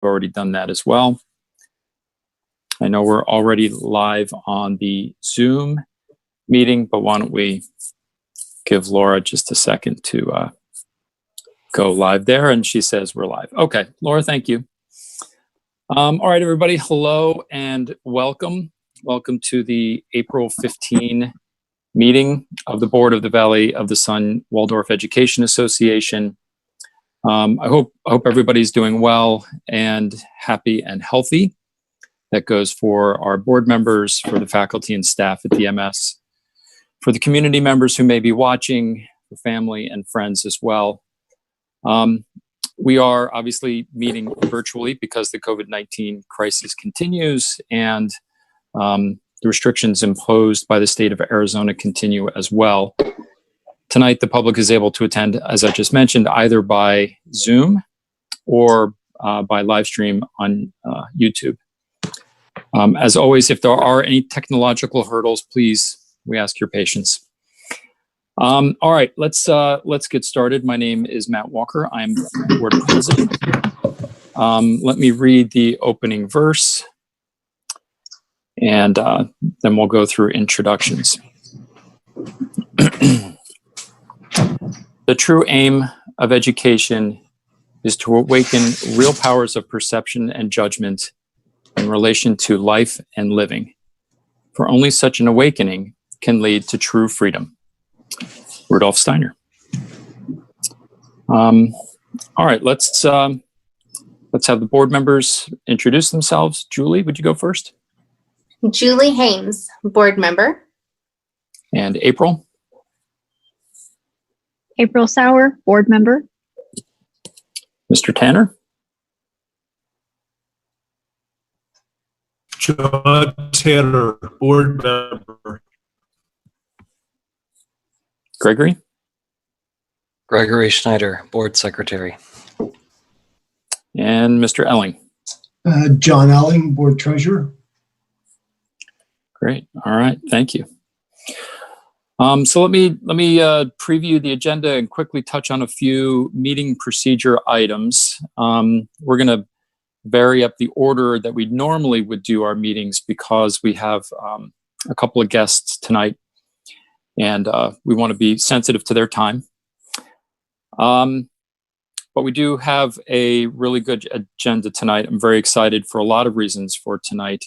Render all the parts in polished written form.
already done that as well. I know we're already live on the Zoom meeting, but why don't we give Laura just a second to go live there, and she says we're live. Okay, Laura, thank you. All right, everybody, hello and welcome. Welcome to the April 15 meeting of the Board of the Valley of the Sun Waldorf Education Association. I hope everybody's doing well and happy and healthy. That goes for our board members, for the faculty and staff at DMS, for the community members who may be watching, for family and friends as well. We are obviously meeting virtually because the COVID-19 crisis continues, and the restrictions imposed by the state of Arizona continue as well. Tonight, the public is able to attend, as I just mentioned, either by Zoom or by live stream on YouTube. As always, if there are any technological hurdles, please, we ask your patience. All right, let's get started. My name is Matt Walker. I'm board president. Let me read the opening verse, and then we'll go through introductions. The true aim of education is to awaken real powers of perception and judgment in relation to life and living, for only such an awakening can lead to true freedom. Rudolf Steiner. All right, let's have the board members introduce themselves. Julie, would you go first? Julie Hames, board member. And April? April Sauer, board member. Mr. Tanner? John Tanner, board member. Gregory? Gregory Schneider, board secretary. And Mr. Elling? John Elling, board treasurer. Great. All right. Thank you. So let me preview the agenda and quickly touch on a few meeting procedure items. We're going to vary up the order that we normally would do our meetings because we have a couple of guests tonight, and we want to be sensitive to their time. But we do have a really good agenda tonight. I'm very excited for a lot of reasons for tonight.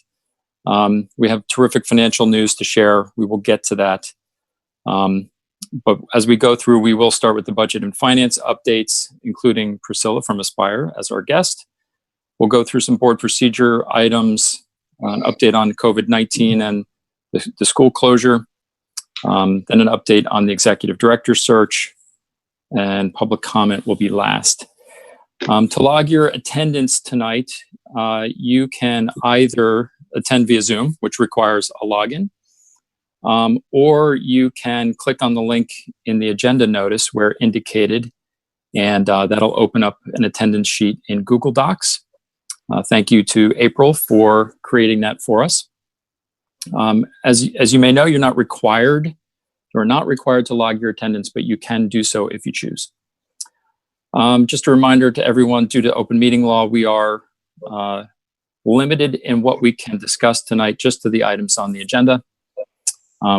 We have terrific financial news to share. We will get to that. But as we go through, we will start with the budget and finance updates, including Priscilla from Aspire as our guest. We'll go through some board procedure items, an update on COVID-19 and the school closure, then an update on the executive director search, and public comment will be last. To log your attendance tonight, you can either attend via Zoom, which requires a login, or you can click on the link in the agenda notice where indicated, and that'll open up an attendance sheet in Google Docs. Thank you to April for creating that for us. As you may know, you're not required to log your attendance, but you can do so if you choose. Just a reminder to everyone, due to open meeting law, we are limited in what we can discuss tonight, just to the items on the agenda.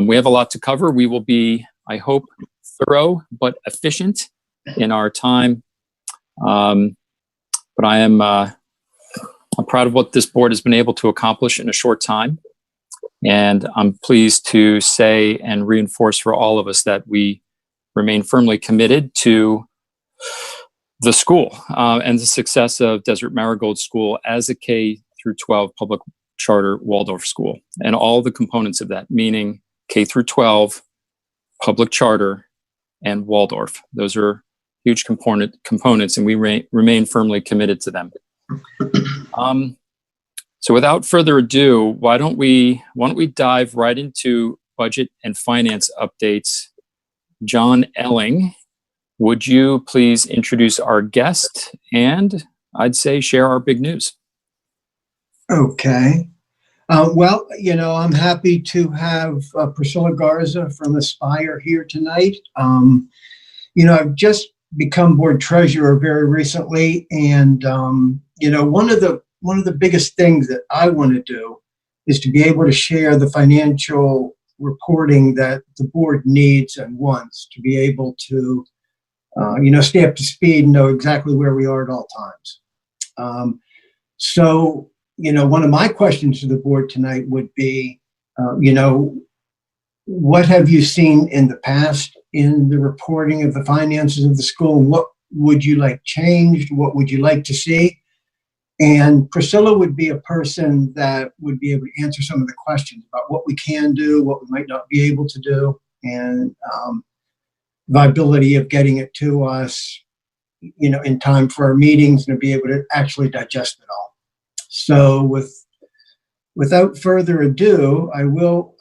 We have a lot to cover. We will be, I hope, thorough but efficient in our time. But I'm proud of what this board has been able to accomplish in a short time. And I'm pleased to say and reinforce for all of us that we remain firmly committed to the school and the success of Desert Marigold School as a K through 12 public charter Waldorf school, and all the components of that, meaning K through 12, public charter, and Waldorf. Those are huge components, and we remain firmly committed to them. So without further ado, why don't we dive right into budget and finance updates. John Elling, would you please introduce our guest and I'd say share our big news? Okay. Well, I'm happy to have Priscilla Garza from Aspire here tonight. I've just become board treasurer very recently, and one of the biggest things that I want to do is to be able to share the financial reporting that the board needs and wants to be able to, stay up to speed and know exactly where we are at all times. So, one of my questions to the board tonight would be, what have you seen in the past in the reporting of the finances of the school? What would you like changed? What would you like to see? And Priscilla would be a person that would be able to answer some of the questions about what we can do, what we might not be able to do, and viability of getting it to us, in time for our meetings and to be able to actually digest it all. So without further ado, I will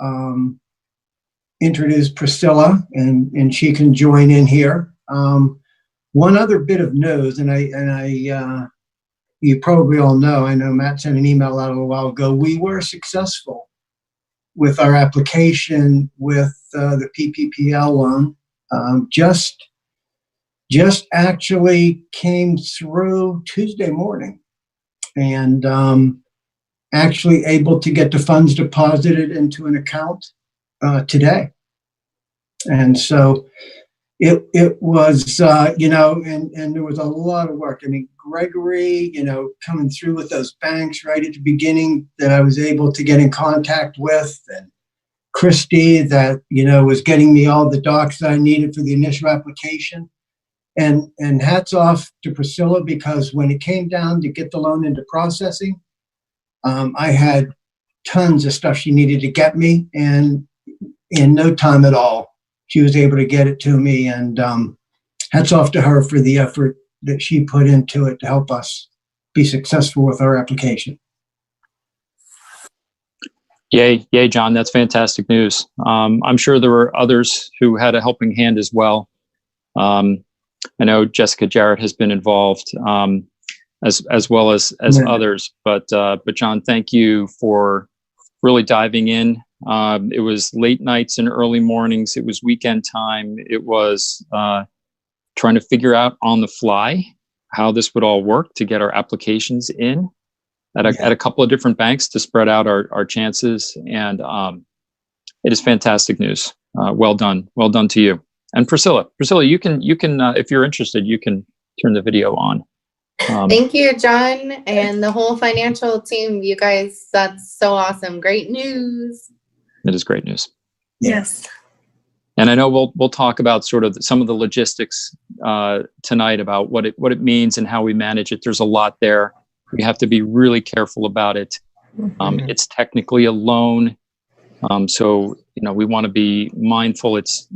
introduce Priscilla, and she can join in here. One other bit of news, and I you probably all know, I know Matt sent an email out a little while ago. We were successful with our application with the PPPL loan. Just actually came through Tuesday morning, and actually able to get the funds deposited into an account today. And so it was, and there was a lot of work. I mean, Gregory, coming through with those banks right at the beginning that I was able to get in contact with, and Christy that, was getting me all the docs that I needed for the initial application. And hats off to Priscilla, because when it came down to get the loan into processing, I had tons of stuff she needed to get me, and in no time at all, she was able to get it to me. And hats off to her for the effort that she put into it to help us be successful with our application. Yay, John. That's fantastic news. I'm sure there were others who had a helping hand as well. I know Jessica Jarrett has been involved, as well as others. But John, thank you for really diving in. It was late nights and early mornings. It was weekend time. It was trying to figure out on the fly how this would all work to get our applications in at a couple of different banks to spread out our chances. And it is fantastic news. Well done to you. And Priscilla, you can if you're interested, you can turn the video on. Thank you, John, and the whole financial team. You guys, that's so awesome. Great news. It is great news. Yes. And I know we'll talk about sort of some of the logistics tonight about what it means and how we manage it. There's a lot there. We have to be really careful about it. It's technically a loan, so we want to be mindful. It's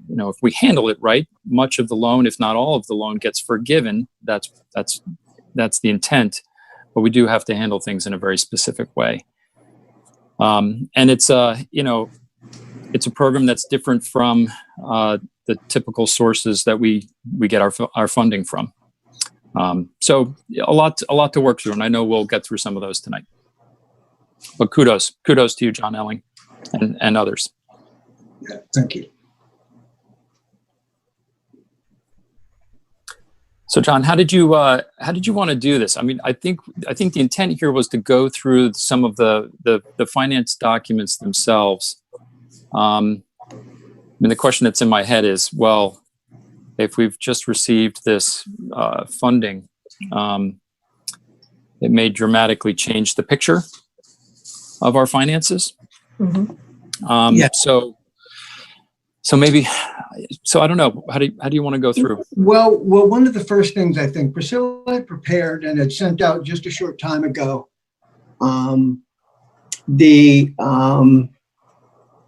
if we handle it right, much of the loan, if not all of the loan, gets forgiven. That's the intent, but we do have to handle things in a very specific way. And it's it's a program that's different from the typical sources that we get our funding from. So a lot to work through, and I know we'll get through some of those tonight. But kudos to you, John Elling, and others. Yeah, thank you. So, John, how did you want to do this? I mean, I think the intent here was to go through some of the finance documents themselves. I mean, the question that's in my head is, well, if we've just received this funding, it may dramatically change the picture of our finances. Yeah. So maybe, I don't know. How do you want to go through? Well, one of the first things I think Priscilla had prepared and had sent out just a short time ago,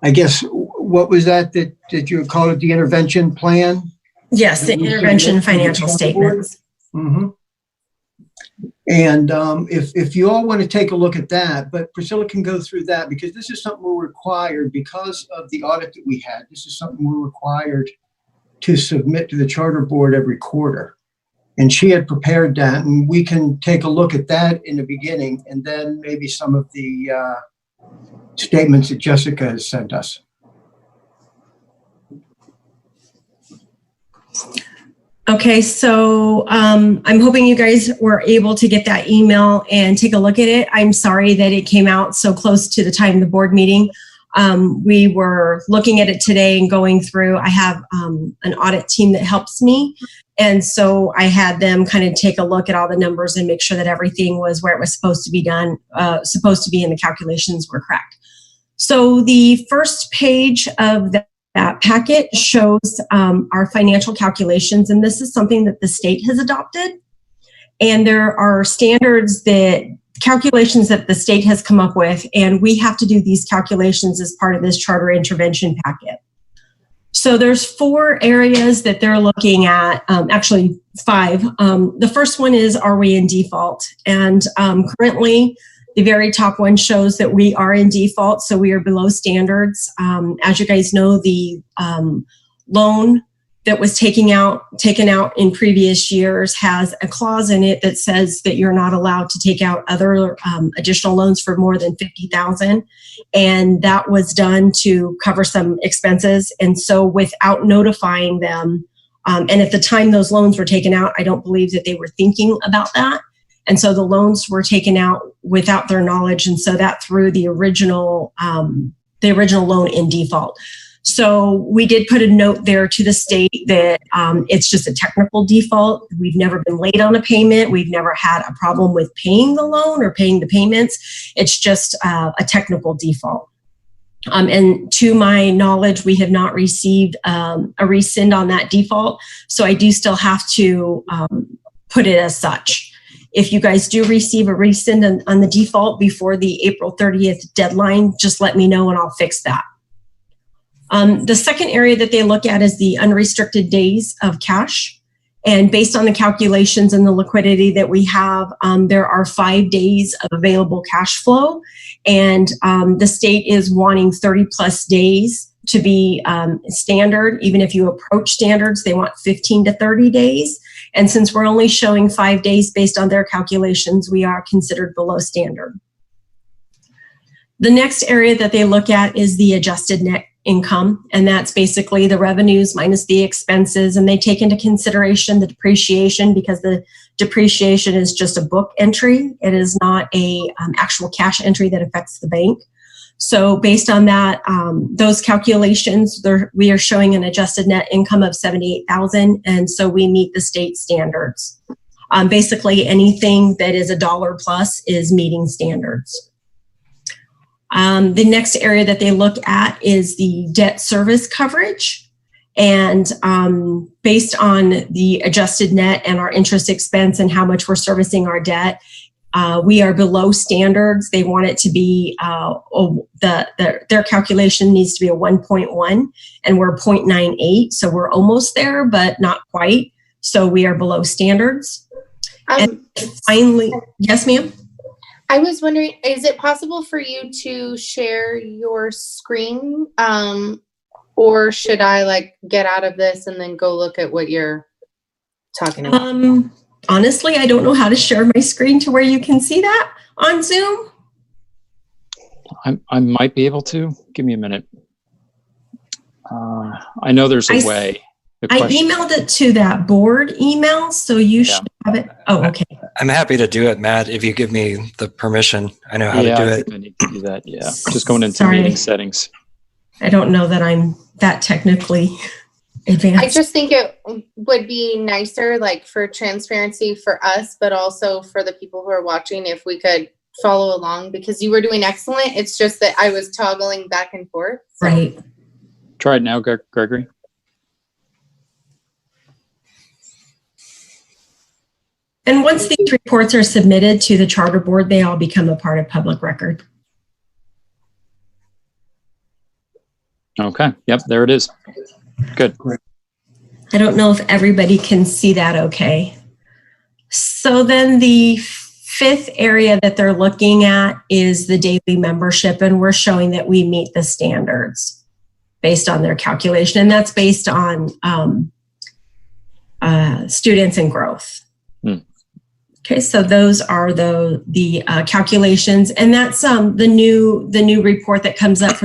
I guess, what was that you would call it, the intervention plan? Yes, the intervention financial statements. Mm-hmm. And if you all want to take a look at that, but Priscilla can go through that, because this is something we're required, because of the audit that we had, this is something we're required to submit to the charter board every quarter. And she had prepared that, and we can take a look at that in the beginning, and then maybe some of the statements that Jessica has sent us. Okay, so I'm hoping you guys were able to get that email and take a look at it. I'm sorry that it came out so close to the time of the board meeting. We were looking at it today and going through. I have an audit team that helps me. And so I had them kind of take a look at all the numbers and make sure that everything was where it was supposed to be done, supposed to be, and the calculations were correct. So the first page of that packet shows our financial calculations, and this is something that the state has adopted. And there are standards calculations that the state has come up with, and we have to do these calculations as part of this charter intervention packet. So there's 4 areas that they're looking at, actually 5. The first one is, are we in default? And currently, the very top one shows that we are in default, so we are below standards. As you guys know, the loan that was taken out in previous years has a clause in it that says that you're not allowed to take out other additional loans for more than $50,000, and that was done to cover some expenses. And so, without notifying them, and at the time those loans were taken out, I don't believe that they were thinking about that. And so the loans were taken out without their knowledge, and so that threw the original loan in default. So we did put a note there to the state that it's just a technical default. We've never been late on a payment. We've never had a problem with paying the loan or paying the payments. It's just a technical default. And to my knowledge, we have not received a rescind on that default. So I do still have to put it as such. If you guys do receive a rescind on the default before the April 30th deadline, just let me know and I'll fix that. The second area that they look at is the unrestricted days of cash. And based on the calculations and the liquidity that we have, there are 5 days of available cash flow. And the state is wanting 30 plus days to be standard. Even if you approach standards, they want 15 to 30 days. And since we're only showing 5 days based on their calculations, we are considered below standard. The next area that they look at is the adjusted net income, and that's basically the revenues minus the expenses, and they take into consideration the depreciation, because the depreciation is just a book entry. It is not a actual cash entry that affects the bank. So based on that, those calculations, we are showing an adjusted net income of $78,000, and so we meet the state standards. Basically, anything that is $1 plus is meeting standards. The next area that they look at is the debt service coverage. And based on the adjusted net and our interest expense and how much we're servicing our debt, we are below standards. They want it to be, their calculation needs to be a 1.1, and we're 0.98. So we're almost there, but not quite. So we are below standards. And finally, yes, ma'am? I was wondering, is it possible for you to share your screen? Or should I get out of this and then go look at what you're talking about? Honestly, I don't know how to share my screen to where you can see that on Zoom. I might be able to. Give me a minute. I know there's a way. I emailed it to that board email, so you should have it. Oh, okay. I'm happy to do it, Matt, if you give me the permission. I know how to do I it. think I need to do that. Yeah. Just going into Sorry. meeting settings. I don't know that I'm that technically advanced. I just think it would be nicer, for transparency for us, but also for the people who are watching, if we could follow along, because you were doing excellent. It's just that I was toggling back and forth. So. Right. Try it now, Gregory. And once these reports are submitted to the charter board, they all become a part of public record. Okay. Yep. There it is. Good. I don't know if everybody can see that okay. So then the fifth area that they're looking at is the daily membership, and we're showing that we meet the standards based on their calculation, and that's based on students and growth. Okay, so those are the calculations, and that's the new report that comes up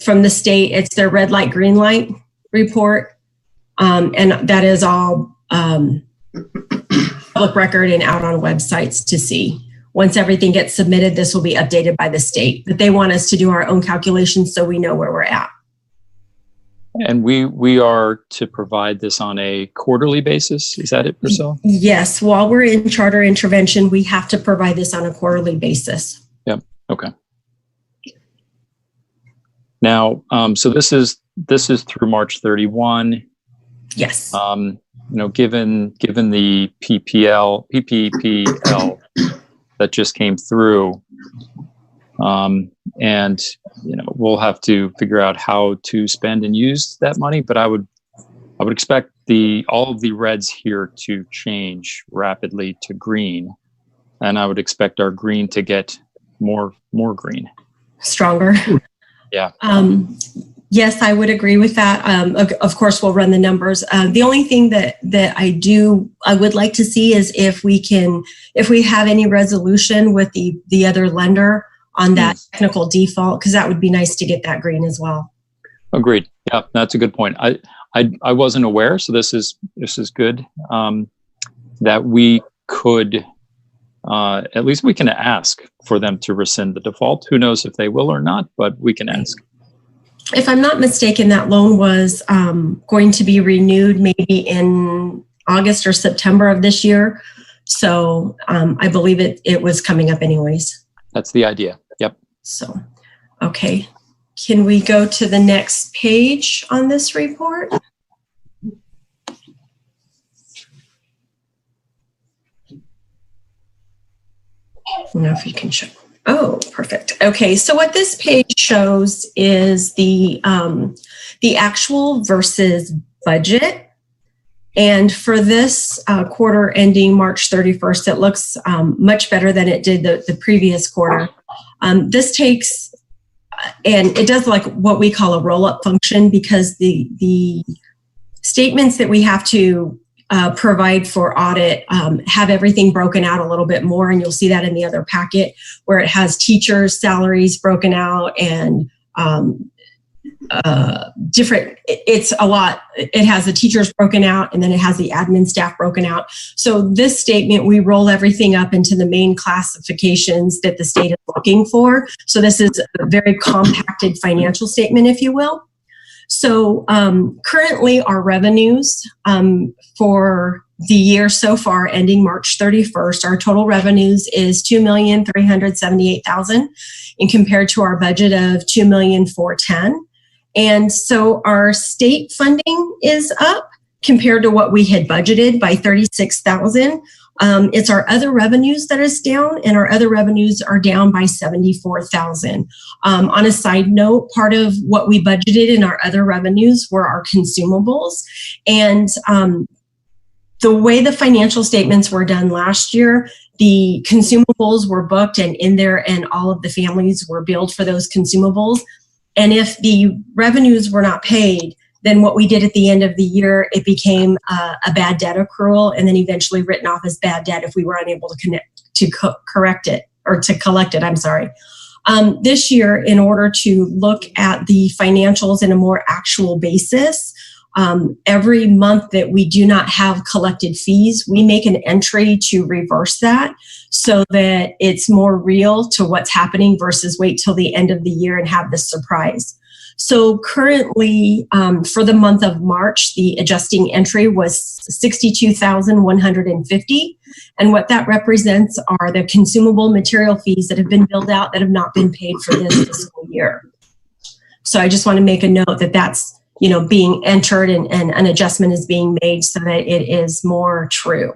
from the state. It's their red light, green light report, and that is all public record and out on websites to see. Once everything gets submitted, this will be updated by the state. But they want us to do our own calculations so we know where we're at. And we are to provide this on a quarterly basis. Is that it, Priscilla? Yes. While we're in charter intervention, we have to provide this on a quarterly basis. Yep. Okay. Now, so this is through March 31. Yes. Given the PPPL that just came through, and we'll have to figure out how to spend and use that money. But I would expect all of the reds here to change rapidly to green, and I would expect our green to get more green, stronger. Yeah. Yes, I would agree with that. Of course, we'll run the numbers. The only thing that I would like to see is if we have any resolution with the other lender on that technical default, because that would be nice to get that green as well. Agreed. Yeah, that's a good point. I wasn't aware, so this is good. That we could at least we can ask for them to rescind the default. Who knows if they will or not, but we can ask. If I'm not mistaken, that loan was going to be renewed maybe in August or September of this year. So I believe it was coming up anyways. That's the idea. Yep. So, okay. Can we go to the next page on this report? I don't know if you can show. Oh, perfect. Okay, so what this page shows is the actual versus budget. And for this quarter ending March 31st, it looks much better than it did the previous quarter. This takes, and it does like what we call a roll-up function, because the statements that we have to provide for audit have everything broken out a little bit more, and you'll see that in the other packet where it has teachers' salaries broken out and different. It's a lot. It has the teachers broken out, and then it has the admin staff broken out. So this statement, we roll everything up into the main classifications that the state is looking for. So this is a very compacted financial statement, if you will. So currently our revenues for the year so far ending March 31st, our total revenues is $2,378,000 and compared to our budget of $2,410,000. And so our state funding is up compared to what we had budgeted by $36,000. It's our other revenues that is down, and our other revenues are down by $74,000. On a side note, part of what we budgeted in our other revenues were our consumables. And the way the financial statements were done last year, the consumables were booked and in there, and all of the families were billed for those consumables. And if the revenues were not paid, then what we did at the end of the year, it became a bad debt accrual, and then eventually written off as bad debt if we were unable to collect it. I'm sorry. This year, in order to look at the financials in a more actual basis, every month that we do not have collected fees, we make an entry to reverse that so that it's more real to what's happening versus wait till the end of the year and have this surprise. So currently, for the month of March, the adjusting entry was $62,150. And what that represents are the consumable material fees that have been billed out that have not been paid for this fiscal year. So I just want to make a note that that's, being entered and an adjustment is being made so that it is more true.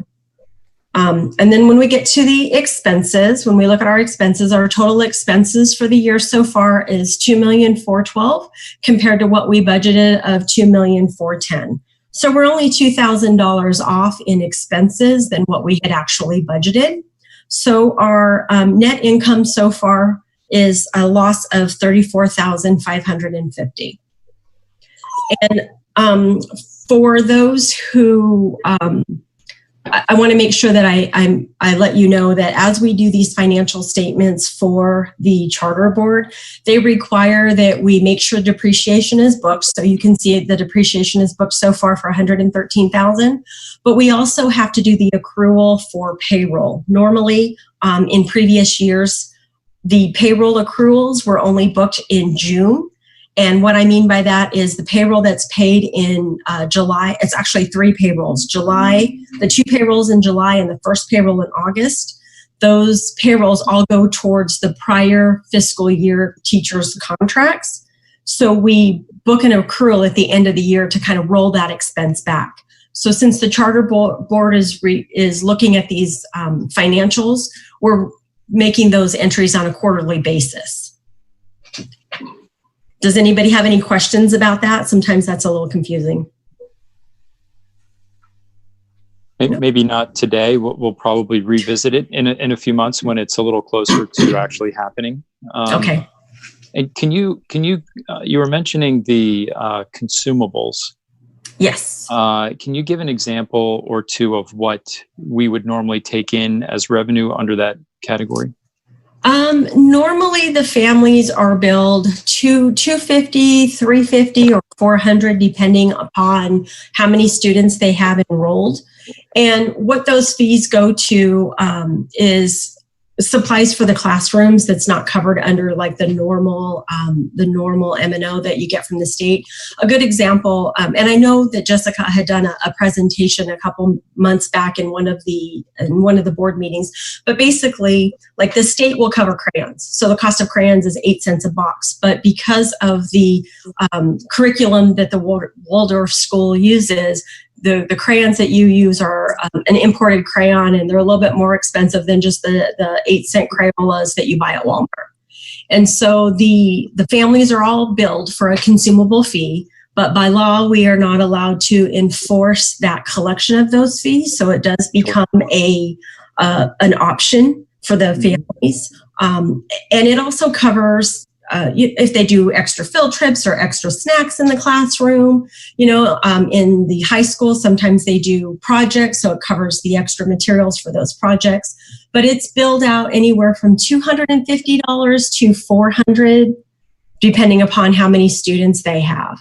And then when we get to the expenses, when we look at our expenses, our total expenses for the year so far is $2,412,000 compared to what we budgeted of $2,410,000. So we're only $2,000 off in expenses than what we had actually budgeted. So our net income so far is a loss of $34,550. And for those who I want to make sure that I let you know that as we do these financial statements for the charter board, they require that we make sure depreciation is booked. So you can see the depreciation is booked so far for $113,000, but we also have to do the accrual for payroll. Normally, in previous years, the payroll accruals were only booked in June. And what I mean by that is the payroll that's paid in July, it's actually 3 payrolls. July, the 2 payrolls in July and the first payroll in August, those payrolls all go towards the prior fiscal year teachers' contracts. So we book an accrual at the end of the year to kind of roll that expense back. So since the charter board is looking at these financials, we're making those entries on a quarterly basis. Does anybody have any questions about that? Sometimes that's a little confusing. Maybe not today. We'll probably revisit it in a few months when it's a little closer to actually happening. Okay. And can you you were mentioning the consumables. Yes. Can you give an example or two of what we would normally take in as revenue under that category? Normally the families are billed $250, $350, or $400, depending upon how many students they have enrolled. And what those fees go to is supplies for the classrooms that's not covered under like the normal M&O that you get from the state. A good example, and I know that Jessica had done a presentation a couple months back in one of the board meetings, but basically like the state will cover crayons. So the cost of crayons is 8 cents a box, but because of the curriculum that the Waldorf school uses, the crayons that you use are an imported crayon, and they're a little bit more expensive than just the 8-cent Crayolas that you buy at Walmart. And so the families are all billed for a consumable fee, but by law, we are not allowed to enforce that collection of those fees. So it does become an option for the families. And it also covers if they do extra field trips or extra snacks in the classroom. In the high school, sometimes they do projects, so it covers the extra materials for those projects. But it's billed out anywhere from $250 to $400, depending upon how many students they have.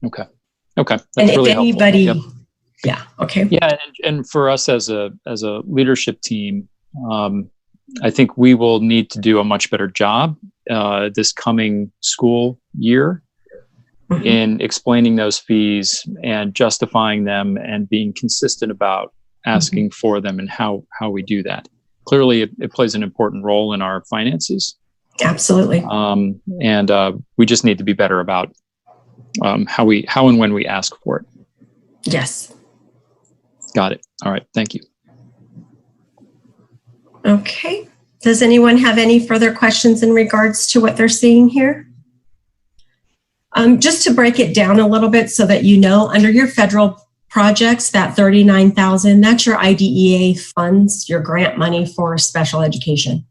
Okay. That's and really if anybody, helpful. Yep. Yeah, okay. Yeah, and for us as a leadership team, I think we will need to do a much better job this coming school year in explaining those fees and justifying them and being consistent about asking for them and how we do that. Clearly, it plays an important role in our finances. Absolutely. And we just need to be better about how and when we ask for it. Yes. Got it. All right. Thank you. Okay. Does anyone have any further questions in regards to what they're seeing here? Just to break it down a little bit so that you know, under your federal projects, that $39,000, that's your IDEA funds, your grant money for special education.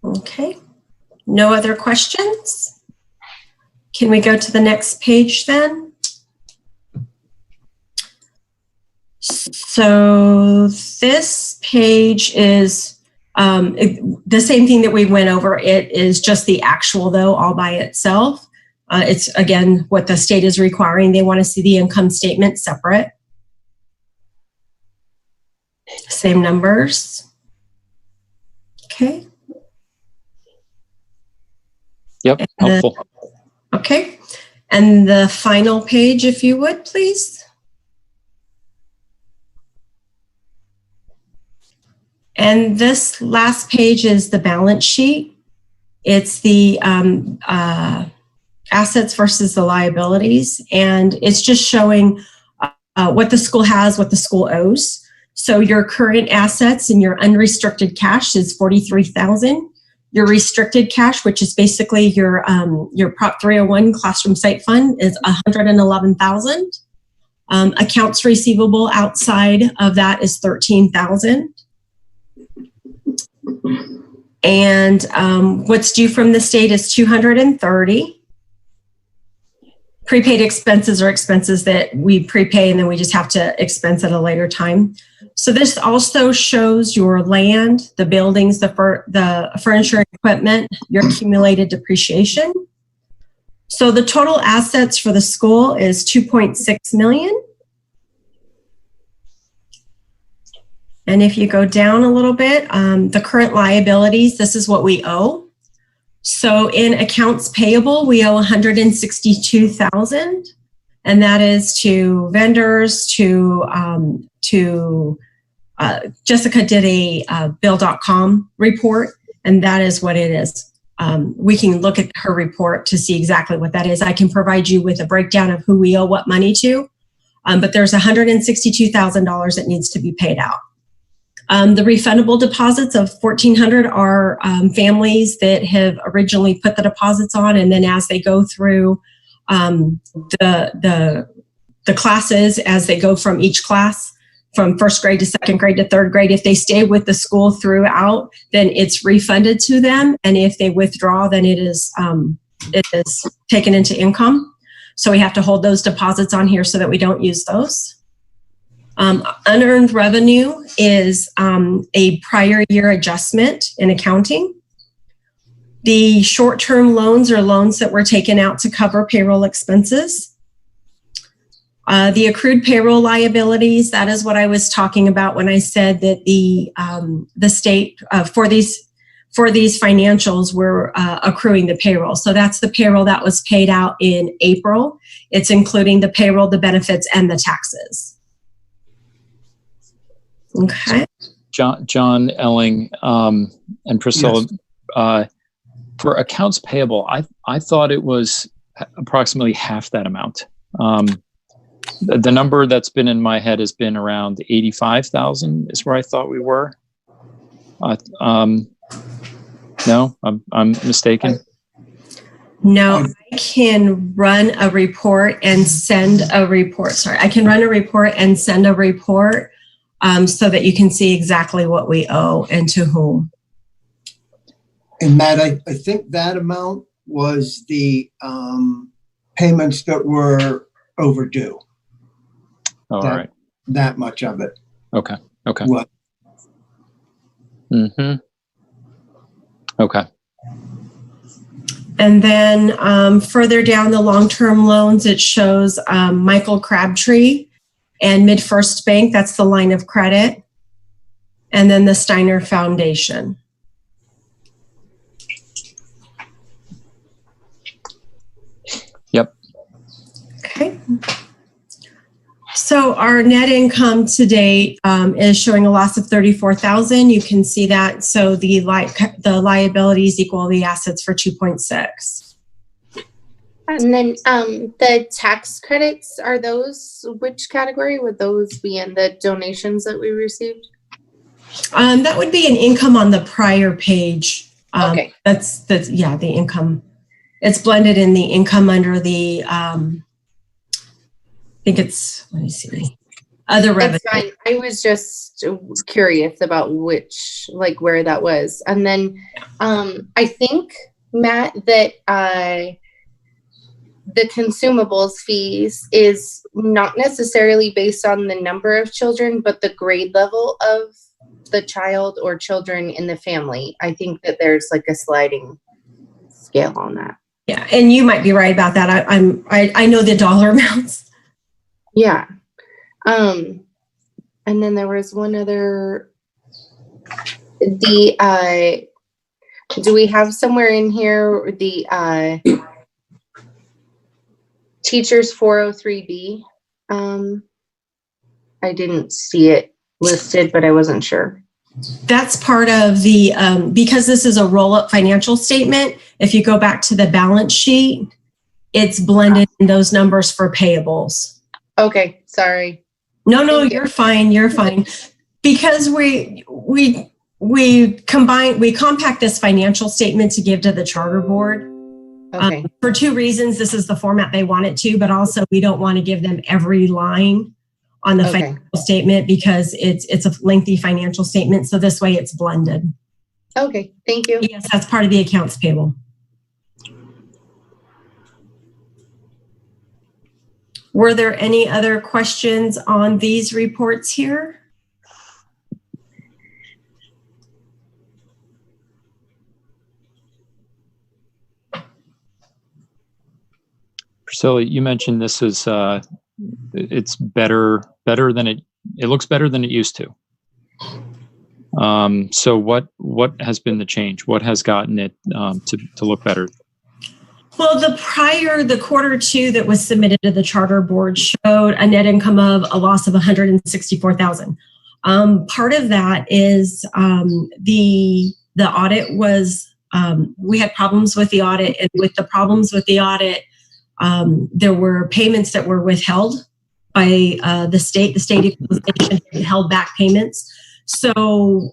Okay. No other questions? Can we go to the next page then? So this page is the same thing that we went over. It is just the actual though, all by itself. It's again, what the state is requiring. They want to see the income statement separate. Same numbers. Okay. Yep, helpful. Okay. And the final page, if you would, please. And this last page is the balance sheet. It's the assets versus the liabilities. And it's just showing what the school has, what the school owes. So your current assets and your unrestricted cash is $43,000. Your restricted cash, which is basically your Prop 301 classroom site fund, is $111,000. Accounts receivable outside of that is $13,000. And what's due from the state is 230. Prepaid expenses are expenses that we prepay and then we just have to expense at a later time. So this also shows your land, the buildings, the furniture and equipment, your accumulated depreciation. So the total assets for the school is 2.6 million. And if you go down a little bit, the current liabilities, this is what we owe. So in accounts payable, we owe 162,000, and that is to vendors, to Jessica did a Bill.com report, and that is what it is. We can look at her report to see exactly what that is. I can provide you with a breakdown of who we owe what money to, but there's $162,000 that needs to be paid out. The refundable deposits of $1,400 are families that have originally put the deposits on, and then as they go through the classes, as they go from each class, from first grade to second grade to third grade, if they stay with the school throughout, then it's refunded to them, and if they withdraw, then it is taken into income. So we have to hold those deposits on here so that we don't use those. Unearned revenue is a prior year adjustment in accounting. The short-term loans are loans that were taken out to cover payroll expenses. The accrued payroll liabilities, that is what I was talking about when I said that the state for these financials were accruing the payroll. So that's the payroll that was paid out in April. It's including the payroll, the benefits, and the taxes. Okay. John Elling and Priscilla, Yes. For accounts payable, I thought it was approximately half that amount. The number that's been in my head has been around 85,000 is where I thought we were. No, I'm mistaken. No, I can run a report and send a report. Sorry, I can run a report and send a report. So that you can see exactly what we owe and to whom. And Matt, I think that amount was the payments that were overdue. All right. That much of it. Okay. What? Mm-hmm. Okay. And then further down the long-term loans, it shows Michael Crabtree and MidFirst Bank, that's the line of credit. And then the Steiner Foundation. Yep. Okay. So our net income to date is showing a loss of 34,000. You can see that. So the liabilities equal the assets for 2.6. And then the tax credits, are those, which category would those be in, the donations that we received? That would be an income on the prior page. Okay. That's the income. It's blended in the income under the, I think it's, let me see, other revenue. That's fine. I was just curious about which, like where that was. And then I think, Matt, that the consumables fees is not necessarily based on the number of children, but the grade level of the child or children in the family. I think that there's like a sliding scale on that. Yeah, and you might be right about that. I know the dollar amounts. Yeah. And then there was one other, do we have somewhere in here the teachers 403B? I didn't see it listed, but I wasn't sure. That's part of the, because this is a roll-up financial statement, if you go back to the balance sheet, it's blended in those numbers for payables. Okay, sorry. No, you're fine. You're fine. Because we compact this financial statement to give to the charter board. Okay. For two reasons. This is the format they want it to, but also we don't want to give them every line on the financial statement because it's a lengthy financial statement. So this way it's blended. Okay, thank you. Yes, that's part of the accounts payable. Were there any other questions on these reports here? Priscilla, you mentioned this is it's better than it looks better than it used to. So what has been the change? What has gotten it to look better? Well, the quarter two that was submitted to the charter board showed a net income of a loss of $164,000. Part of that is the audit was, we had problems with the audit, and with the problems with the audit, there were payments that were withheld by the state. The state equalization held back payments. So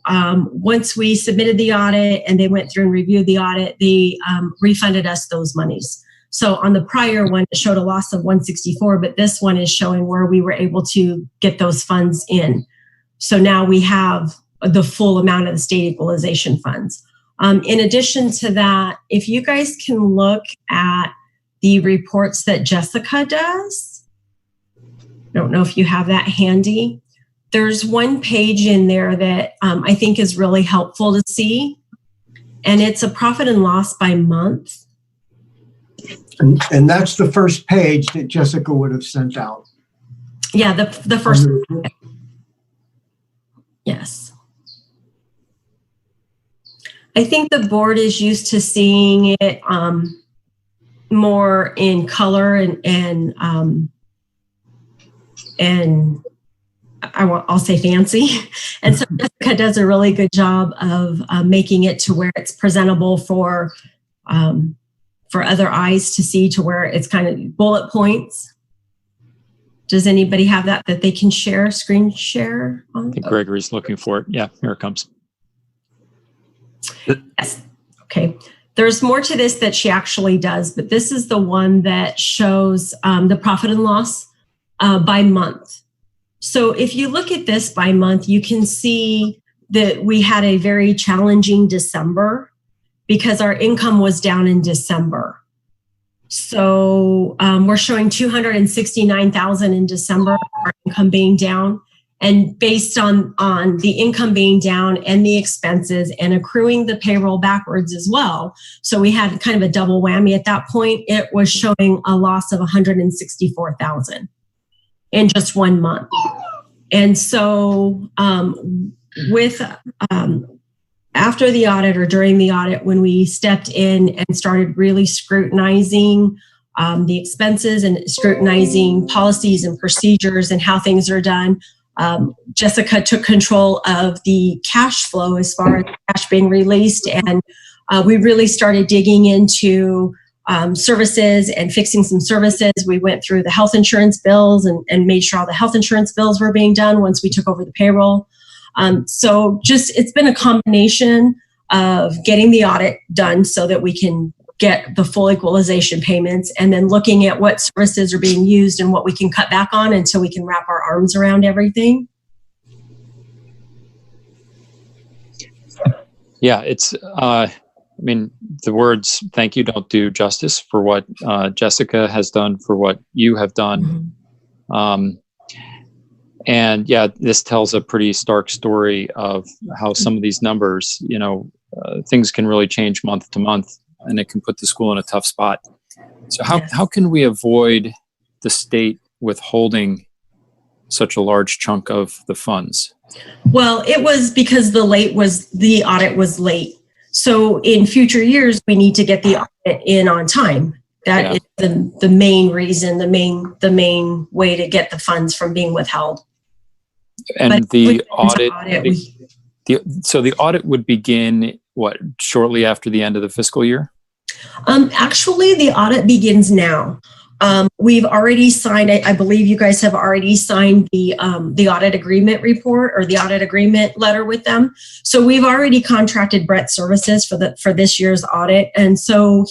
once we submitted the audit and they went through and reviewed the audit, they refunded us those monies. So on the prior one, it showed a loss of 164, but this one is showing where we were able to get those funds in. So now we have the full amount of the state equalization funds. In addition to that, if you guys can look at the reports that Jessica does, I don't know if you have that handy. There's one page in there that I think is really helpful to see, and it's a profit and loss by month. And that's the first page that Jessica would have sent out. Yeah, the first. Yes. I think the board is used to seeing it more in color and I'll say fancy. And so Jessica does a really good job of making it to where it's presentable for other eyes to see, to where it's kind of bullet points. Does anybody have that they can share, screen share on? I think Gregory's looking for it. Yeah, here it comes. Yes. Okay. There's more to this that she actually does, but this is the one that shows the profit and loss by month. So if you look at this by month, you can see that we had a very challenging December because our income was down in December. So we're showing $269,000 in December, our income being down. And based on the income being down and the expenses and accruing the payroll backwards as well. So we had kind of a double whammy at that point. It was showing a loss of $164,000 in just 1 month. And so after the audit or during the audit, when we stepped in and started really scrutinizing the expenses and scrutinizing policies and procedures and how things are done, Jessica took control of the cash flow as far as cash being released. And we really started digging into services and fixing some services. We went through the health insurance bills and made sure all the health insurance bills were being done once we took over the payroll. So it's been a combination of getting the audit done so that we can get the full equalization payments, and then looking at what services are being used and what we can cut back on until we can wrap our arms around everything. Yeah, it's, I mean, the words thank you don't do justice for what Jessica has done, for what you have done. Mm-hmm. And yeah, this tells a pretty stark story of how some of these numbers, things can really change month to month, and it can put the school in a tough spot. So how can we avoid the state withholding such a large chunk of the funds? Well, it was because the audit was late. So in future years, we need to get the audit in on time. That is the main reason, the main way to get the funds from being withheld. And the audit, so the audit would begin shortly after the end of the fiscal year? Actually, the audit begins now. We've already signed, I believe you guys have already signed the audit agreement report or the audit agreement letter with them. So we've already contracted Brett Services for this year's audit. And so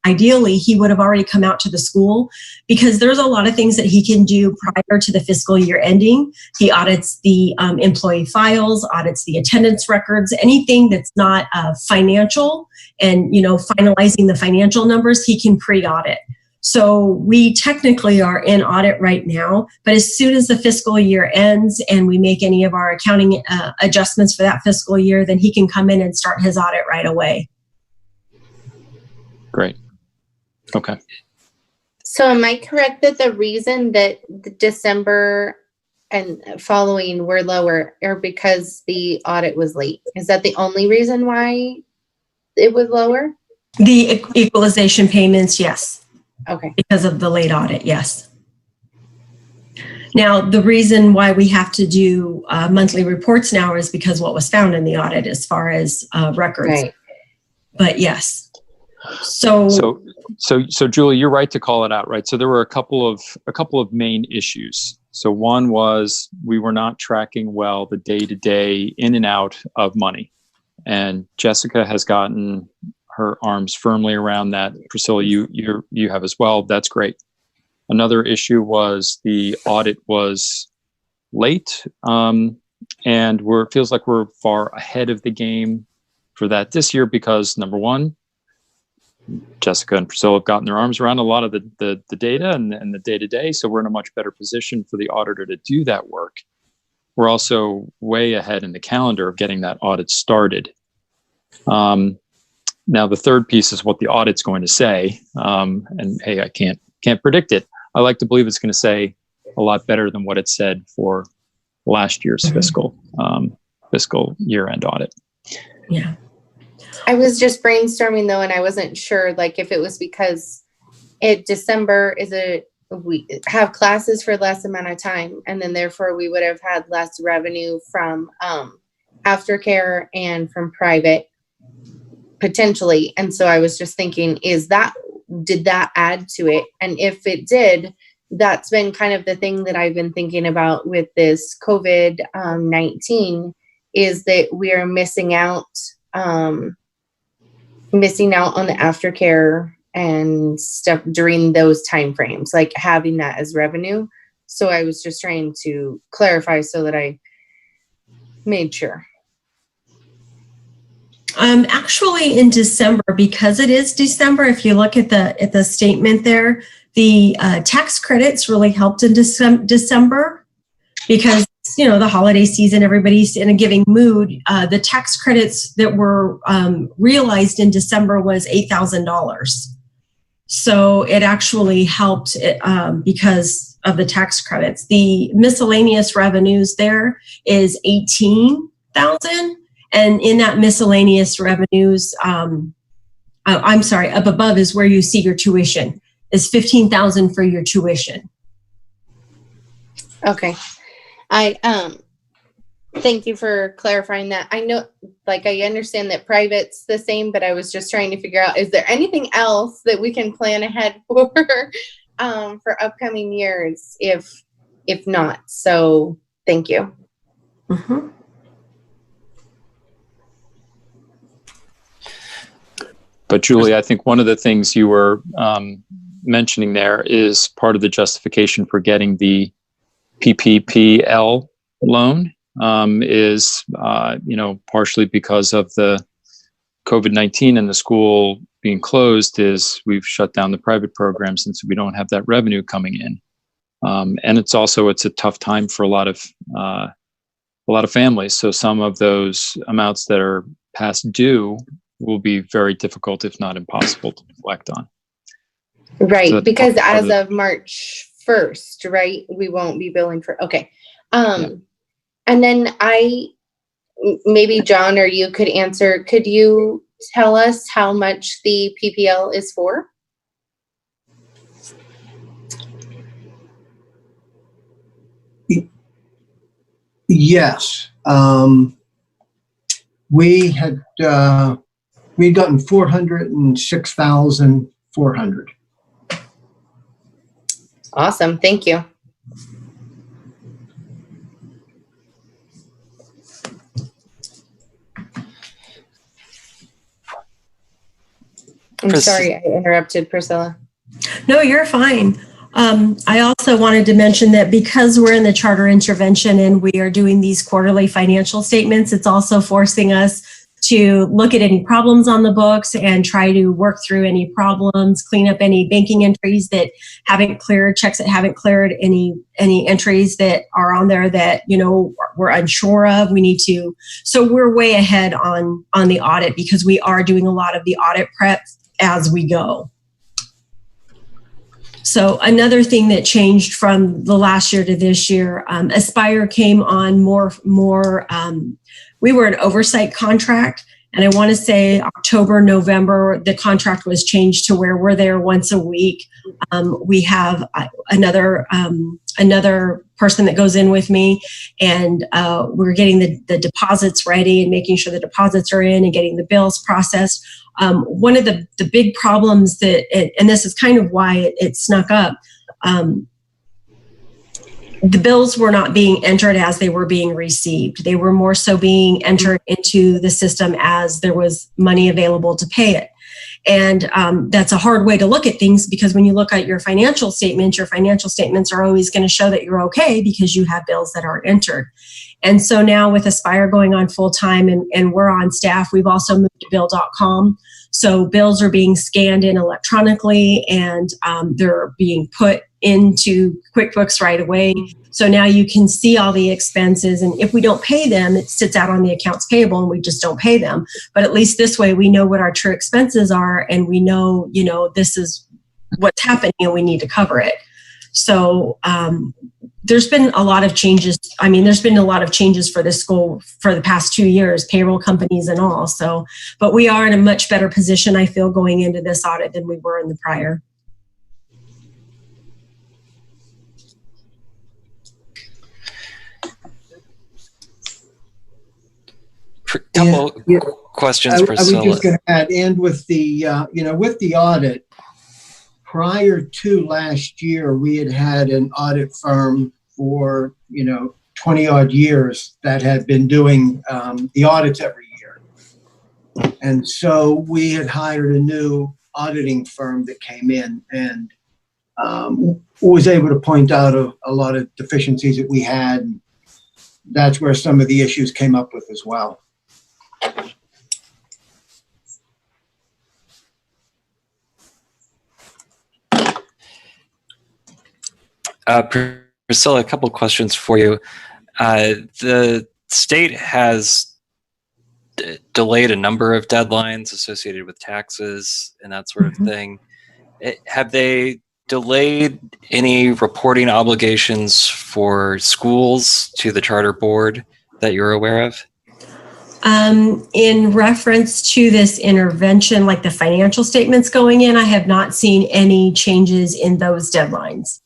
ideally he would have already come out to the school, because there's a lot of things that he can do prior to the fiscal year ending. He audits the employee files, audits the attendance records, anything that's not financial and, finalizing the financial numbers, he can pre-audit. So we technically are in audit right now, but as soon as the fiscal year ends and we make any of our accounting adjustments for that fiscal year, then he can come in and start his audit right away. Great. Okay. So am I correct that the reason that the December and following were lower are because the audit was late? Is that the only reason why it was lower? The equalization payments, yes. Okay. Because of the late audit, yes. Now, the reason why we have to do monthly reports now is because what was found in the audit as far as records. Right. But yes. So Julie, you're right to call it out, right? So there were a couple of main issues. So one was we were not tracking well the day-to-day in and out of money. And Jessica has gotten her arms firmly around that. Priscilla, you have as well. That's great. Another issue was the audit was late, and feels like we're far ahead of the game for that this year because, number one, Jessica and Priscilla have gotten their arms around a lot of the data and the day-to-day, so we're in a much better position for the auditor to do that work. We're also way ahead in the calendar of getting that audit started. Now, the third piece is what the audit's going to say. And hey, I can't predict it. I like to believe it's going to say a lot better than what it said for last year's fiscal year-end audit. Yeah. I was just brainstorming though, and I wasn't sure if it was because December we have classes for less amount of time, and then therefore we would have had less revenue from aftercare and from private. Potentially. And so I was just thinking, did that add to it? And if it did, that's been kind of the thing that I've been thinking about with this COVID-19 is that we are missing out on the aftercare and stuff during those timeframes, like having that as revenue. So I was just trying to clarify so that I made sure. Actually in December, because it is December, if you look at the statement there, the tax credits really helped in December because, the holiday season, everybody's in a giving mood. The tax credits that were realized in December was $8,000. So it actually helped because of the tax credits. The miscellaneous revenues there is $18,000. And in that miscellaneous revenues, up above is where you see your tuition, is $15,000 for your tuition. Okay. I thank you for clarifying that. I know, I understand that private's the same, but I was just trying to figure out, is there anything else that we can plan ahead for upcoming years if not? So thank you. Mm-hmm. But Julie, I think one of the things you were mentioning there is part of the justification for getting the PPPL loan is, partially because of the COVID-19 and the school being closed is we've shut down the private program since we don't have that revenue coming in. And it's a tough time for a lot of families. So some of those amounts that are past due will be very difficult, if not impossible, to collect on. Right, So because as of March 1st, right, we won't be billing for, okay. And then maybe John or you could answer, could you tell us how much the PPL is for? Yes. We'd gotten 406,400. Awesome. Thank you. I'm sorry I interrupted, Priscilla. No, you're fine. I also wanted to mention that because we're in the charter intervention and we are doing these quarterly financial statements, it's also forcing us to look at any problems on the books and try to work through any problems, clean up any banking entries that haven't cleared, checks that haven't cleared, any entries that are on there that, you know, we're unsure of. We need to, so we're way ahead on the audit because we are doing a lot of the audit prep as we go. So another thing that changed from the last year to this year, Aspire came on more. We were an oversight contract, and I want to say October, November, the contract was changed to where we're there once a week. We have another person that goes in with me, and we're getting the deposits ready and making sure the deposits are in and getting the bills processed. One of the big problems that, and this is kind of why it snuck up, the bills were not being entered as they were being received. They were more so being entered into the system as there was money available to pay it. And that's a hard way to look at things because when you look at your financial statements are always going to show that you're okay because you have bills that are entered. And so now with Aspire going on full time and we're on staff, we've also moved to bill.com. So bills are being scanned in electronically and they're being put into QuickBooks right away. So now you can see all the expenses. And if we don't pay them, it sits out on the accounts payable and we just don't pay them. But at least this way we know what our true expenses are and we know, you know, this is what's happening and we need to cover it. So there's been a lot of changes. I mean, there's been a lot of changes for this school for the past 2 years, payroll companies and all. So, but we are in a much better position, I feel, going into this audit than we were in the prior. Couple questions, I Priscilla. was just going to add, and with the, with the audit, prior to last year, we had an audit firm for, 20 odd years that had been doing the audits every year. And so we had hired a new auditing firm that came in and was able to point out a lot of deficiencies that we had. That's where some of the issues came up with as well. Priscilla, a couple of questions for you. The state has delayed a number of deadlines associated with taxes and that sort of thing. Have they delayed any reporting obligations for schools to the charter board that you're aware of? In reference to this intervention, like the financial statements going in, I have not seen any changes in those deadlines.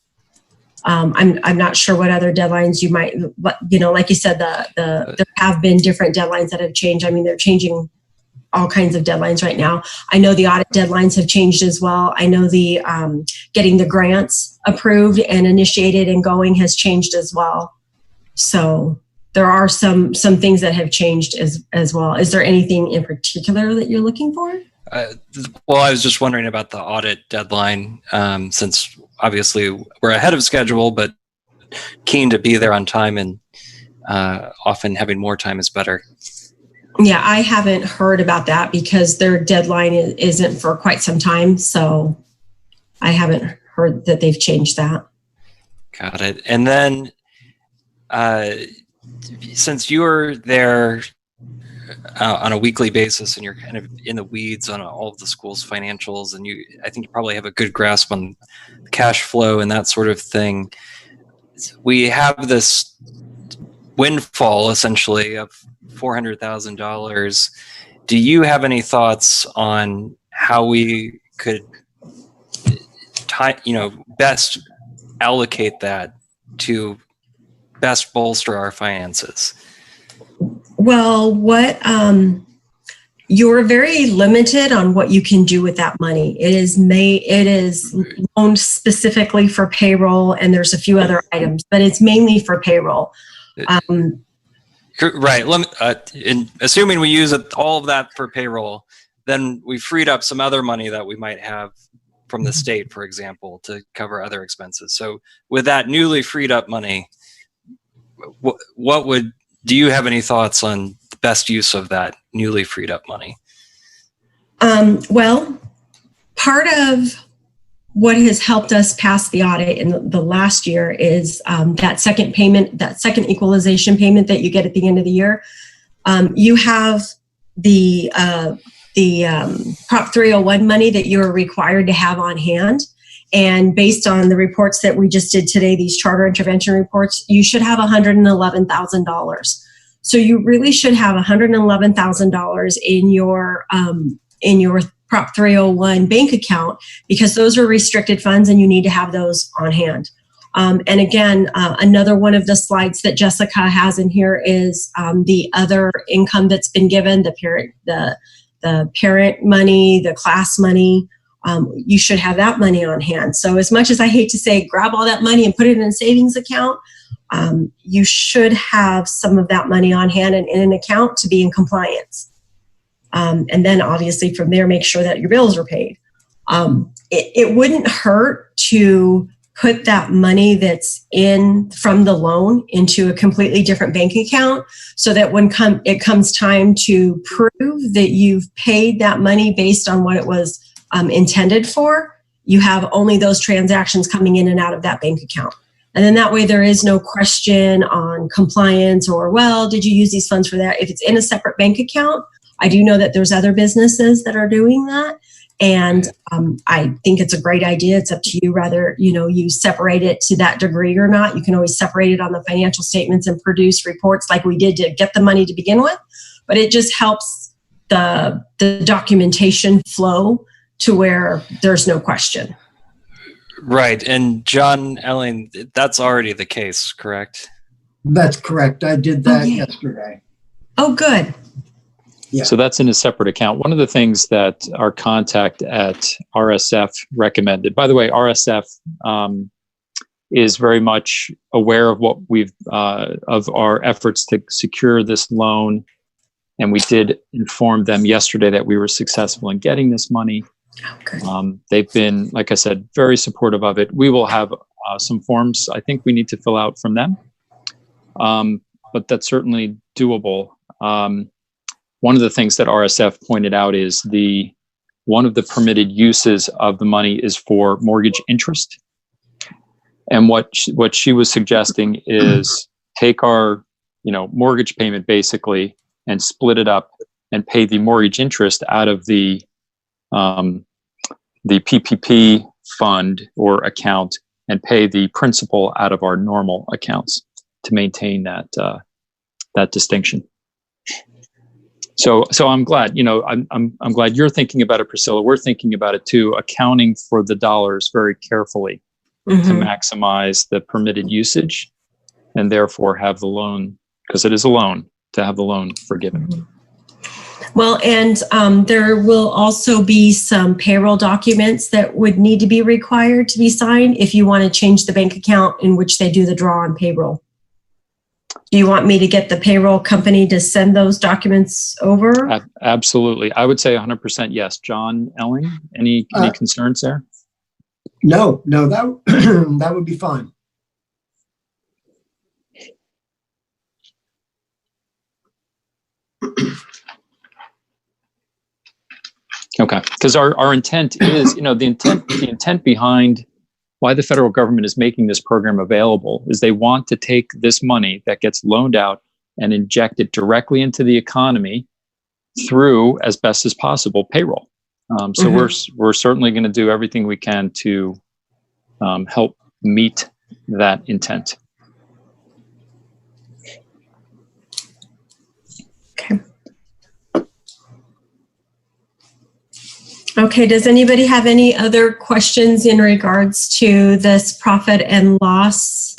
I'm not sure what other deadlines you might, like you said, there have been different deadlines that have changed. I mean, they're changing all kinds of deadlines right now. I know the audit deadlines have changed as well. I know the getting the grants approved and initiated and going has changed as well. So there are some things that have changed as well. Is there anything in particular that you're looking for? Well, I was just wondering about the audit deadline, since obviously we're ahead of schedule, but keen to be there on time, and often having more time is better. Yeah, I haven't heard about that because their deadline isn't for quite some time. So I haven't heard that they've changed that. Got it. And then since you're there on a weekly basis and you're kind of in the weeds on all of the school's financials, and I think you probably have a good grasp on cash flow and that sort of thing. We have this windfall essentially of $400,000. Do you have any thoughts on how we could best allocate that to best bolster our finances? Well, you're very limited on what you can do with that money. It is loaned specifically for payroll, and there's a few other items, but it's mainly for payroll. Right. In assuming we use all of that for payroll, then we freed up some other money that we might have from the state, for example, to cover other expenses. So with that newly freed up money, do you have any thoughts on the best use of that newly freed up money? Well, part of what has helped us pass the audit in the last year is that second payment, that second equalization payment that you get at the end of the year. You have the Prop 301 money that you're required to have on hand. And based on the reports that we just did today, these charter intervention reports, you should have $111,000. So you really should have $111,000 in your Prop 301 bank account, because those are restricted funds and you need to have those on hand. And again, another one of the slides that Jessica has in here is the other income that's been given, the parent money, the class money. You should have that money on hand. So as much as I hate to say, grab all that money and put it in a savings account, you should have some of that money on hand and in an account to be in compliance. And then obviously from there, make sure that your bills are paid. It wouldn't hurt to put that money that's in from the loan into a completely different bank account, so that when it comes time to prove that you've paid that money based on what it was intended for, you have only those transactions coming in and out of that bank account. And then that way there is no question on compliance or, well, did you use these funds for that? If it's in a separate bank account, I do know that there's other businesses that are doing that. And I think it's a great idea. It's up to you whether, you separate it to that degree or not. You can always separate it on the financial statements and produce reports like we did to get the money to begin with. But it just helps the documentation flow to where there's no question. Right. And John Elling, that's already the case, correct? That's correct. I did that Okay. yesterday. Oh, good. Yeah. So that's in a separate account. One of the things that our contact at RSF recommended, by the way, RSF is very much aware of what of our efforts to secure this loan. And we did inform them yesterday that we were successful in getting this money. Oh, good. They've been, like I said, very supportive of it. We will have some forms I think we need to fill out from them. But that's certainly doable. One of the things that RSF pointed out is one of the permitted uses of the money is for mortgage interest. And what she was suggesting is take our, mortgage payment basically and split it up and pay the mortgage interest out of the PPP fund or account and pay the principal out of our normal accounts to maintain that distinction. So I'm glad, I'm glad you're thinking about it, Priscilla. We're thinking about it too, accounting for the dollars very carefully to maximize the permitted usage and therefore have the loan, because it is a loan, to have the loan forgiven. Well, and there will also be some payroll documents that would need to be required to be signed if you want to change the bank account in which they do the draw on payroll. Do you want me to get the payroll company to send those documents over? Absolutely. I would say 100% yes. John Elling, any concerns there? No, that would be fine. Okay, because our intent is, the intent behind why the federal government is making this program available is they want to take this money that gets loaned out and inject it directly into the economy through, as best as possible, payroll. So we're certainly going to do everything we can to help meet that intent. Okay. Okay, does anybody have any other questions in regards to this profit and loss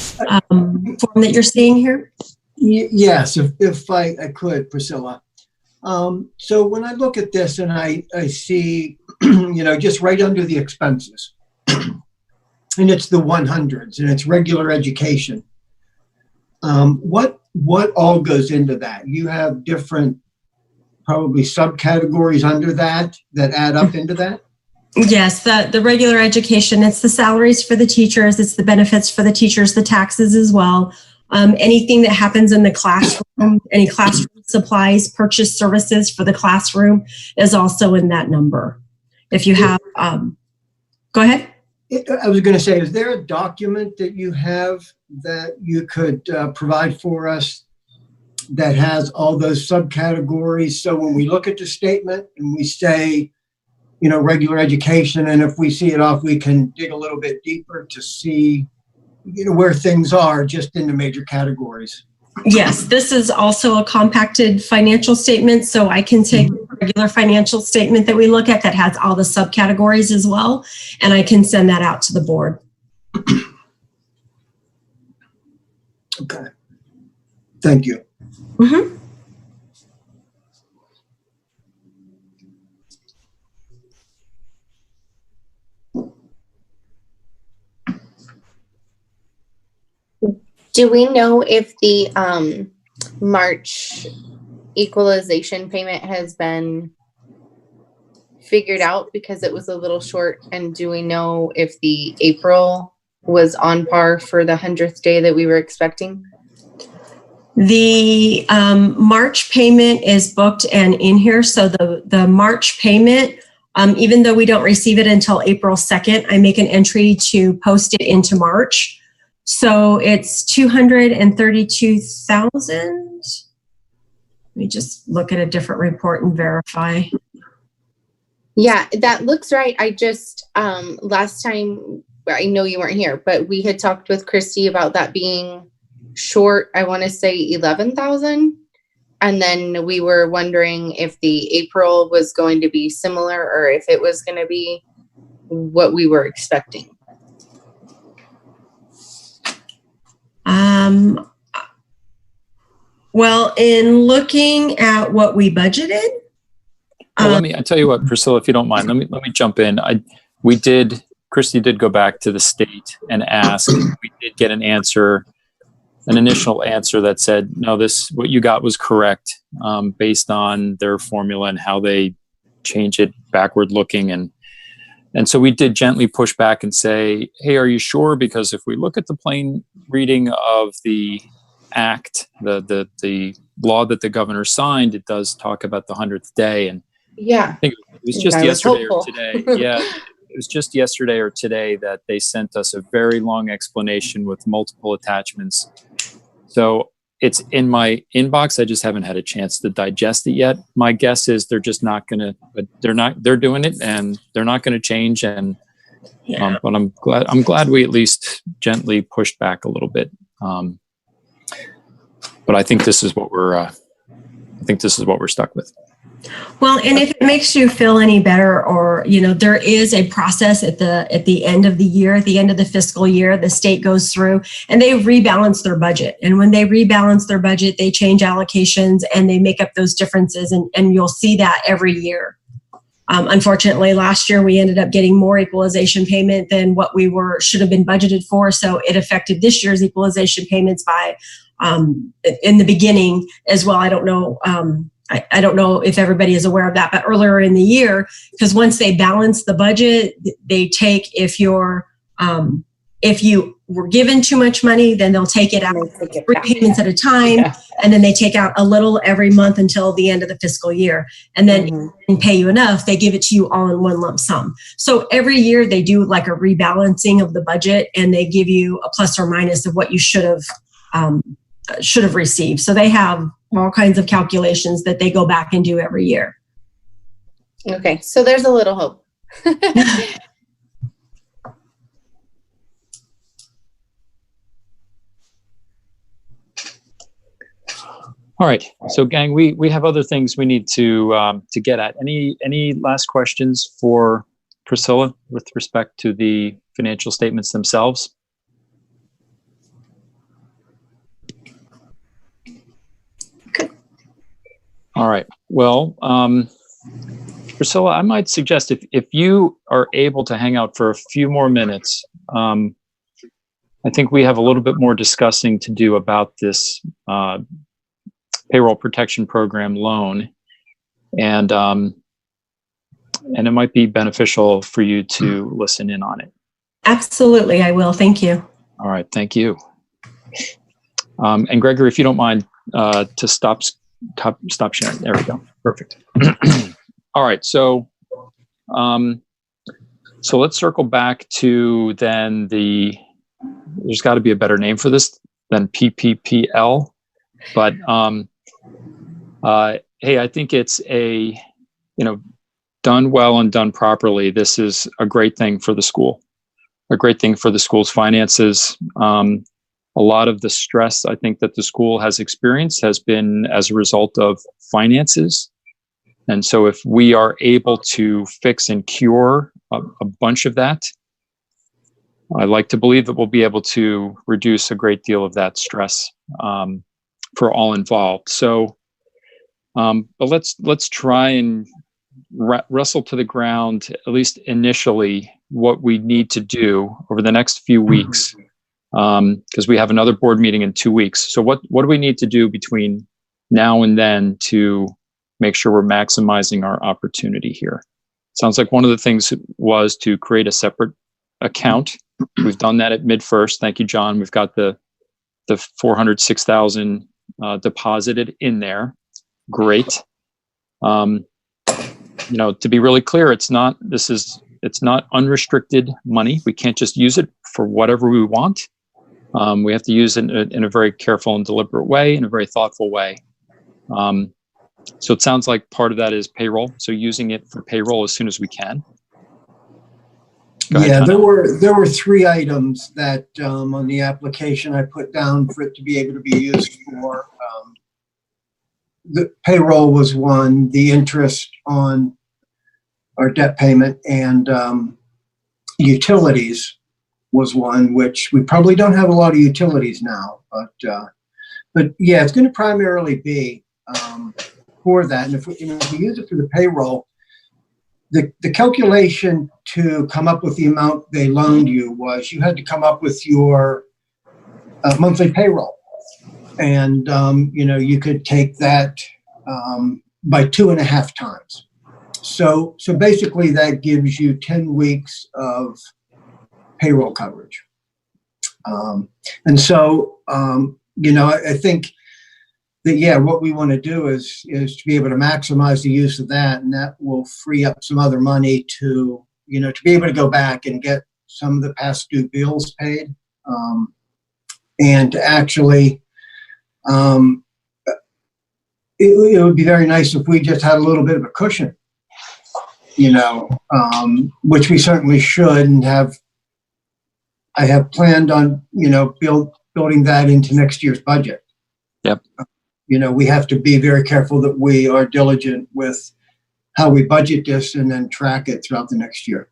form that you're seeing here? Yes, if I could, Priscilla. So when I look at this and I see, you know, just right under the expenses, and it's the 100s and it's regular education. What all goes into that? You have different, probably subcategories under that add up into that? Yes, the regular education, it's the salaries for the teachers, it's the benefits for the teachers, the taxes as well. Anything that happens in the classroom, any classroom supplies, purchase services for the classroom is also in that number. If you have, go ahead. I was going to say, is there a document that you have that you could provide for us that has all those subcategories? So when we look at the statement and we say, you know, regular education, and if we see it off, we can dig a little bit deeper to see, you know, where things are just in the major categories. Yes, this is also a compacted financial statement, so I can take a regular financial statement that we look at that has all the subcategories as well, and I can send that out to the board. Okay. Thank you. Mm-hmm. Do we know if the March equalization payment has been figured out, because it was a little short? And do we know if the April was on par for the 100th day that we were expecting? The March payment is booked and in here. So the March payment, even though we don't receive it until April 2nd, I make an entry to post it into March. So it's 232,000. Let me just look at a different report and verify. Yeah, that looks right. I just, last time, I know you weren't here, but we had talked with Christy about that being short, I want to say 11,000. And then we were wondering if the April was going to be similar or if it was going to be what we were expecting. Well, in looking at what we budgeted. Well, I tell you what, Priscilla, if you don't mind, let me jump in. Christy did go back to the state and ask. We did get an initial answer that said, no, what you got was correct, based on their formula and how they change it backward looking. And so we did gently push back and say, hey, are you sure? Because if we look at the plain reading of the act, the law that the governor signed, it does talk about the 100th day. And yeah, I think it was just yesterday or today. Yeah, it was just yesterday or today that they sent us a very long explanation with multiple attachments. So it's in my inbox. I just haven't had a chance to digest it yet. My guess is they're just not going to, but they're doing it and they're not going to change. And, but I'm glad we at least gently pushed back a little bit. But I think this is what we're stuck with. Well, and if it makes you feel any better, or, you know, there is a process at the end of the year, at the end of the fiscal year, the state goes through and they rebalance their budget. And when they rebalance their budget, they change allocations and they make up those differences. And you'll see that every year. Unfortunately, last year we ended up getting more equalization payment than what we should have been budgeted for. So it affected this year's equalization payments by in the beginning as well. I don't know. I don't know if everybody is aware of that, but earlier in the year, because once they balance the budget, they take, if you were given too much money, then they'll take it out 3 payments at a time. Yeah. And then they take out a little every month until the end of the fiscal year. And then pay you enough, they give it to you all in one lump sum. So every year they do like a rebalancing of the budget and they give you a plus or minus of what you should have received. So they have all kinds of calculations that they go back and do every year. Okay, so there's a little hope. All right, so gang, we have other things we need to get at. Any last questions for Priscilla with respect to the financial statements themselves? All right. Well, Priscilla, I might suggest if you are able to hang out for a few more minutes, I think we have a little bit more discussing to do about this payroll protection program loan, and it might be beneficial for you to listen in on it. Absolutely, I will. Thank you. All right, thank you. And Gregory, if you don't mind, to stop sharing. There we go. Perfect. All right, so let's circle back to then there's got to be a better name for this than PPPL, but hey, I think it's done well and done properly. This is a great thing for the school, a great thing for the school's finances. A lot of the stress I think that the school has experienced has been as a result of finances. And so if we are able to fix and cure a bunch of that, I like to believe that we'll be able to reduce a great deal of that stress for all involved. So, but let's try and wrestle to the ground, at least initially, what we need to do over the next few weeks, because we have another board meeting in 2 weeks. So what do we need to do between now and then to make sure we're maximizing our opportunity here? Sounds like one of the things was to create a separate account. We've done that at mid-first. Thank you, John. We've got the 406,000 deposited in there. Great. To be really clear, it's not unrestricted money. We can't just use it for whatever we want. We have to use it in a very careful and deliberate way, in a very thoughtful way. So it sounds like part of that is payroll. So using it for payroll as soon as we can. Go ahead, Yeah, John. there were 3 items that on the application I put down for it to be able to be used for. The payroll was one, the interest on our debt payment, and utilities was one, which we probably don't have a lot of utilities now, but yeah, it's going to primarily be for that. And if we use it for the payroll, the calculation to come up with the amount they loaned you was you had to come up with your monthly payroll. And, you could take that by 2.5 times. So basically that gives you 10 weeks of payroll coverage. I think that, yeah, what we want to do is to be able to maximize the use of that, and that will free up some other money to be able to go back and get some of the past due bills paid, and to actually, it would be very nice if we just had a little bit of a cushion, which we certainly should, and I have planned on, building that into next year's budget. Yep. We have to be very careful that we are diligent with how we budget this and then track it throughout the next year.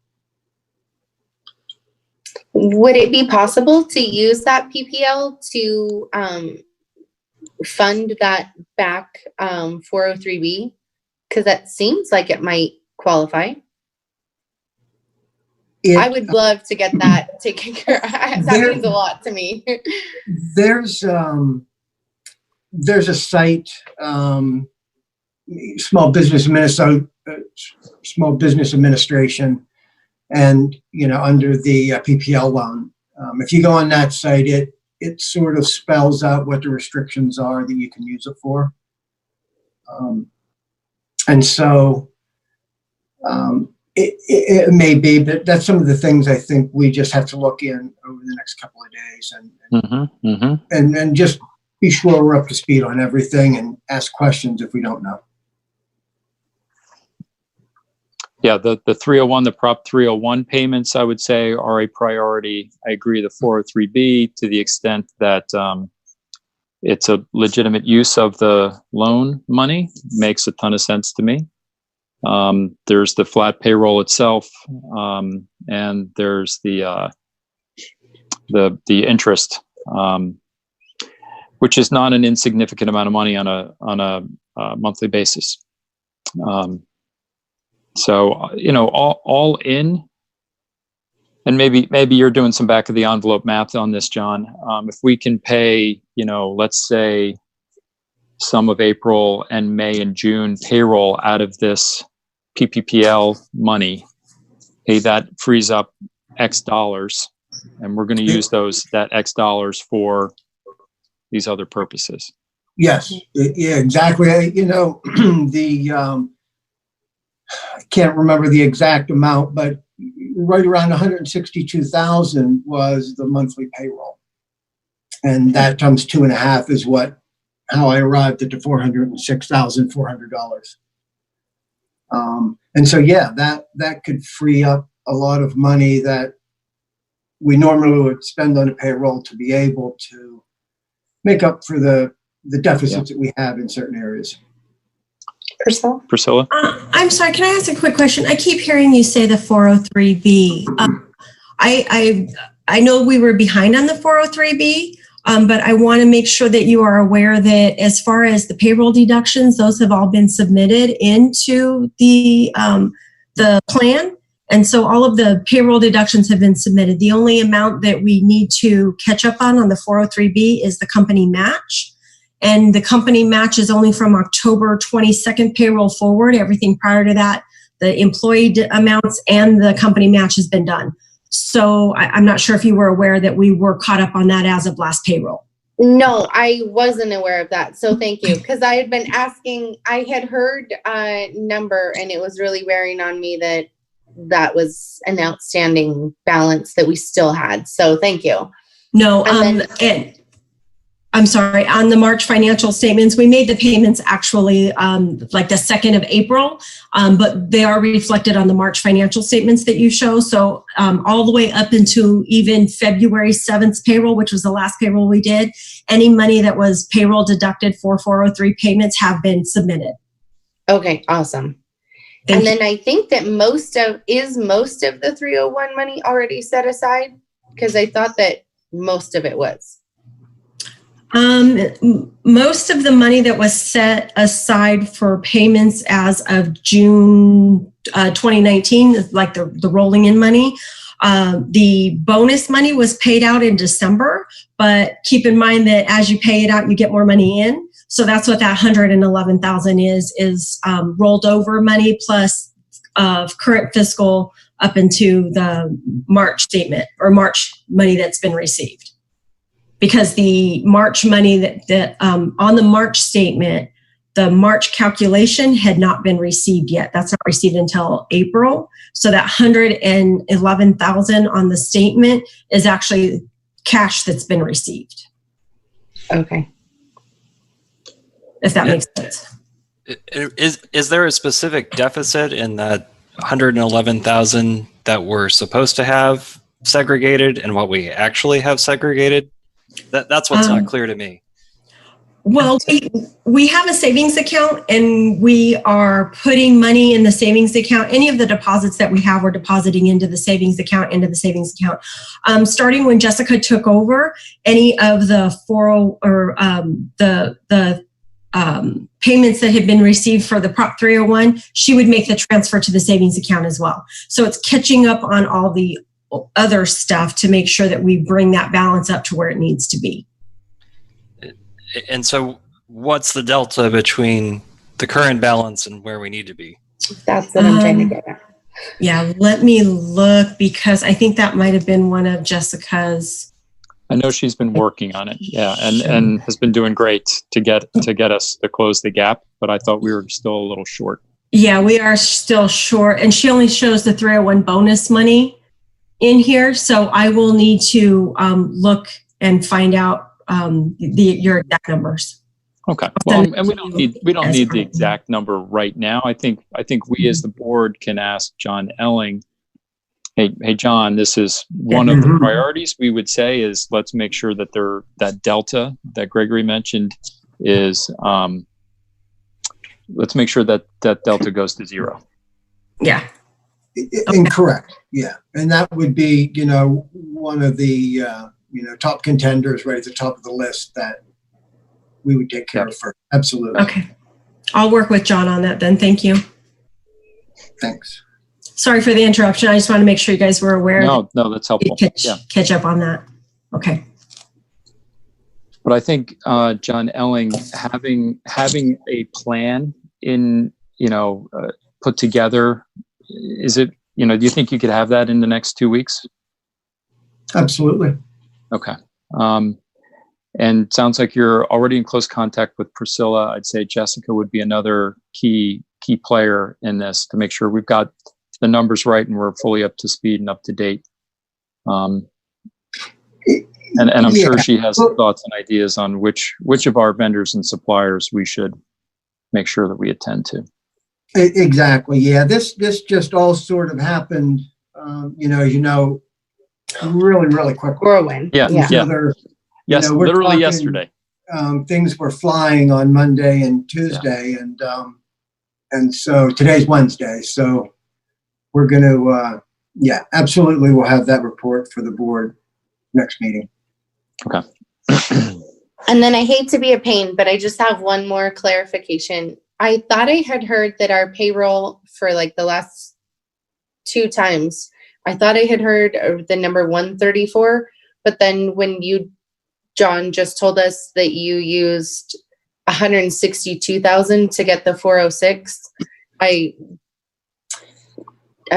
Would it be possible to use that PPL to fund that back 403B? Because that seems like it might qualify. I would love to get that taken care of. That means a lot to me. There's a site, Small Business Administration, and under the PPL loan. If you go on that site, it sort of spells out what the restrictions are that you can use it for. It may be, but that's some of the things I think we just have to look in over the next couple of days and just be sure we're up to speed on everything and ask questions if we don't know. Yeah, the 301, the Prop 301 payments, I would say, are a priority. I agree. The 403B, to the extent that it's a legitimate use of the loan money, makes a ton of sense to me. There's the flat payroll itself, and there's the interest, which is not an insignificant amount of money on a monthly basis. So, all in, and maybe you're doing some back of the envelope math on this, John. If we can pay, let's say some of April and May and June payroll out of this PPPL money, hey, that frees up X dollars, and we're going to use that X dollars for these other purposes. Yes, yeah, exactly. I can't remember the exact amount, but right around 162,000 was the monthly payroll, and that times 2.5 is how I arrived at the $406,400. And so, yeah, that could free up a lot of money that we normally would spend on a payroll to be able to make up for the deficits that we have in certain areas. Priscilla? I'm sorry, can I ask a quick question? I keep hearing you say the 403B. I know we were behind on the 403B, but I want to make sure that you are aware that as far as the payroll deductions, those have all been submitted into the plan. And so all of the payroll deductions have been submitted. The only amount that we need to catch up on the 403B is the company match. And the company match is only from October 22nd payroll forward. Everything prior to that, the employee amounts and the company match has been done. So I'm not sure if you were aware that we were caught up on that as of last payroll. No, I wasn't aware of that. So thank you. Because I had been asking, I had heard a number, and it was really wearing on me that was an outstanding balance that we still had. So thank you. No, and I'm sorry, on the March financial statements, we made the payments actually like the 2nd of April, but they are reflected on the March financial statements that you show. So all the way up into even February 7th payroll, which was the last payroll we did, any money that was payroll deducted for 403 payments have been submitted. Okay, awesome. Thank And you. then I think that most of the 301 money already set aside? Because I thought that most of it was. Most of the money that was set aside for payments as of June 2019, like the rolling in money, the bonus money was paid out in December, but keep in mind that as you pay it out, you get more money in. So that's what that 111,000 is rolled over money plus current fiscal up into the March statement or March money that's been received. Because the March money that on the March statement, the March calculation had not been received yet. That's not received until April. So that 111,000 on the statement is actually cash that's been received. Okay. If that makes sense. Is there a specific deficit in that 111,000 that we're supposed to have segregated and what we actually have segregated? That's what's not clear to me. Well, we have a savings account and we are putting money in the savings account. Any of the deposits that we have, we're depositing into the savings account, Starting when Jessica took over, any of the payments that had been received for the Prop 301, she would make the transfer to the savings account as well. So it's catching up on all the other stuff to make sure that we bring that balance up to where it needs to be. And so what's the delta between the current balance and where we need to be? That's what I'm trying to get at. Yeah, let me look because I think that might have been one of Jessica's. I know she's been working on it. Yeah. And has been doing great to get us to close the gap, but I thought we were still a little short. Yeah, we are still short. And she only shows the 301 bonus money in here. So I will need to look and find out your exact numbers. Okay. Well, and we don't need the exact number right now. I think we as the board can ask John Elling, hey John, this is one of the priorities we would say is let's make sure that that delta that Gregory mentioned is let's make sure that delta goes to zero. Yeah. Incorrect. Yeah. And that would be, one of the, top contenders right at the top of the list that we would take care of first. Absolutely. Okay. I'll work with John on that then. Thank you. Thanks. Sorry for the interruption. I just want to make sure you guys were aware. No, that's helpful. Yeah. Catch up on that. Okay. But I think, John Elling, having a plan in, put together, is it, do you think you could have that in the next 2 weeks? Absolutely. Okay. And sounds like you're already in close contact with Priscilla. I'd say Jessica would be another key player in this to make sure we've got the numbers right and we're fully up to speed and up to date. And I'm sure she has thoughts and ideas on which of our vendors and suppliers we should make sure that we attend to. Exactly. Yeah. This just all sort of happened, really, really quickly. Whirlwind. Yeah. Yes, we're literally talking, yesterday. Things were flying on Monday and Tuesday, and so today's Wednesday. So we're going to, absolutely, we'll have that report for the board next meeting. Okay. And then I hate to be a pain, but I just have one more clarification. I thought I had heard that our payroll for like the last 2 times, I thought I had heard of the number 134, but then when John just told us that you used 162,000 to get the 406. I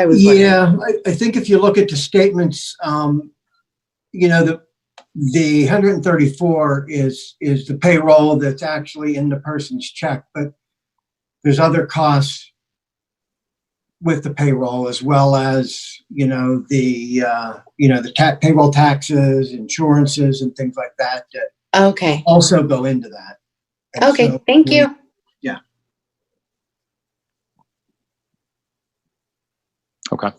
was wondering. I think if you look at the statements, the 134 is the payroll that's actually in the person's check, but there's other costs with the payroll as well as the payroll taxes, insurances, and things like that Okay. also go into that. And Okay. so Thank you. Yeah. Okay.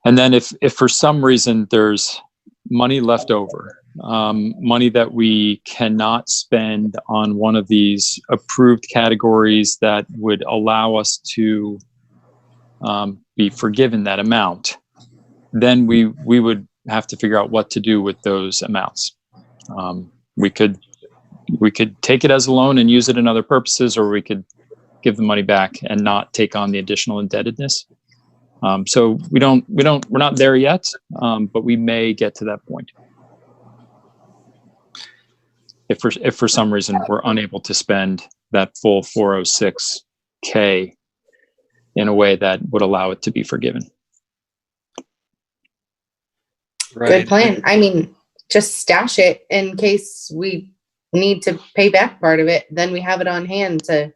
And then if for some reason there's money left over, money that we cannot spend on one of these approved categories that would allow us to be forgiven that amount, then we would have to figure out what to do with those amounts. We could take it as a loan and use it in other purposes, or we could give the money back and not take on the additional indebtedness. So we're not there yet, but we may get to that point. If for some reason we're unable to spend that full 406K in a way that would allow it to be forgiven. Right. Good plan. I mean, just stash it in case we need to pay back part of it. Then we have it on hand to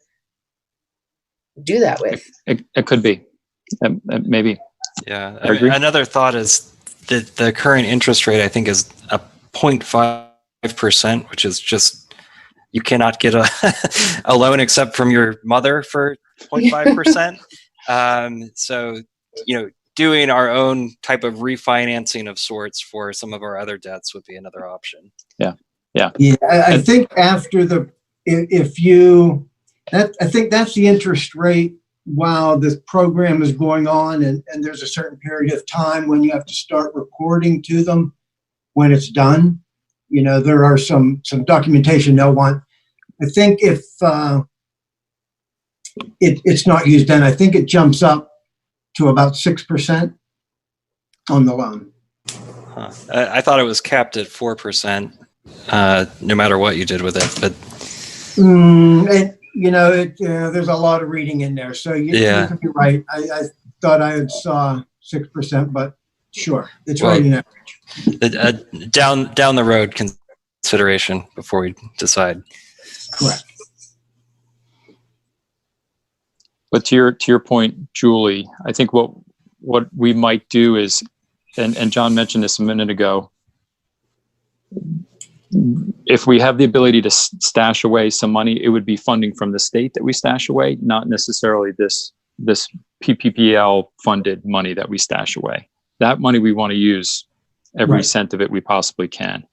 do that with. It could be. Maybe. Yeah. I agree. Another thought is that the current interest rate, I think, is a 0.5%, which is just, you cannot get a loan except from your mother for 0.5%. So, doing our own type of refinancing of sorts for some of our other debts would be another option. Yeah. I think after I think that's the interest rate while this program is going on, and there's a certain period of time when you have to start reporting to them when it's done. There are some documentation they'll want. I think if it's not used then, I think it jumps up to about 6% on the loan. I thought it was capped at 4%, no matter what you did with it. But there's a lot of reading in there, so you could be right. I thought I saw 6%, but sure, it's right in average. Down the road consideration before we decide. Correct. But to your point, Julie, I think what we might do is, and John mentioned this a minute ago, if we have the ability to stash away some money, it would be funding from the state that we stash away, not necessarily this PPPL funded money that we stash away. That money we want to use every cent of it we possibly can.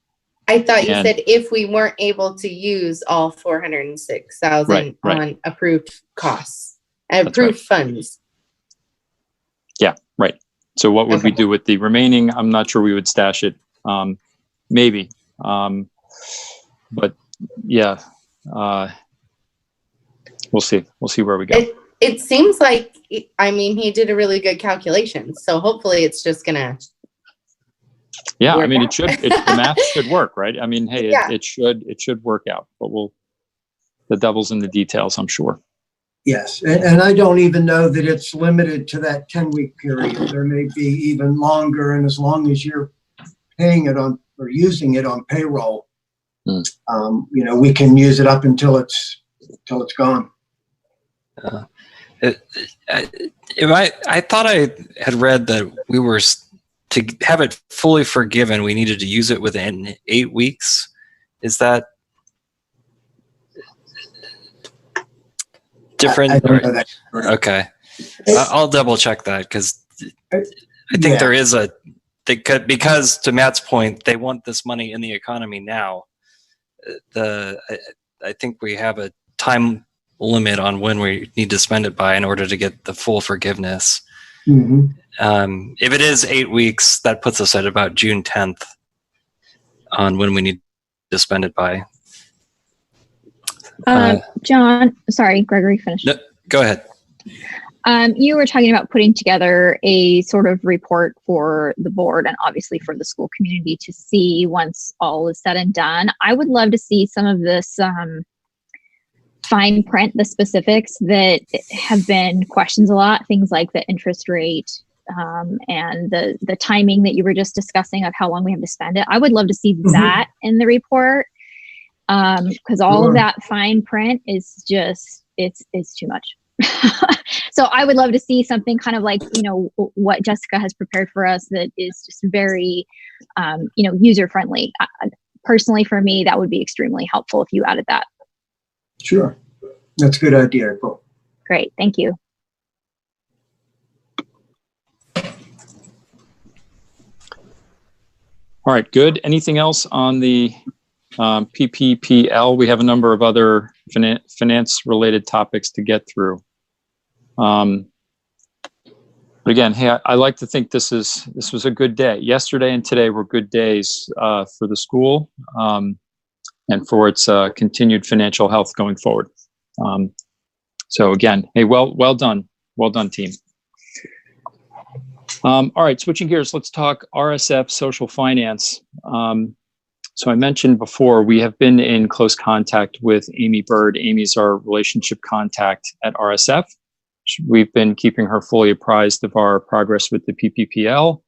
I thought you said if we weren't able to use all 406,000 on approved costs, approved funds. Yeah, right. So what would we do with the remaining? I'm not sure we would stash it. Maybe. But yeah, we'll see. We'll see where we go. It seems like, I mean, he did a really good calculation. So hopefully it's just gonna. Yeah, I work mean, out. the math should work, right? I mean, hey, Yeah. it should work out, but the devil's in the details, I'm sure. Yes, and I don't even know that it's limited to that 10-week period. There may be even longer, and as long as you're paying it on or using it on payroll, we can use it up until it's gone. I thought I had read that we were to have it fully forgiven, we needed to use it within 8 weeks. Is that different? I don't know that. Okay, I'll double check that because I think there is because to Matt's point, they want this money in the economy now. I think we have a time limit on when we need to spend it by in order to get the full forgiveness. Mm-hmm. If it is 8 weeks, that puts us at about June 10th on when we need to spend it by. John, sorry, Gregory, finish. No, go ahead. You were talking about putting together a sort of report for the board and obviously for the school community to see once all is said and done. I would love to see some of this fine print, the specifics that have been questions a lot, things like the interest rate and the timing that you were just discussing of how long we have to spend it. I would love to see that in the report because all of that fine print is just, it's too much. So I would love to see something kind of like, what Jessica has prepared for us that is just very, user friendly. Personally, for me, that would be extremely helpful if you added that. Sure. That's a good idea, April. Great. Thank you. All right, good. Anything else on the PPPL? We have a number of other finance-related topics to get through. But again, hey, I like to think this was a good day. Yesterday and today were good days for the school and for its continued financial health going forward. So again, hey, well done, team. All right, switching gears, let's talk RSF social finance. So I mentioned before, we have been in close contact with Amy Bird. Amy's our relationship contact at RSF. We've been keeping her fully apprised of our progress with the PPPL.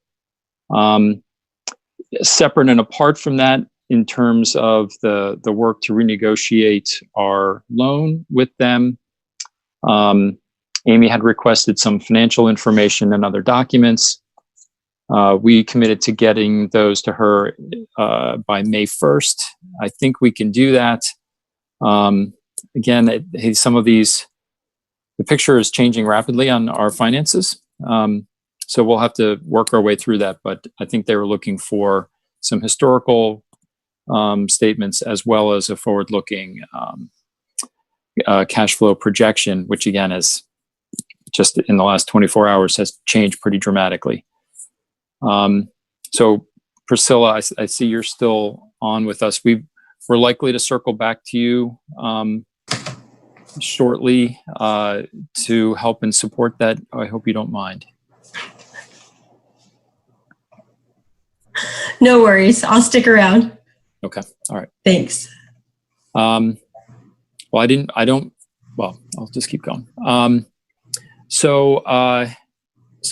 Separate and apart from that, in terms of the work to renegotiate our loan with them, Amy had requested some financial information and other documents. We committed to getting those to her by May 1st. I think we can do that. Again, some of these, the picture is changing rapidly on our finances. So we'll have to work our way through that. But I think they were looking for some historical statements as well as a forward-looking cash flow projection, which again is just in the last 24 hours has changed pretty dramatically. So Priscilla, I see you're still on with us. We're likely to circle back to you shortly to help and support that. I hope you don't mind. No worries. I'll stick around. Okay. All right. Thanks. Well, I'll just keep going. So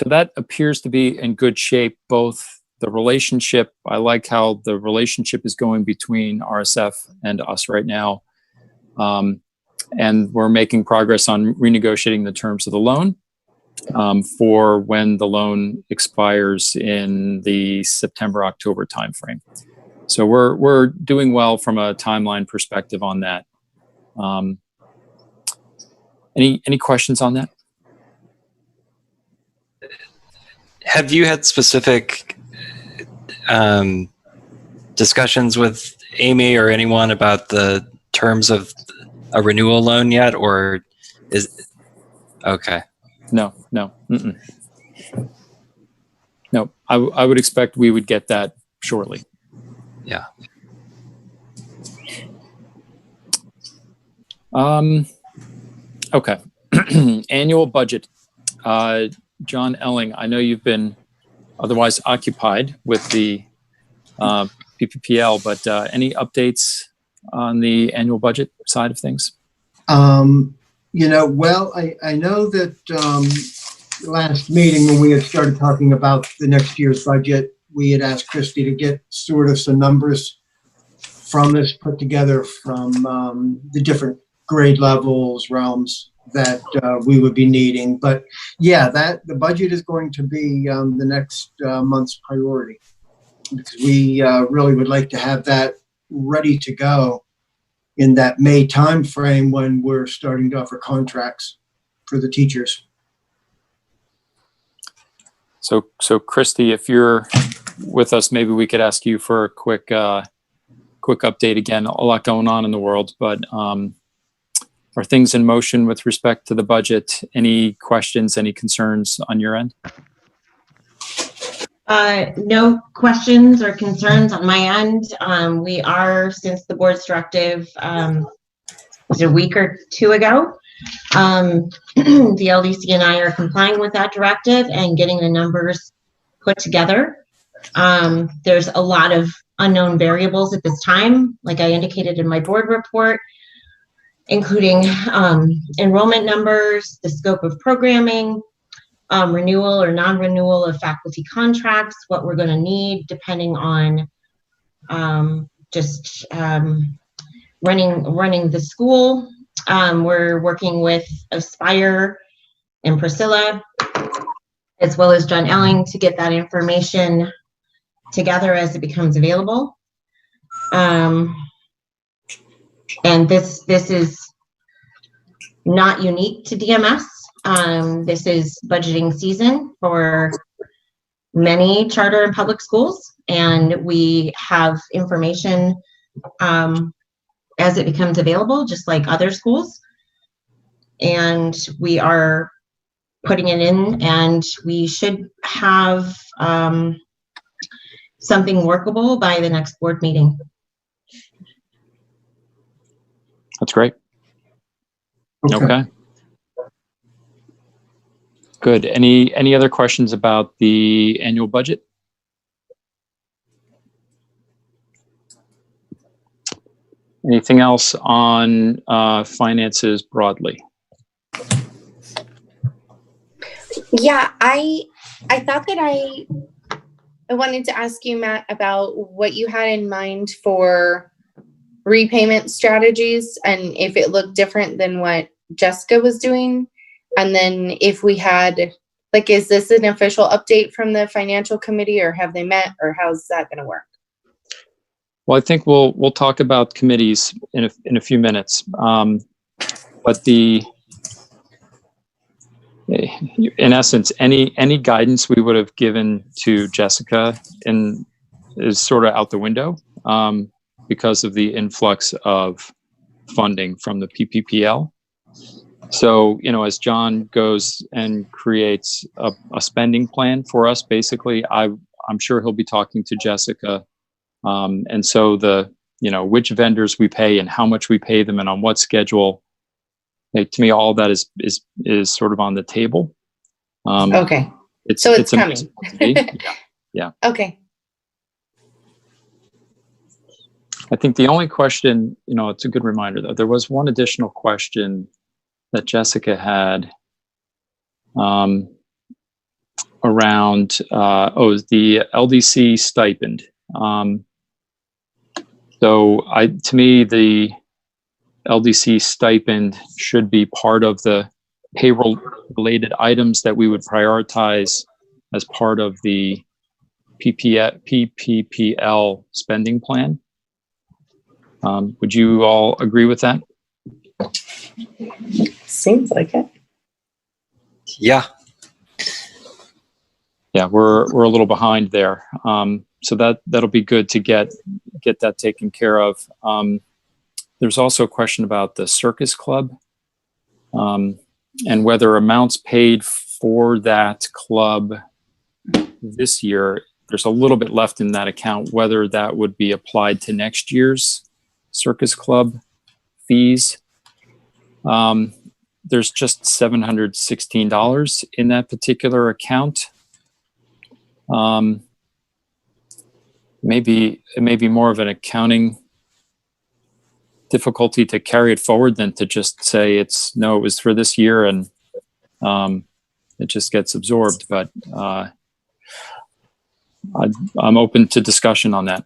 that appears to be in good shape, both the relationship. I like how the relationship is going between RSF and us right now. And we're making progress on renegotiating the terms of the loan for when the loan expires in the September-October timeframe. So we're doing well from a timeline perspective on that. Any questions on that? Have you had specific discussions with Amy or anyone about the terms of a renewal loan yet, or is okay? No. No, I would expect we would get that shortly. Yeah. Okay. Annual budget. John Elling, I know you've been otherwise occupied with the PPPL, but any updates on the annual budget side of things? Well, I know that last meeting when we had started talking about the next year's budget, we had asked Christy to get sort of some numbers from us put together from the different grade levels, realms that we would be needing. But yeah, the budget is going to be the next month's priority, because we really would like to have that ready to go in that May timeframe when we're starting to offer contracts for the teachers. So Christy, if you're with us, maybe we could ask you for a quick update. Again, a lot going on in the world, but are things in motion with respect to the budget? Any questions, any concerns on your end? No questions or concerns on my end. We are, since the board's directive was a week or two ago, the LDC and I are complying with that directive and getting the numbers put together. There's a lot of unknown variables at this time, like I indicated in my board report, including enrollment numbers, the scope of programming, renewal or non-renewal of faculty contracts, what we're going to need depending on running the school. We're working with Aspire and Priscilla, as well as John Elling, to get that information together as it becomes available. And this is not unique to DMS. This is budgeting season for many charter and public schools, and we have information as it becomes available, just like other schools. And we are putting it in, and we should have something workable by the next board meeting. That's great. Okay. Good. Any other questions about the annual budget? Anything else on finances broadly? Yeah, I thought that I wanted to ask you, Matt, about what you had in mind for repayment strategies and if it looked different than what Jessica was doing. And then if we had, like, is this an official update from the financial committee, or have they met, or how's that going to work? Well, I think we'll talk about committees in a few minutes. But in essence, any guidance we would have given to Jessica is sort of out the window because of the influx of funding from the PPPL. So, as John goes and creates a spending plan for us, basically, I'm sure he'll be talking to Jessica. And so which vendors we pay and how much we pay them and on what schedule, to me, all that is sort of on the table. Okay. So it's coming. Yeah. Okay. I think the only question, it's a good reminder though. There was one additional question that Jessica had around the LDC stipend. So to me, the LDC stipend should be part of the payroll related items that we would prioritize as part of the PPPL spending plan. Would you all agree with that? Seems like it. Yeah. Yeah, we're a little behind there. So that'll be good to get that taken care of. There's also a question about the Circus Club and whether amounts paid for that club this year, there's a little bit left in that account, whether that would be applied to next year's Circus Club fees. there's just $716 in that particular account. Maybe it may be more of an accounting difficulty to carry it forward than to just say it was for this year and it just gets absorbed. But I'm open to discussion on that.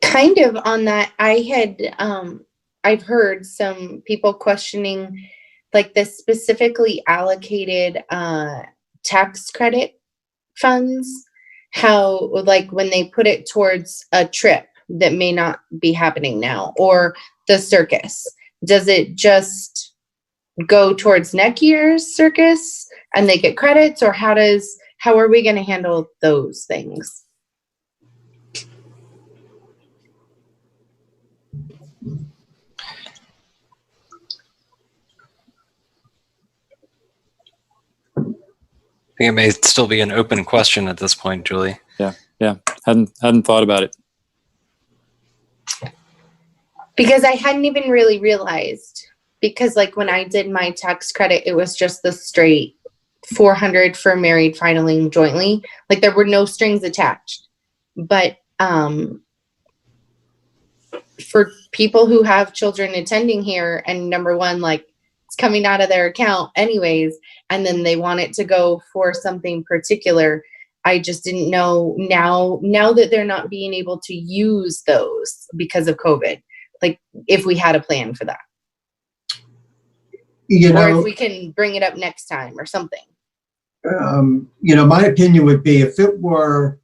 Kind of on that, I've heard some people questioning like the specifically allocated tax credit funds, how like when they put it towards a trip that may not be happening now, or the circus, does it just go towards next year's circus and they get credits, or how are we going to handle those things? I think it may still be an open question at this point, Julie. Yeah. Hadn't thought about it. Because I hadn't even really realized, because like when I did my tax credit, it was just the straight 400 for married filing jointly. Like there were no strings attached. But for people who have children attending here, and number one, like it's coming out of their account anyways, and then they want it to go for something particular, I just didn't know now that they're not being able to use those because of COVID, like if we had a plan for that. Or if we can bring it up next time or something. My opinion would be if it were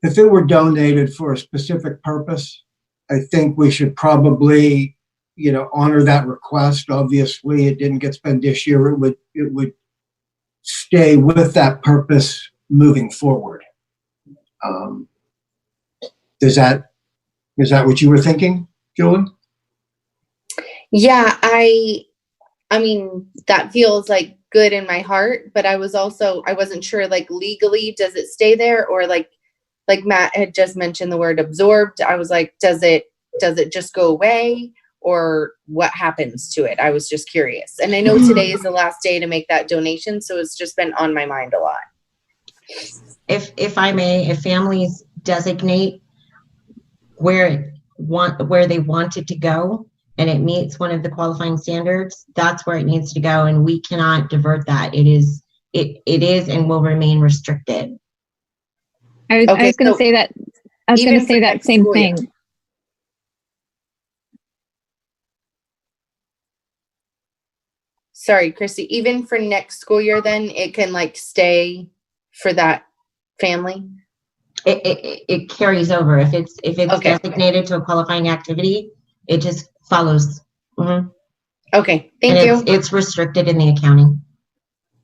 donated for a specific purpose, I think we should probably, honor that request. Obviously, it didn't get spent this year. It would stay with that purpose moving forward. Is that what you were thinking, Julie? Yeah, I mean, that feels like good in my heart, but I wasn't sure, like legally, does it stay there, or like Matt had just mentioned the word absorbed. I was like, does it just go away, or what happens to it? I was just curious. And I know today is the last day to make that donation, so it's just been on my mind a lot. If I may, if families designate where they want it to go and it meets one of the qualifying standards, that's where it needs to go, and we cannot divert that. It is and will remain restricted. I was going to say that. I was going to say that same thing. Sorry, Christy, even for next school year, then it can like stay for that family? It carries over. If it's Okay. designated to a qualifying activity, it just follows. Mm-hmm. Okay, thank you. It's restricted in the accounting.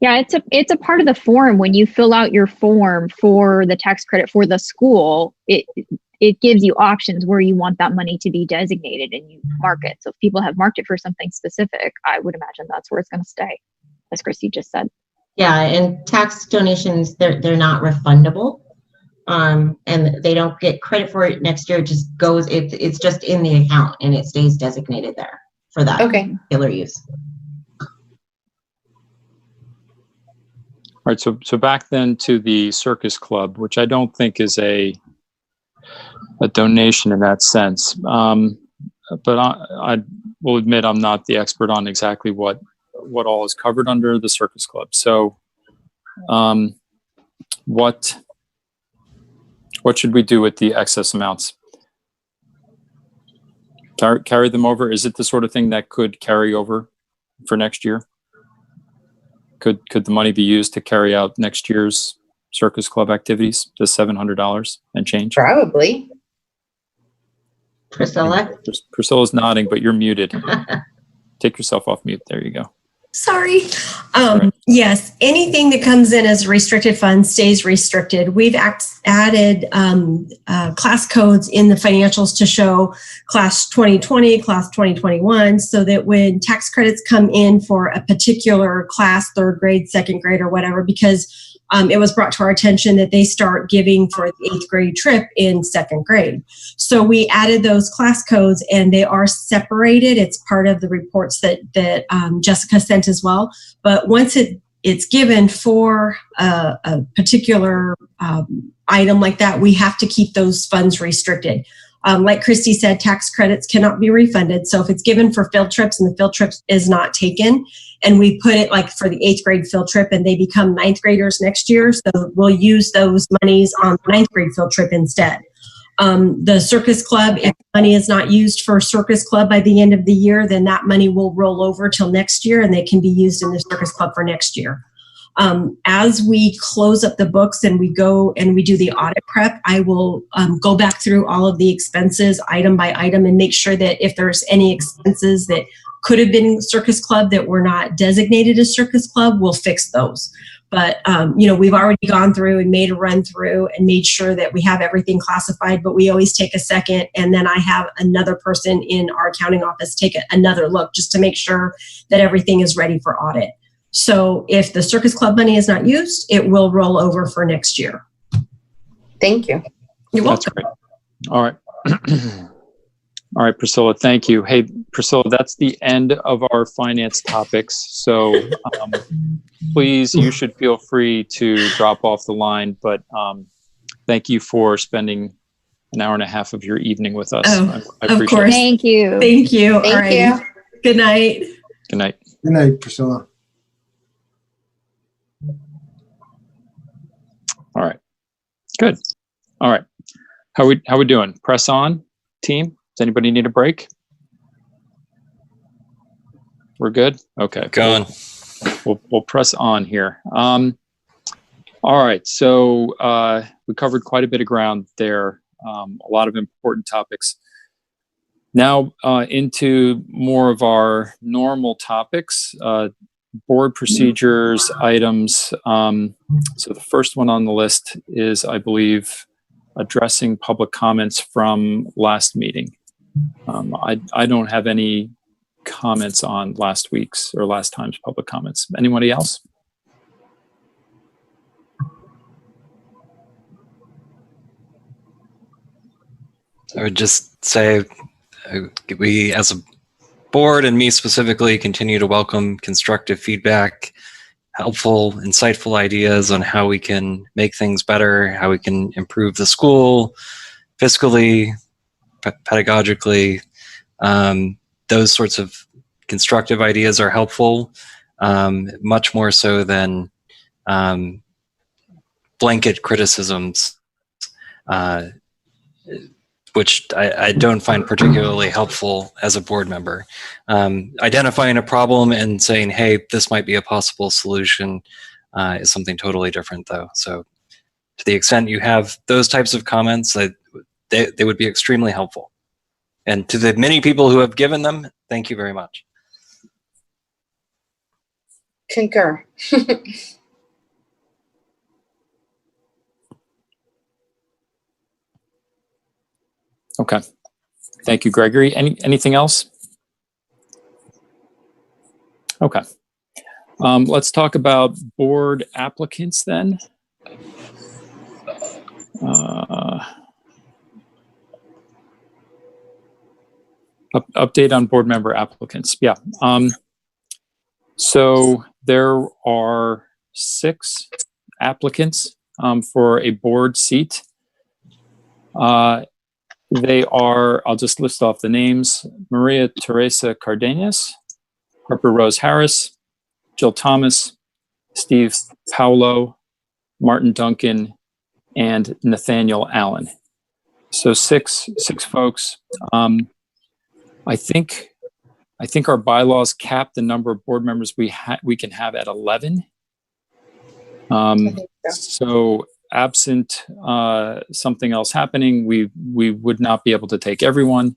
Yeah, it's a part of the form. When you fill out your form for the tax credit for the school, it gives you options where you want that money to be designated, and you mark it. So if people have marked it for something specific, I would imagine that's where it's going to stay, as Christy just said. Yeah, and tax donations, they're not refundable, and they don't get credit for it next year. It just goes. It's just in the account, and it stays designated there for that particular use. All right, so back then to the Circus Club, which I don't think is a donation in that sense. But I will admit I'm not the expert on exactly what all is covered under the Circus Club. So what should we do with the excess amounts? Carry them over? Is it the sort of thing that could carry over for next year? Could the money be used to carry out next year's Circus Club activities, the $700 and change? Probably. Priscilla? Priscilla's nodding, but you're muted. Take yourself off mute. There you go. Sorry. Right. Yes, anything that comes in as restricted funds stays restricted. We've added class codes in the financials to show class 2020, class 2021, so that when tax credits come in for a particular class, third grade, second grade, or whatever, because it was brought to our attention that they start giving for the 8th grade trip in 2nd grade. So we added those class codes, and they are separated. It's part of the reports that Jessica sent as well. But once it's given for a particular item like that, we have to keep those funds restricted. Like Christy said, tax credits cannot be refunded. So if it's given for field trips and the field trip is not taken, and we put it like for the 8th grade field trip and they become 9th graders next year, so we'll use those monies on the 9th grade field trip instead. The circus club, if money is not used for circus club by the end of the year, then that money will roll over till next year and they can be used in the circus club for next year. As we close up the books and we go and we do the audit prep, I will go back through all of the expenses item by item and make sure that if there's any expenses that could have been circus club that were not designated as circus club, we'll fix those. But, we've already gone through and made a run through and made sure that we have everything classified, but we always take a second. And then I have another person in our accounting office take another look just to make sure that everything is ready for audit. So if the circus club money is not used, it will roll over for next year. Thank you. You're welcome. That's great. All right. All right, Priscilla, thank you. Hey, Priscilla, that's the end of our finance topics. So please, you should feel free to drop off the line, but thank you for spending an hour and a half of your evening with us. Oh, I appreciate of course. it. Thank you. Thank you. Thank All right. you. Good night. Good night. Good night, Priscilla. All right. Good. All right. How we doing? Press on, team? Does anybody need a break? We're good? Okay. Going. We'll press on here. All right. So we covered quite a bit of ground there. A lot of important topics. Now into more of our normal topics, board procedures, items. So the first one on the list is, I believe, addressing public comments from last meeting. I don't have any comments on last week's or last time's public comments. Anybody else? I would just say we, as a board, and me specifically, continue to welcome constructive feedback, helpful, insightful ideas on how we can make things better, how we can improve the school fiscally, pedagogically. Those sorts of constructive ideas are helpful, much more so than blanket criticisms, which I don't find particularly helpful as a board member. Identifying a problem and saying, hey, this might be a possible solution is something totally different, though. So to the extent you have those types of comments, they would be extremely helpful. And to the many people who have given them, thank you very much. Concur. Okay. Thank you, Gregory. Anything else? Okay. Let's talk about board applicants then. Update on board member applicants. Yeah. So there are 6 applicants for a board seat. They are, I'll just list off the names: Maria Teresa Cardenas, Harper Rose Harris, Jill Thomas, Steve Paulo, Martin Duncan, and Nathaniel Allen. So six folks. I think our bylaws cap the number of board members we can have at 11. So absent something else happening, we would not be able to take everyone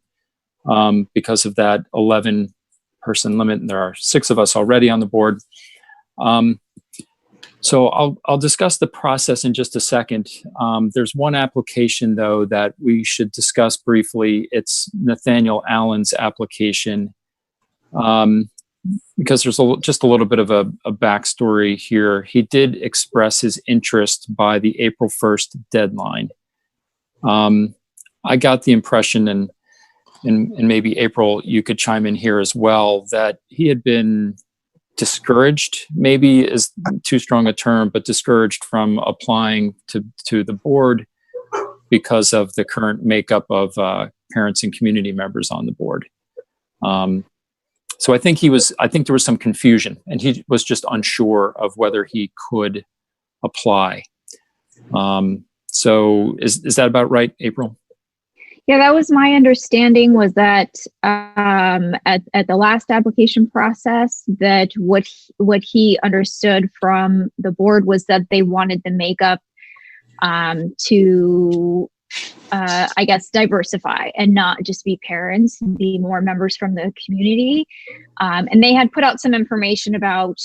because of that 11-person limit. And there are 6 of us already on the board. So I'll discuss the process in just a second. There's one application, though, that we should discuss briefly. It's Nathaniel Allen's application. because there's just a little bit of a backstory here. He did express his interest by the April 1st deadline. I got the impression, and maybe April, you could chime in here as well, that he had been discouraged, maybe is too strong a term, but discouraged from applying to the board because of the current makeup of parents and community members on the board. So I think there was some confusion, and he was just unsure of whether he could apply. So is that about right, April? Yeah, that was my understanding, was that at the last application process, that what he understood from the board was that they wanted the makeup to, I guess, diversify and not just be parents, be more members from the community. And they had put out some information about,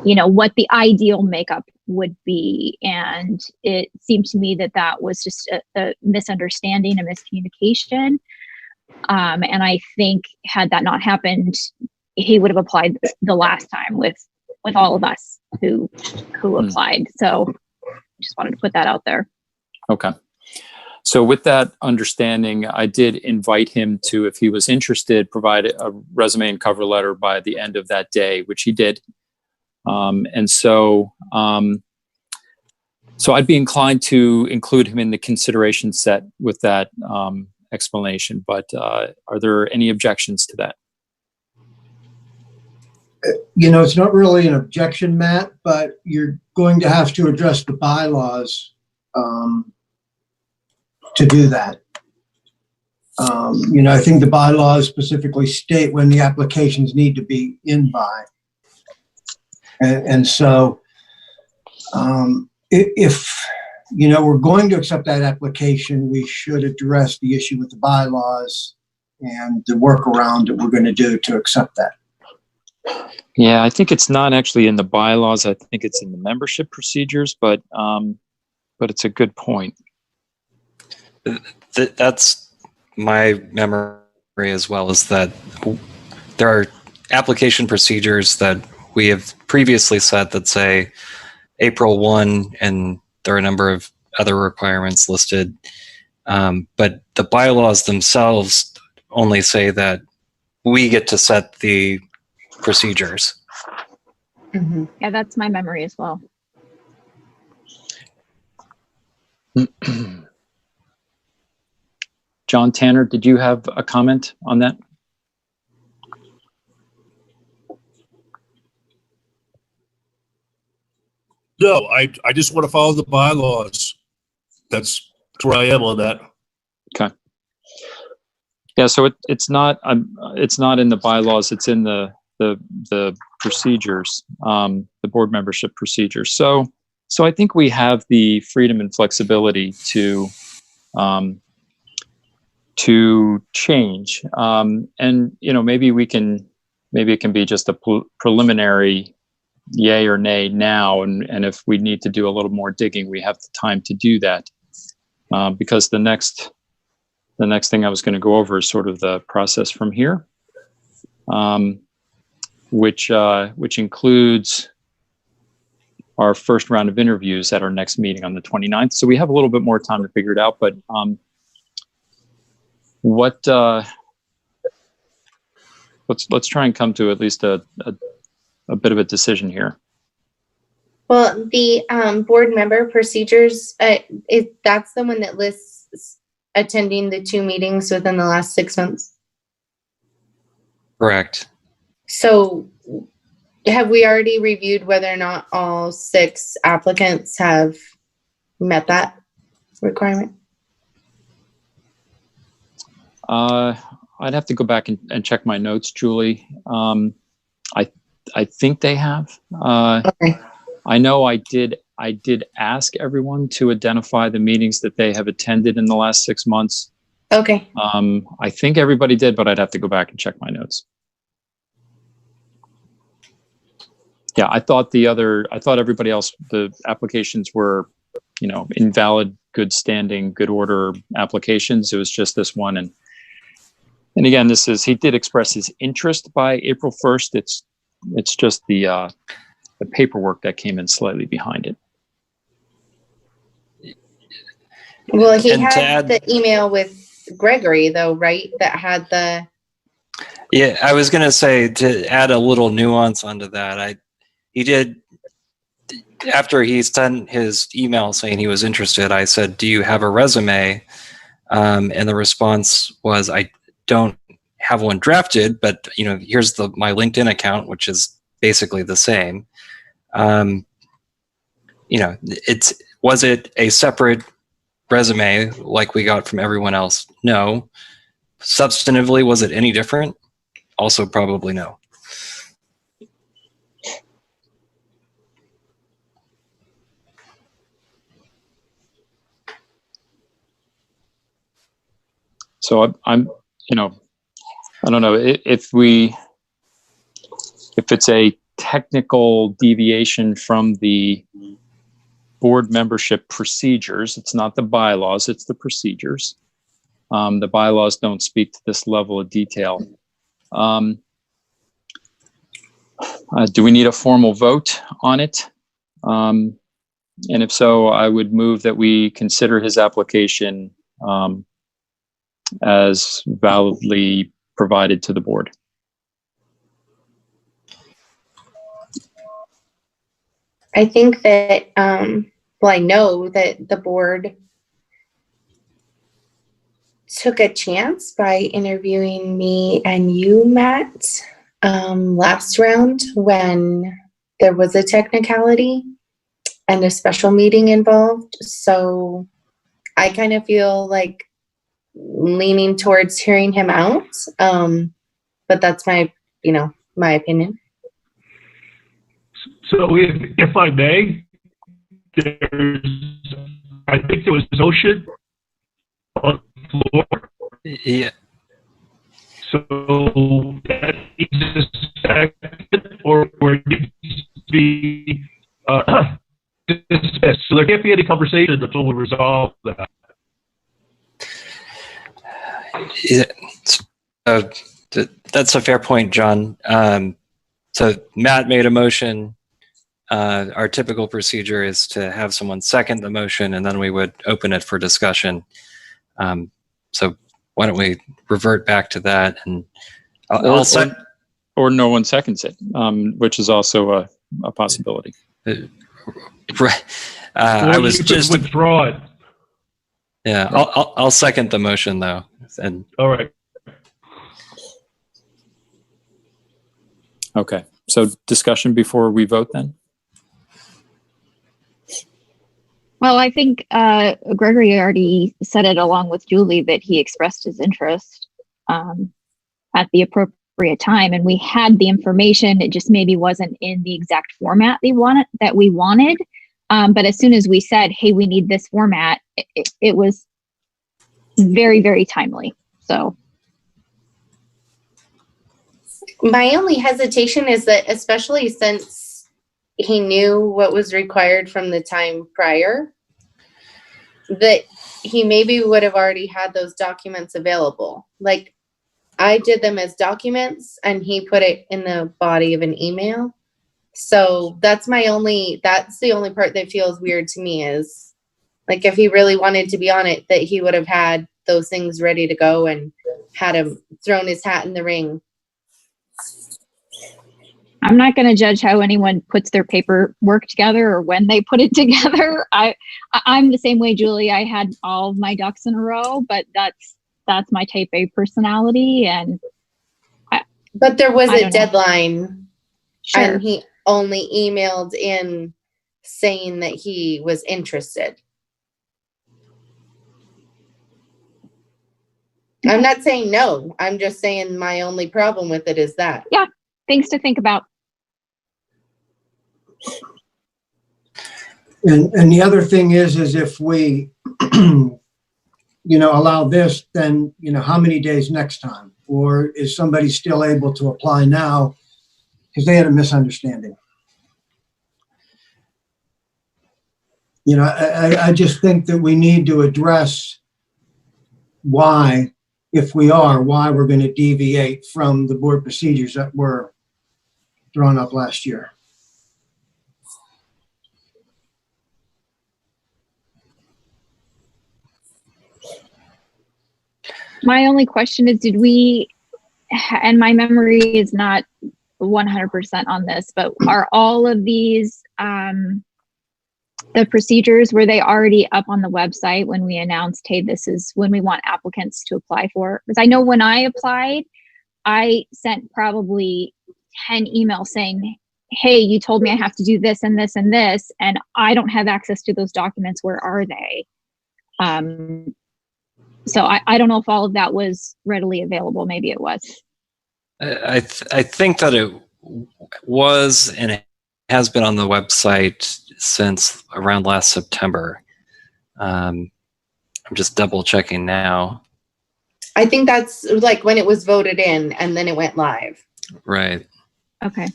what the ideal makeup would be. And it seemed to me that that was just a misunderstanding, a miscommunication. And I think had that not happened, he would have applied the last time with all of us who applied. So just wanted to put that out there. Okay. So with that understanding, I did invite him to, if he was interested, provide a resume and cover letter by the end of that day, which he did. So I'd be inclined to include him in the consideration set with that explanation. But are there any objections to that? It's not really an objection, Matt, but you're going to have to address the bylaws to do that. I think the bylaws specifically state when the applications need to be in by. And so if we're going to accept that application, we should address the issue with the bylaws and the workaround that we're going to do to accept that. Yeah, I think it's not actually in the bylaws. I think it's in the membership procedures, but it's a good point. That's my memory as well, is that there are application procedures that we have previously set that say April 1, and there are a number of other requirements listed. But the bylaws themselves only say that we get to set the procedures. Mm-hmm. Yeah, that's my memory as well. John Tanner, did you have a comment on that? No, I just want to follow the bylaws. That's where I am on that. Okay. Yeah, so it's not in the bylaws. It's in the procedures, the board membership procedures. So I think we have the freedom and flexibility to change. And maybe it can be just a preliminary yay or nay now, and if we need to do a little more digging, we have the time to do that. Because the next thing I was going to go over is sort of the process from here, which includes our first round of interviews at our next meeting on the 29th. So we have a little bit more time to figure it out, but let's try and come to at least a bit of a decision here. Well, the board member procedures, that's the one that lists attending the 2 meetings within the last 6 months. Correct. So have we already reviewed whether or not all 6 applicants have met that requirement? I'd have to go back and check my notes, Julie. I think they have. Okay. I know I did ask everyone to identify the meetings that they have attended in the last 6 months. Okay. I think everybody did, but I'd have to go back and check my notes. Yeah, I thought everybody else, the applications were, invalid, good standing, good order applications. It was just this one. And again, he did express his interest by April 1st. It's just the paperwork that came in slightly behind it. Well, he And to had add- the email with Gregory though, right? That had the, Yeah, I was going to say, to add a little nuance onto that, he did, after he sent his email saying he was interested, I said, do you have a resume? And the response was, I don't have one drafted, but here's my LinkedIn account, which is basically the same. Was it a separate resume like we got from everyone else? No. Substantively, was it any different? Also probably no. So I'm I don't know if it's a technical deviation from the board membership procedures. It's not the bylaws, it's the procedures. The bylaws don't speak to this level of detail. Do we need a formal vote on it? And if so, I would move that we consider his application as validly provided to the board. I think that, I know that the board took a chance by interviewing me and you, Matt, last round when there was a technicality and a special meeting involved. So I kind of feel like leaning towards hearing him out. But that's my opinion. So if I may, I think there was a motion on the floor. Yeah. So that needs a second, or it needs to be dismissed. So there can't be any conversation until we resolve that. That's a fair point, John. So Matt made a motion. Our typical procedure is to have someone second the motion, and then we would open it for discussion. So why don't we revert back to that? And or no one seconds it, which is also a possibility. Right. I was just withdraw it. Yeah, I'll second the motion though. And all right. Okay. So discussion before we vote then? Well, I think Gregory already said it along with Julie that he expressed his interest at the appropriate time, and we had the information. It just maybe wasn't in the exact format we wanted. But as soon as we said, "Hey, we need this format," it was very, very timely. So. My only hesitation is that, especially since he knew what was required from the time prior, that he maybe would have already had those documents available. Like, I did them as documents and he put it in the body of an email. So that's the only part that feels weird to me, is like, if he really wanted to be on it, that he would have had those things ready to go and had him thrown his hat in the ring. I'm not going to judge how anyone puts their paperwork together or when they put it together. I'm the same way, Julie. I had all of my ducks in a row, but that's my type A personality. And but there was a deadline, sure. And he only emailed in saying that he was interested. I'm not saying no. I'm just saying my only problem with it is that. Yeah, things to think about. And the other thing is if we, allow this, then, how many days next time? Or is somebody still able to apply now because they had a misunderstanding? I just think that we need to address why if we are, why we're going to deviate from the board procedures that were drawn up last year. My only question is, did we, and my memory is not 100% on this, but are all of these, the procedures, were they already up on the website when we announced, hey, this is when we want applicants to apply for? Because I know when I applied, I sent probably 10 emails saying, hey, you told me I have to do this and this and this, and I don't have access to those documents. Where are they? So I don't know if all of that was readily available. Maybe it was. I think that it was, and it has been on the website since around last September. I'm just double checking now. I think that's like when it was voted in and then it went live. Right. Okay.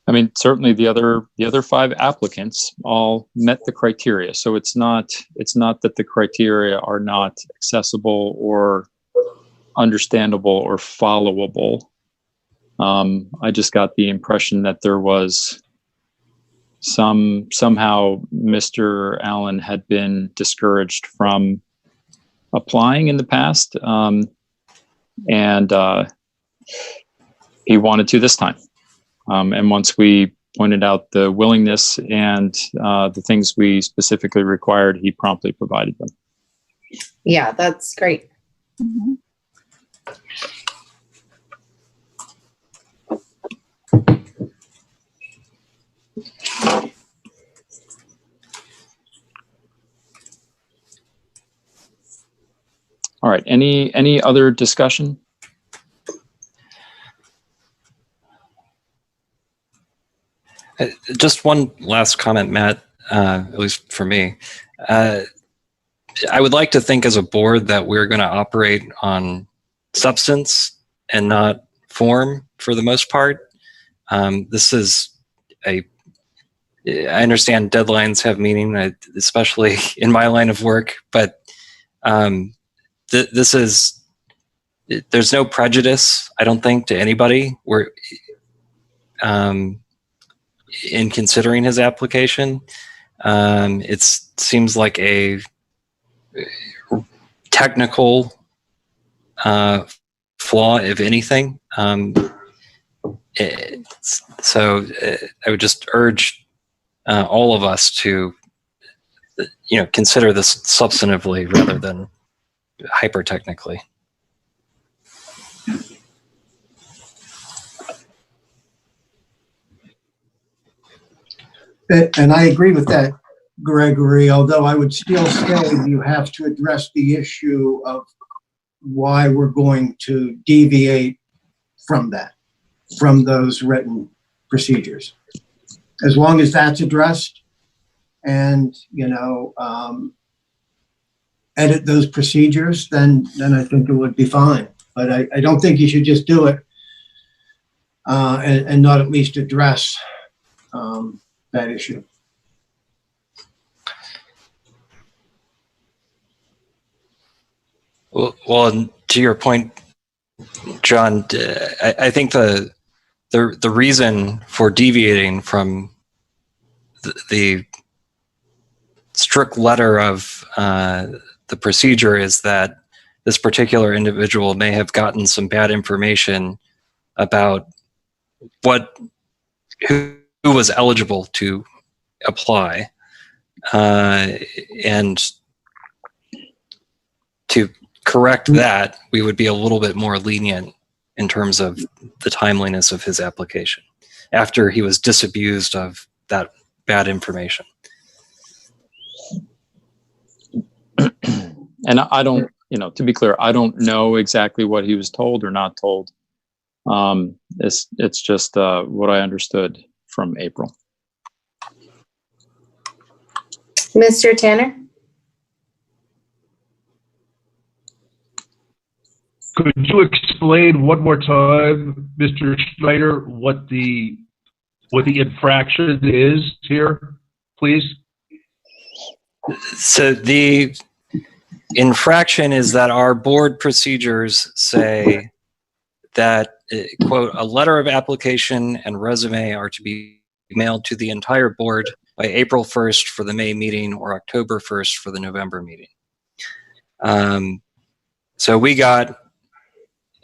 I mean, certainly the other 5 applicants all met the criteria. So it's not that the criteria are not accessible or understandable or followable. I just got the impression that there was somehow Mr. Allen had been discouraged from applying in the past, and he wanted to this time. And once we pointed out the willingness and the things we specifically required, he promptly provided them. Yeah, that's great. Mm-hmm. All right. Any other discussion? Just one last comment, Matt, at least for me. I would like to think as a board that we're going to operate on substance and not form for the most part. This is I understand deadlines have meaning, especially in my line of work, but this is, there's no prejudice, I don't think, to anybody. We're in considering his application. It seems like a technical flaw, if anything. So I would just urge all of us to, consider this substantively rather than hyper technically. And I agree with that, Gregory, although I would still say you have to address the issue of why we're going to deviate from that, from those written procedures. As long as that's addressed and, edit those procedures, then I think it would be fine. But I don't think you should just do it and not at least address that issue. Well, to your point, John, I think the reason for deviating from the strict letter of the procedure is that this particular individual may have gotten some bad information about who was eligible to apply, and to correct that, we would be a little bit more lenient in terms of the timeliness of his application after he was disabused of that bad information. And I don't, to be clear, I don't know exactly what he was told or not told. It's just what I understood from April. Mr. Tanner? Could you explain one more time, Mr. Schneider, what the infraction is here, please? So the infraction is that our board procedures say that, quote, a letter of application and resume are to be mailed to the entire board by April 1st for the May meeting or October 1st for the November meeting. So we got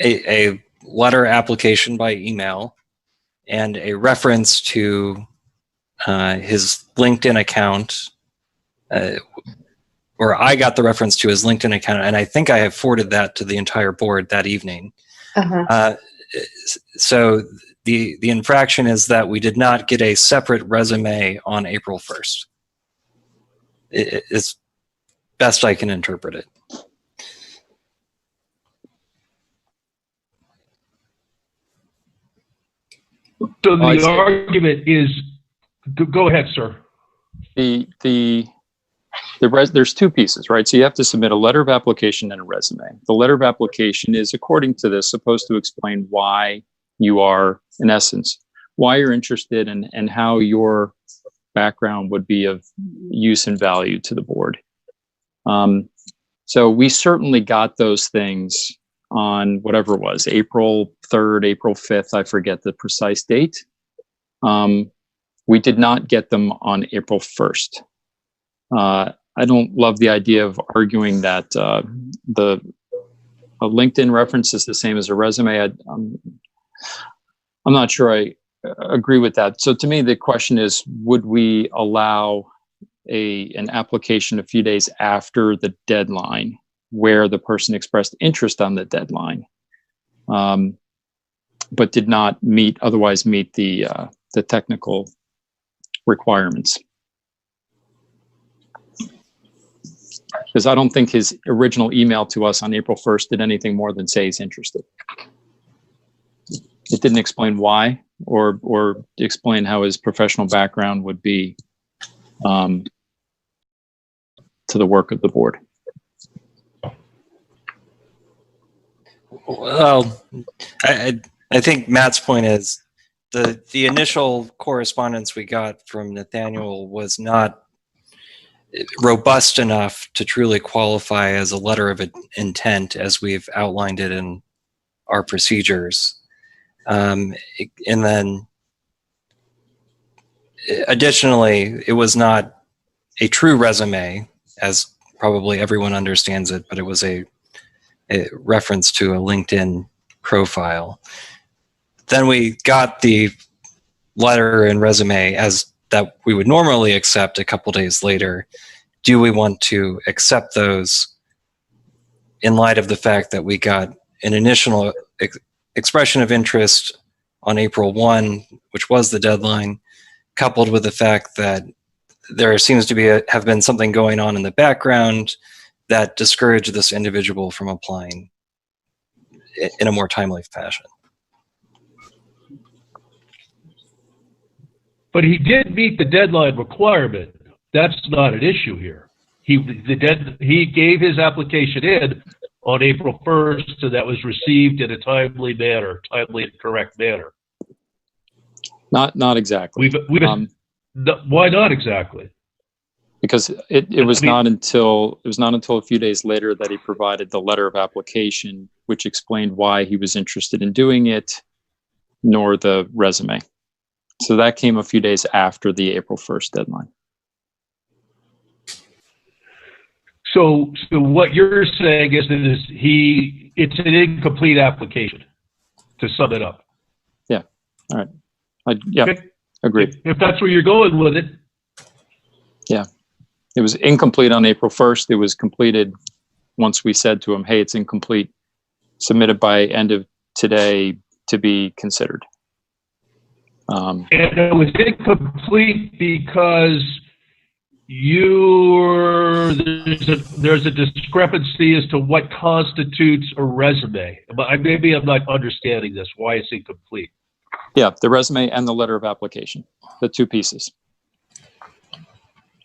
a letter application by email and a reference to his LinkedIn account, or I got the reference to his LinkedIn account, and I think I have forwarded that to the entire board that evening. So the infraction is that we did not get a separate resume on April 1st. It's best I can interpret it. So the argument is, go ahead, sir. There's two pieces, right? So you have to submit a letter of application and a resume. The letter of application is, according to this, supposed to explain why you are, in essence, why you're interested and how your background would be of use and value to the board. So we certainly got those things on whatever it was, April 3rd, April 5th, I forget the precise date. We did not get them on April 1st. I don't love the idea of arguing that a LinkedIn reference is the same as a resume. I'm not sure I agree with that. So to me, the question is, would we allow an application a few days after the deadline where the person expressed interest on the deadline, but did not otherwise meet the technical requirements? Because I don't think his original email to us on April 1st did anything more than say he's interested. It didn't explain why or explain how his professional background would be to the work of the board. Well, I think Matt's point is the initial correspondence we got from Nathaniel was not robust enough to truly qualify as a letter of intent as we've outlined it in our procedures. And then additionally, it was not a true resume as probably everyone understands it, but it was a reference to a LinkedIn profile. Then we got the letter and resume as that we would normally accept a couple days later. Do we want to accept those in light of the fact that we got an initial expression of interest on April 1, which was the deadline, coupled with the fact that there seems to have been something going on in the background that discouraged this individual from applying in a more timely fashion? But he did meet the deadline requirement. That's not an issue here. He gave his application in on April 1st, so that was received in a timely and correct manner. Not exactly. Why not exactly? Because it was not until a few days later that he provided the letter of application, which explained why he was interested in doing it, nor the resume. So that came a few days after the April 1st deadline. So what you're saying is that it's an incomplete application, to sum it up. Yeah. All right. Okay. Agreed. If that's where you're going with it. Yeah. It was incomplete on April 1st. It was completed once we said to him, hey, it's incomplete. Submitted by end of today to be considered. And it was incomplete because there's a discrepancy as to what constitutes a resume. But maybe I'm not understanding this, why it's incomplete. Yeah, the resume and the letter of application, the two pieces.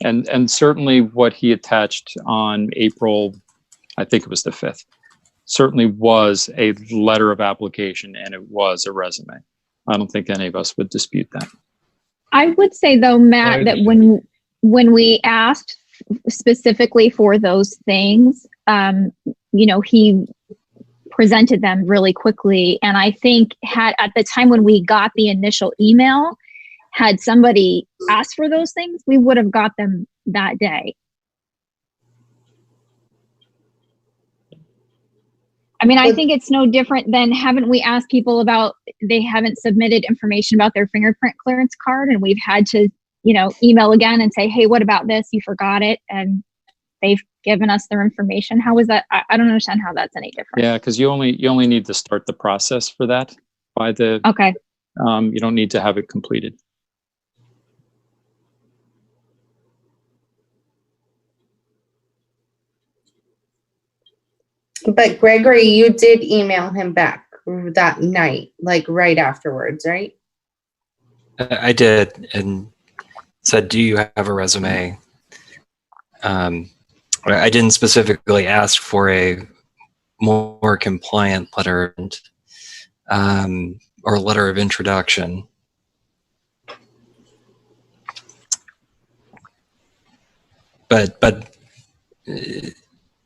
And certainly what he attached on April, I think it was the 5th, certainly was a letter of application and it was a resume. I don't think any of us would dispute that. I would say though, Matt, that when we asked specifically for those things, he presented them really quickly. And I think at the time when we got the initial email, had somebody asked for those things, we would have got them that day. I mean, I think it's no different than, haven't we asked people about, they haven't submitted information about their fingerprint clearance card, and we've had to, email again and say, hey, what about this? You forgot it. And they've given us their information. How is that? I don't understand how that's any different. Yeah, because you only need to start the process for that by the, okay. You don't need to have it completed. But Gregory, you did email him back that night, like right afterwards, right? I did, and said, do you have a resume? I didn't specifically ask for a more compliant letter or letter of introduction. But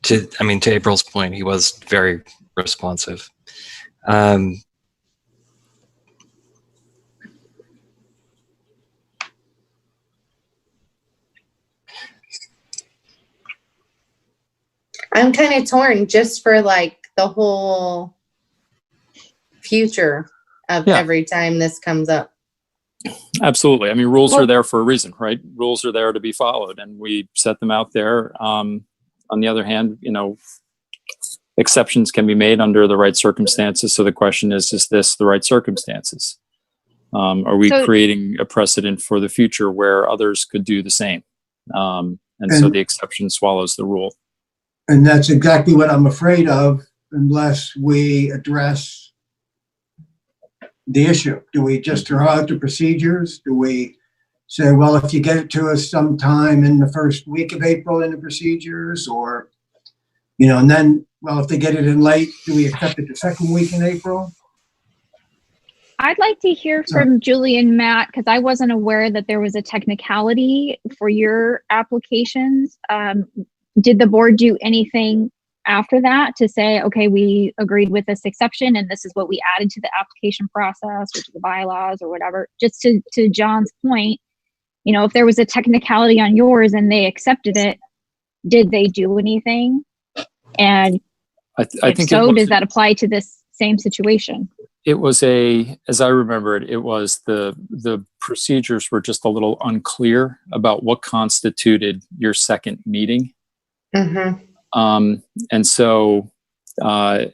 to April's point, he was very responsive. I'm kind of torn just for like the whole future of every time this comes up. Absolutely. I mean, rules are there for a reason, right? Rules are there to be followed, and we set them out there. On the other hand, exceptions can be made under the right circumstances. So the question is this the right circumstances? Are we creating a precedent for the future where others could do the same? And so the exception swallows the rule. And that's exactly what I'm afraid of, unless we address the issue. Do we just throw out the procedures? Do we say, well, if you get it to us sometime in the first week of April in the procedures, or, and then, well, if they get it in late, do we accept it the second week in April? I'd like to hear from Julie and Matt, because I wasn't aware that there was a technicality for your applications. Did the board do anything after that to say, okay, we agreed with this exception and this is what we added to the application process or to the bylaws or whatever? Just to John's point, if there was a technicality on yours and they accepted it, did they do anything? And I think so, does that apply to this same situation? It was as I remember it, it was the procedures were just a little unclear about what constituted your second meeting. Mm-hmm. And so I'd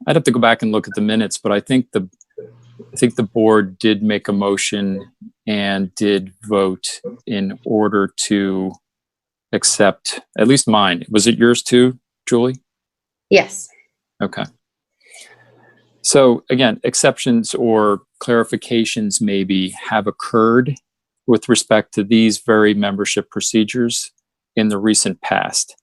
have to go back and look at the minutes, but I think the board did make a motion and did vote in order to accept at least mine. Was it yours too, Julie? Yes. Okay. So again, exceptions or clarifications maybe have occurred with respect to these very membership procedures in the recent past.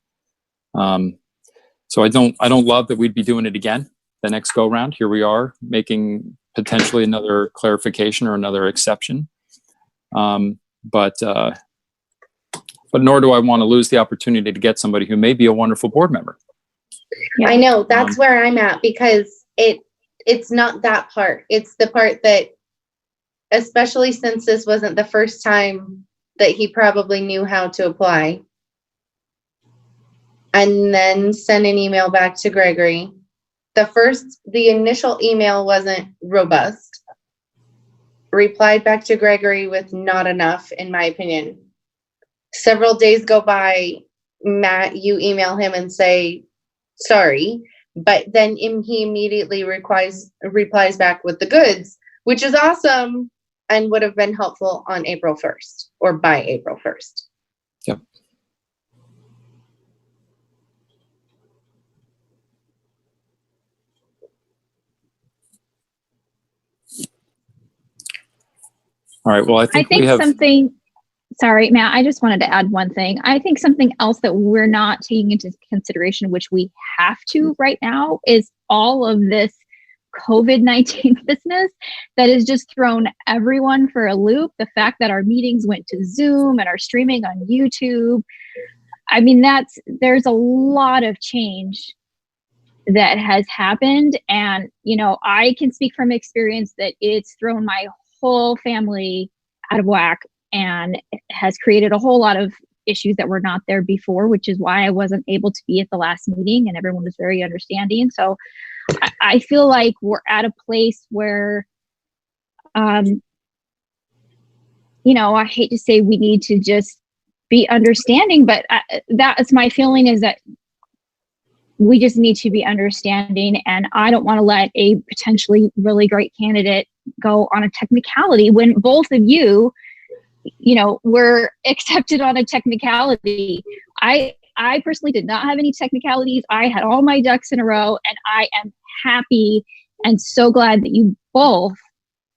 So I don't love that we'd be doing it again the next go round. Here we are making potentially another clarification or another exception. But nor do I want to lose the opportunity to get somebody who may be a wonderful board member. I know that's where I'm at, because it's not that part. It's the part that, especially since this wasn't the first time that he probably knew how to apply, and then send an email back to Gregory. The initial email wasn't robust. Replied back to Gregory with not enough, in my opinion. Several days go by, Matt, you email him and say, sorry, but then he immediately replies back with the goods, which is awesome and would have been helpful on April 1st or by April 1st. Yep. All right. Well, I think we have something. Sorry, Matt, I just wanted to add one thing. I think something else that we're not taking into consideration, which we have to right now, is all of this COVID-19 business that has just thrown everyone for a loop. The fact that our meetings went to Zoom and are streaming on YouTube. I mean, there's a lot of change that has happened. And, you know, I can speak from experience that it's thrown my whole family out of whack and has created a whole lot of issues that were not there before, which is why I wasn't able to be at the last meeting, and everyone was very understanding. So I feel like we're at a place where, you know, I hate to say we need to just be understanding, but that's my feeling, is that we just need to be understanding. And I don't want to let a potentially really great candidate go on a technicality when both of you, you know, were accepted on a technicality. I personally did not have any technicalities. I had all my ducks in a row, and I am happy and so glad that you both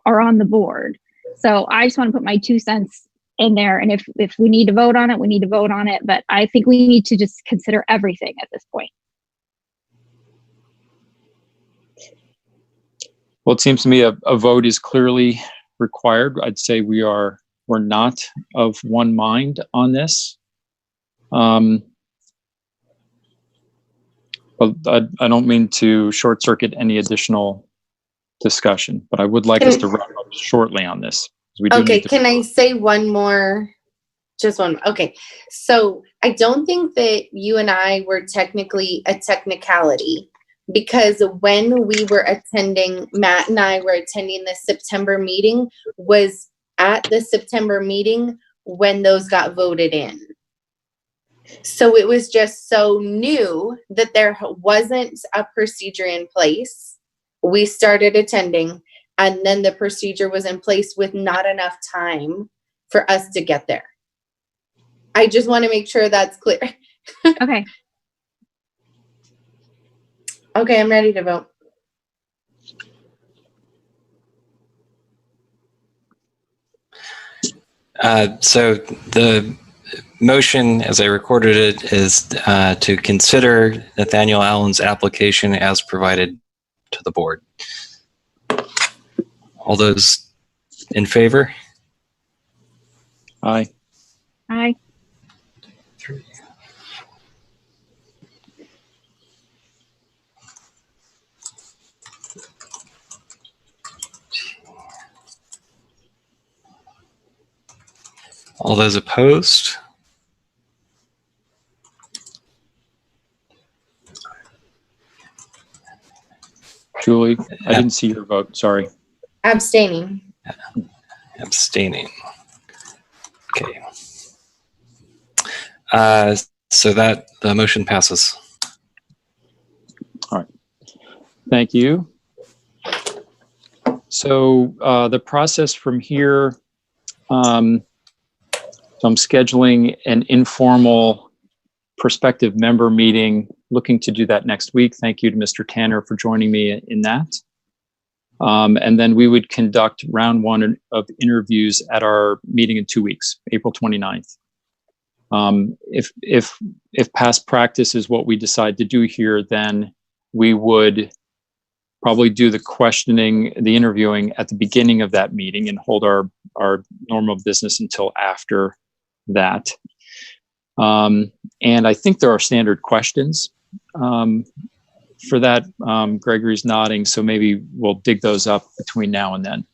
are on the board. So I just want to put my 2 cents in there. And if we need to vote on it, we need to vote on it. But I think we need to just consider everything at this point. Well, it seems to me a vote is clearly required. I'd say we're not of one mind on this. But I don't mean to short circuit any additional discussion, but I would like us to wrap up shortly on this. Okay, can I say one more? Just one. Okay, so I don't think that you and I were technically a technicality, because when we were attending, Matt and I were attending the September meeting, was at the September meeting when those got voted in. So it was just so new that there wasn't a procedure in place. We started attending, and then the procedure was in place with not enough time for us to get there. I just want to make sure that's clear. Okay. Okay, I'm ready to vote. So the motion, as I recorded it, is to consider Nathaniel Allen's application as provided to the board. All those in favor? Aye. Aye. All those opposed? Julie, I didn't see your vote. Sorry. Abstaining. Abstaining. Okay. So that the motion passes. All right. Thank you. So the process from here, so I'm scheduling an informal prospective member meeting, looking to do that next week. Thank you to Mr. Tanner for joining me in that. And then we would conduct round one of interviews at our meeting in 2 weeks, April 29th. If past practice is what we decide to do here, then we would probably do the questioning, the interviewing at the beginning of that meeting and hold our normal business until after that. And I think there are standard questions for that. Gregory's nodding, so maybe we'll dig those up between now and then.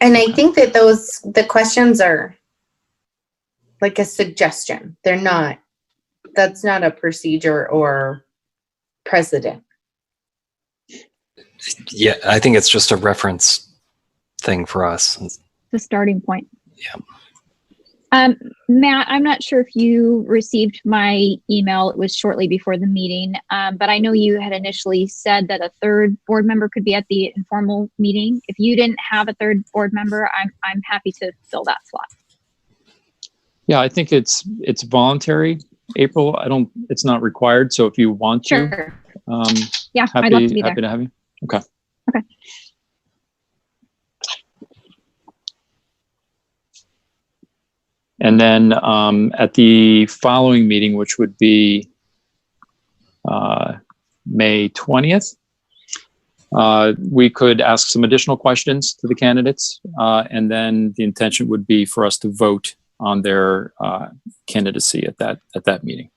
And I think that the questions are like a suggestion. They're not, that's not a procedure or precedent. Yeah, I think it's just a reference thing for us. The starting point. Yeah. Matt, I'm not sure if you received my email. It was shortly before the meeting, but I know you had initially said that a third board member could be at the informal meeting. If you didn't have a third board member, I'm happy to fill that slot. Yeah, I think it's voluntary, April. It's not required. So if you want to, Sure. Yeah, I'd love to be there. Happy to have you. Okay. Okay. And then at the following meeting, which would be May 20th, we could ask some additional questions to the candidates. And then the intention would be for us to vote on their candidacy at that meeting.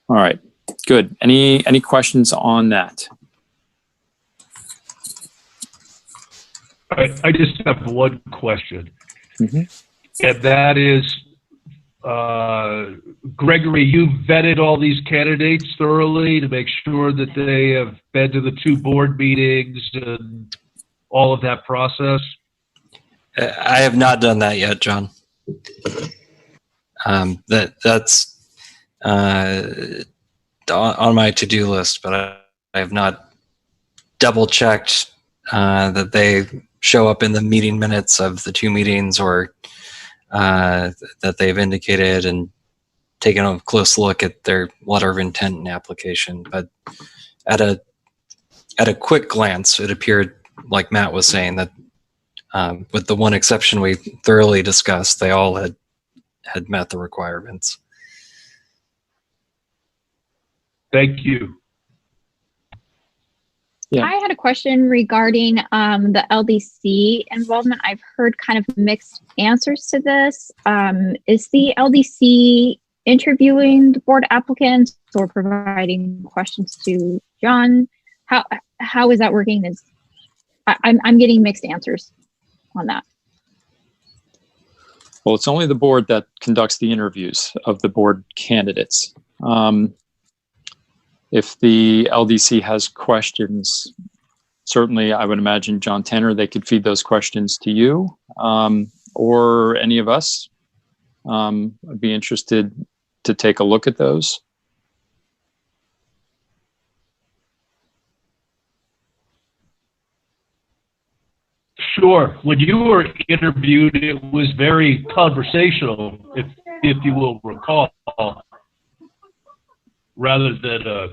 All right, good. Any questions on that? I just have one question, Mhm. and that is, Gregory, you vetted all these candidates thoroughly to make sure that they have been to the 2 board meetings and all of that process? I have not done that yet, John. That's on my to-do list, but I have not double checked that they show up in the meeting minutes of the 2 meetings, or that they've indicated and taken a close look at their letter of intent and application. But at a quick glance, it appeared, like Matt was saying, that with the one exception we thoroughly discussed, they all had met the requirements. Thank you. Yeah. I had a question regarding the LDC involvement. I've heard kind of mixed answers to this. Is the LDC interviewing the board applicants or providing questions to John? How is that working? I'm getting mixed answers on that. Well, it's only the board that conducts the interviews of the board candidates. If the LDC has questions, certainly I would imagine John Tanner, they could feed those questions to you or any of us. I'd be interested to take a look at those. Sure. When you were interviewed, it was very conversational, if you will recall, rather than a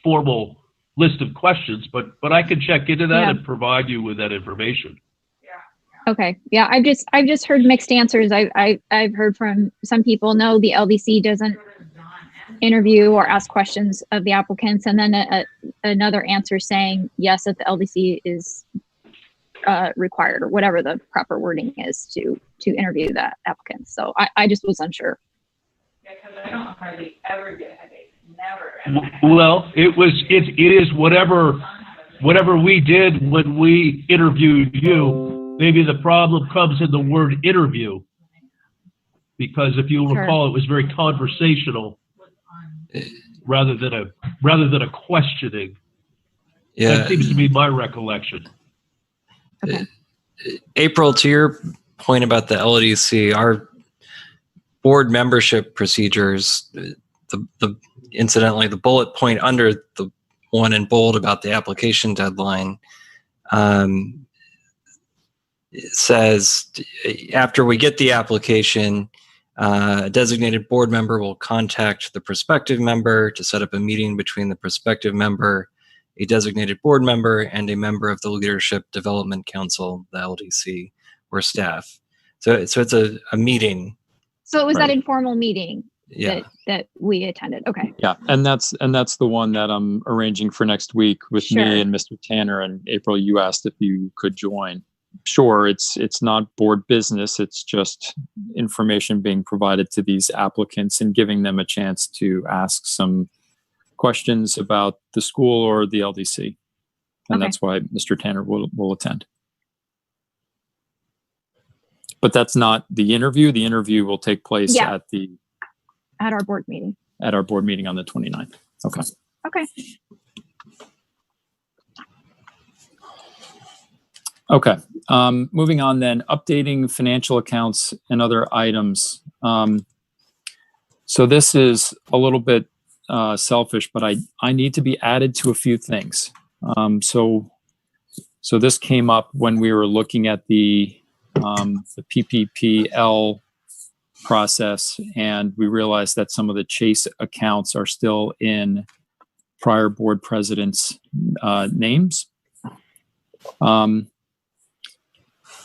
formal list of questions. But I can check into that and provide you with that information. Okay. Yeah, I've just heard mixed answers. I've heard from some people, no, the LDC doesn't interview or ask questions of the applicants, and then another answer saying yes, that the LDC is required, or whatever the proper wording is to interview the applicants. So I just was unsure. Yeah, because I don't hardly ever get headaches. Never. Well, it is whatever we did when we interviewed you. Maybe the problem comes in the word interview, because if you recall, it was very conversational rather than a questioning. Yeah, that seems to be my recollection. Okay. April, to your point about the LDC, our board membership procedures, incidentally, the bullet point under the one in bold about the application deadline, it says after we get the application, a designated board member will contact the prospective member to set up a meeting between the prospective member, a designated board member, and a member of the Leadership Development Council, the LDC, or staff. So it's a meeting. So it was Right. that informal meeting Yeah. that we attended. Okay. Yeah, and that's the one that I'm arranging for next week with Sure. me and Mr. Tanner. And April, you asked if you could join. Sure, it's not board business. It's just information being provided to these applicants and giving them a chance to ask some questions about the school or the LDC. And Okay. that's why Mr. Tanner will attend. But that's not the interview. The interview will take place Yeah. at At our board meeting. our board meeting on the 29th. Okay. Okay. Okay. Moving on then, updating financial accounts and other items. So this is a little bit selfish, but I need to be added to a few things. So this came up when we were looking at the PPPL process, and we realized that some of the Chase accounts are still in prior board presidents' names.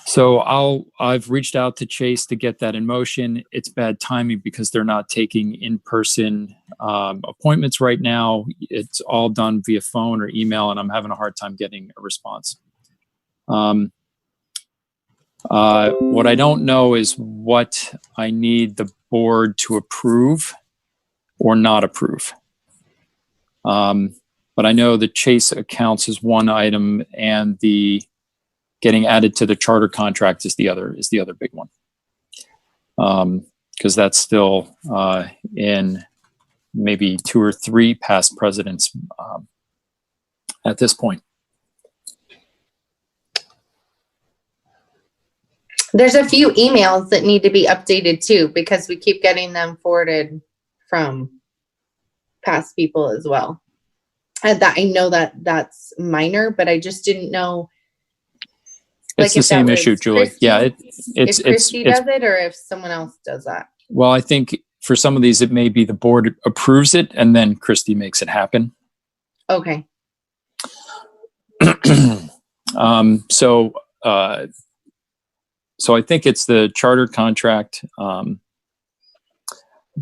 So I've reached out to Chase to get that in motion. It's bad timing because they're not taking in-person appointments right now. It's all done via phone or email, and I'm having a hard time getting a response. What I don't know is what I need the board to approve or not approve. But I know the Chase accounts is one item, and the getting added to the charter contract is the other big one. Because that's still in maybe 2 or 3 past presidents at this point. There's a few emails that need to be updated too, because we keep getting them forwarded from past people as well. And that I know that that's minor, but I just didn't know. It's the same issue, Julie. Christy, Yeah, if Christy does it or if someone else does that. Well, I think for some of these, it may be the board approves it and then Christy makes it happen. Okay. So I think it's the charter contract, but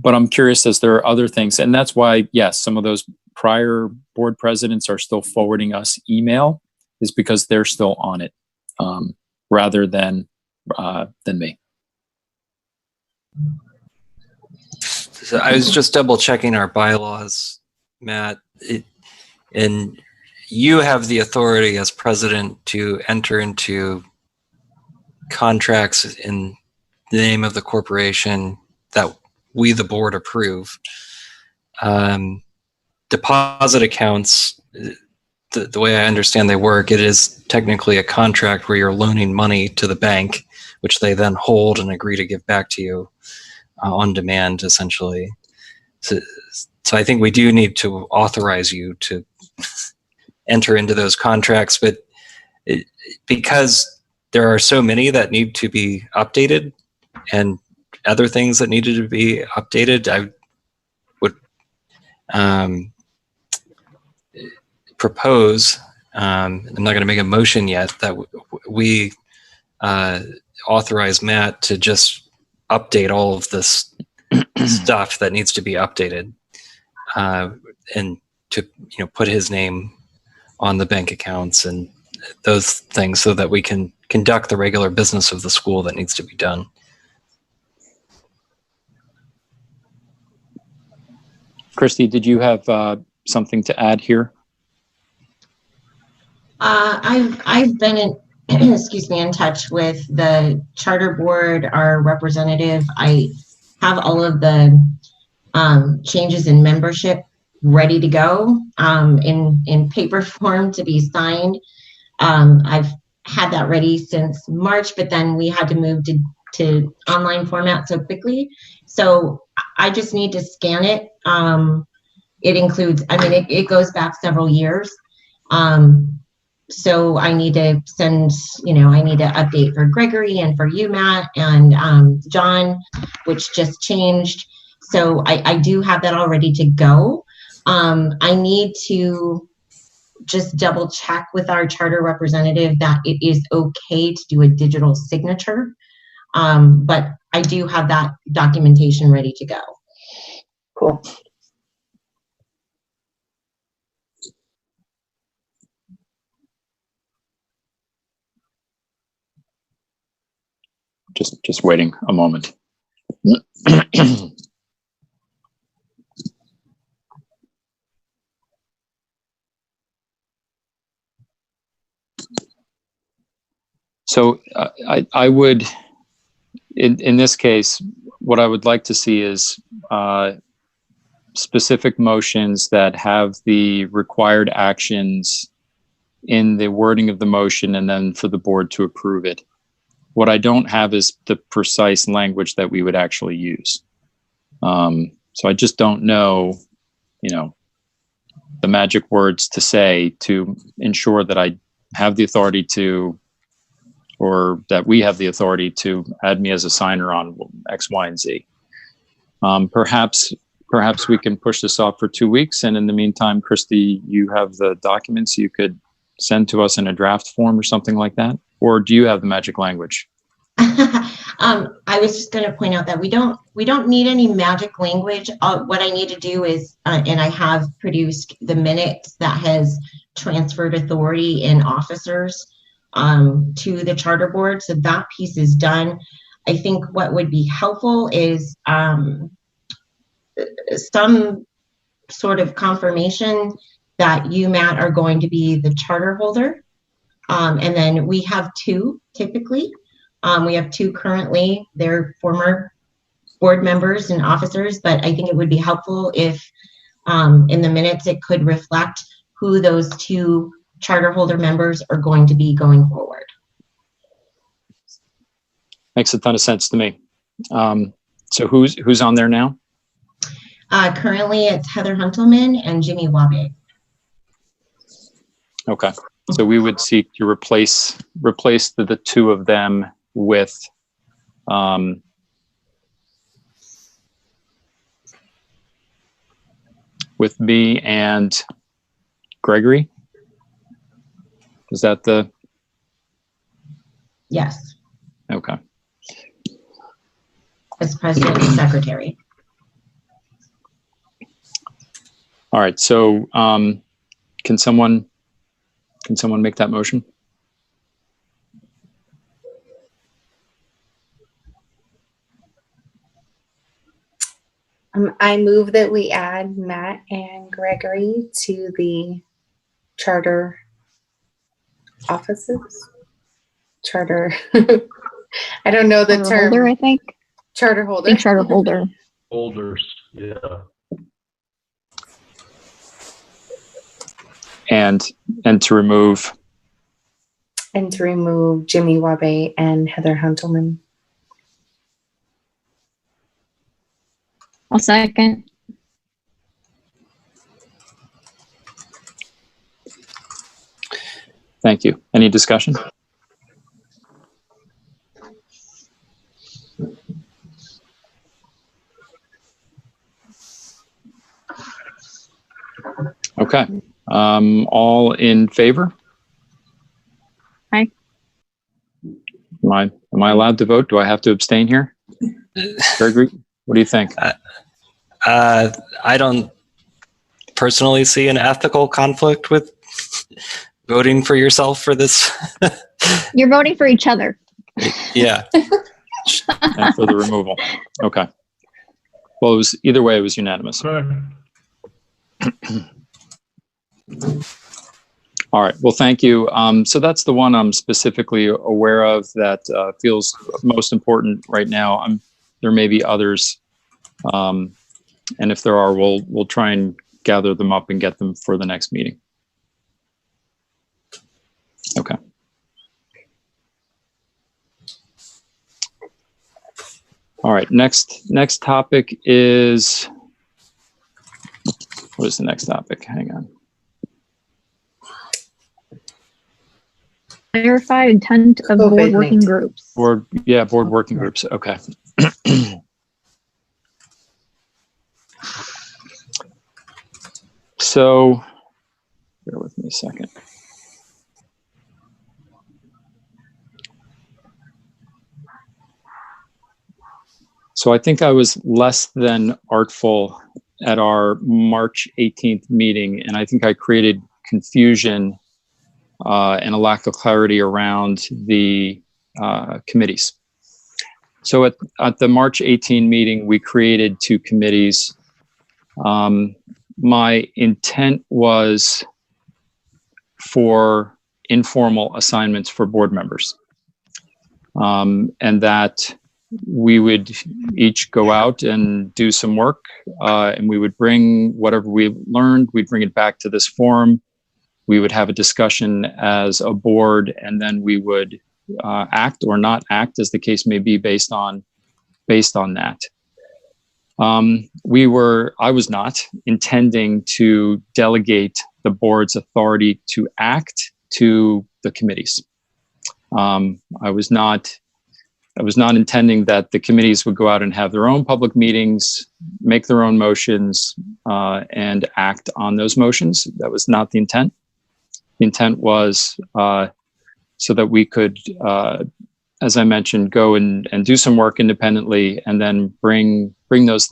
I'm curious as there are other things, and that's why, yes, some of those prior board presidents are still forwarding us email, is because they're still on it, rather than me. So I was just double checking our bylaws, Matt, and you have the authority as president to enter into contracts in the name of the corporation that we, the board, approve. Deposit accounts, the way I understand they work, it is technically a contract where you're loaning money to the bank, which they then hold and agree to give back to you on demand, essentially. So I think we do need to authorize you to enter into those contracts, but because there are so many that need to be updated and other things that needed to be updated, I would propose, I'm not going to make a motion yet, that we authorize Matt to just update all of this stuff that needs to be updated, and to put his name on the bank accounts and those things so that we can conduct the regular business of the school that needs to be done. Christy, did you have something to add here? I've been in, excuse me, in touch with the charter board, our representative. I have all of the changes in membership ready to go in paper form to be signed. I've had that ready since March, but then we had to move to online format so quickly. So I just need to scan it. It includes, I mean, it goes back several years. So I need to send, I need to update for Gregory and for you, Matt, and John, which just changed. So I do have that all ready to go. I need to just double check with our charter representative that it is okay to do a digital signature. But I do have that documentation ready to go. Cool. Just waiting a moment. So I would, in this case, what I would like to see is specific motions that have the required actions in the wording of the motion, and then for the board to approve it. What I don't have is the precise language that we would actually use. So I just don't know, the magic words to say to ensure that I have the authority to, or that we have the authority to add me as a signer on X, Y, and Z. Perhaps we can push this off for 2 weeks. And in the meantime, Christy, you have the documents you could send to us in a draft form or something like that. or do you have the magic language? I was just going to point out that we don't need any magic language. What I need to do is, and I have produced the minutes that has transferred authority in officers to the charter board. So that piece is done. I think what would be helpful is some sort of confirmation that you, Matt, are going to be the charter holder. And then we have two typically. We have two currently. They're former board members and officers, but I think it would be helpful if in the minutes it could reflect who those two charter holder members are going to be going forward. Makes a ton of sense to me. So who's on there now? Currently it's Heather Huntelman and Jimmy Wabe. Okay. So we would seek to replace the two of them with me and Gregory. Is that the? Yes. Okay. As president and secretary. All right. So can someone make that motion? I move that we add Matt and Gregory to the charter offices. Charter. I don't know the Charter term. holder, I think. Charter I holder. think charter holder. Holders, yeah. And to remove. And to remove Jimmy Wabe and Heather Huntelman. I'll second. Thank you. Any discussion? Okay. All in favor? Aye. Am I allowed to vote? Do I have to abstain here? Gregory, what do you think? I don't personally see an ethical conflict with voting for yourself for this. You're voting for each other. Yeah. And for the removal. Okay. Well, either way, it was unanimous. All right. Well, thank you. So that's the one I'm specifically aware of that feels most important right now. There may be others, and if there are, we'll try and gather them up and get them for the next meeting. Okay. All right. Next topic is, what is the next topic? Hang on. Clarify intent of board working groups. Board working groups. Okay. So, bear with me a second. So I think I was less than artful at our March 18th meeting, and I think I created confusion and a lack of clarity around the committees. So at the March 18 meeting, we created two committees. My intent was for informal assignments for board members, and that we would each go out and do some work, and we would bring whatever we learned, we'd bring it back to this forum. We would have a discussion as a board, and then we would act or not act, as the case may be, based on that. I was not intending to delegate the board's authority to act to the committees. I was not intending that the committees would go out and have their own public meetings, make their own motions, and act on those motions. That was not the intent. The intent was so that we could, as I mentioned, go and do some work independently, and then bring those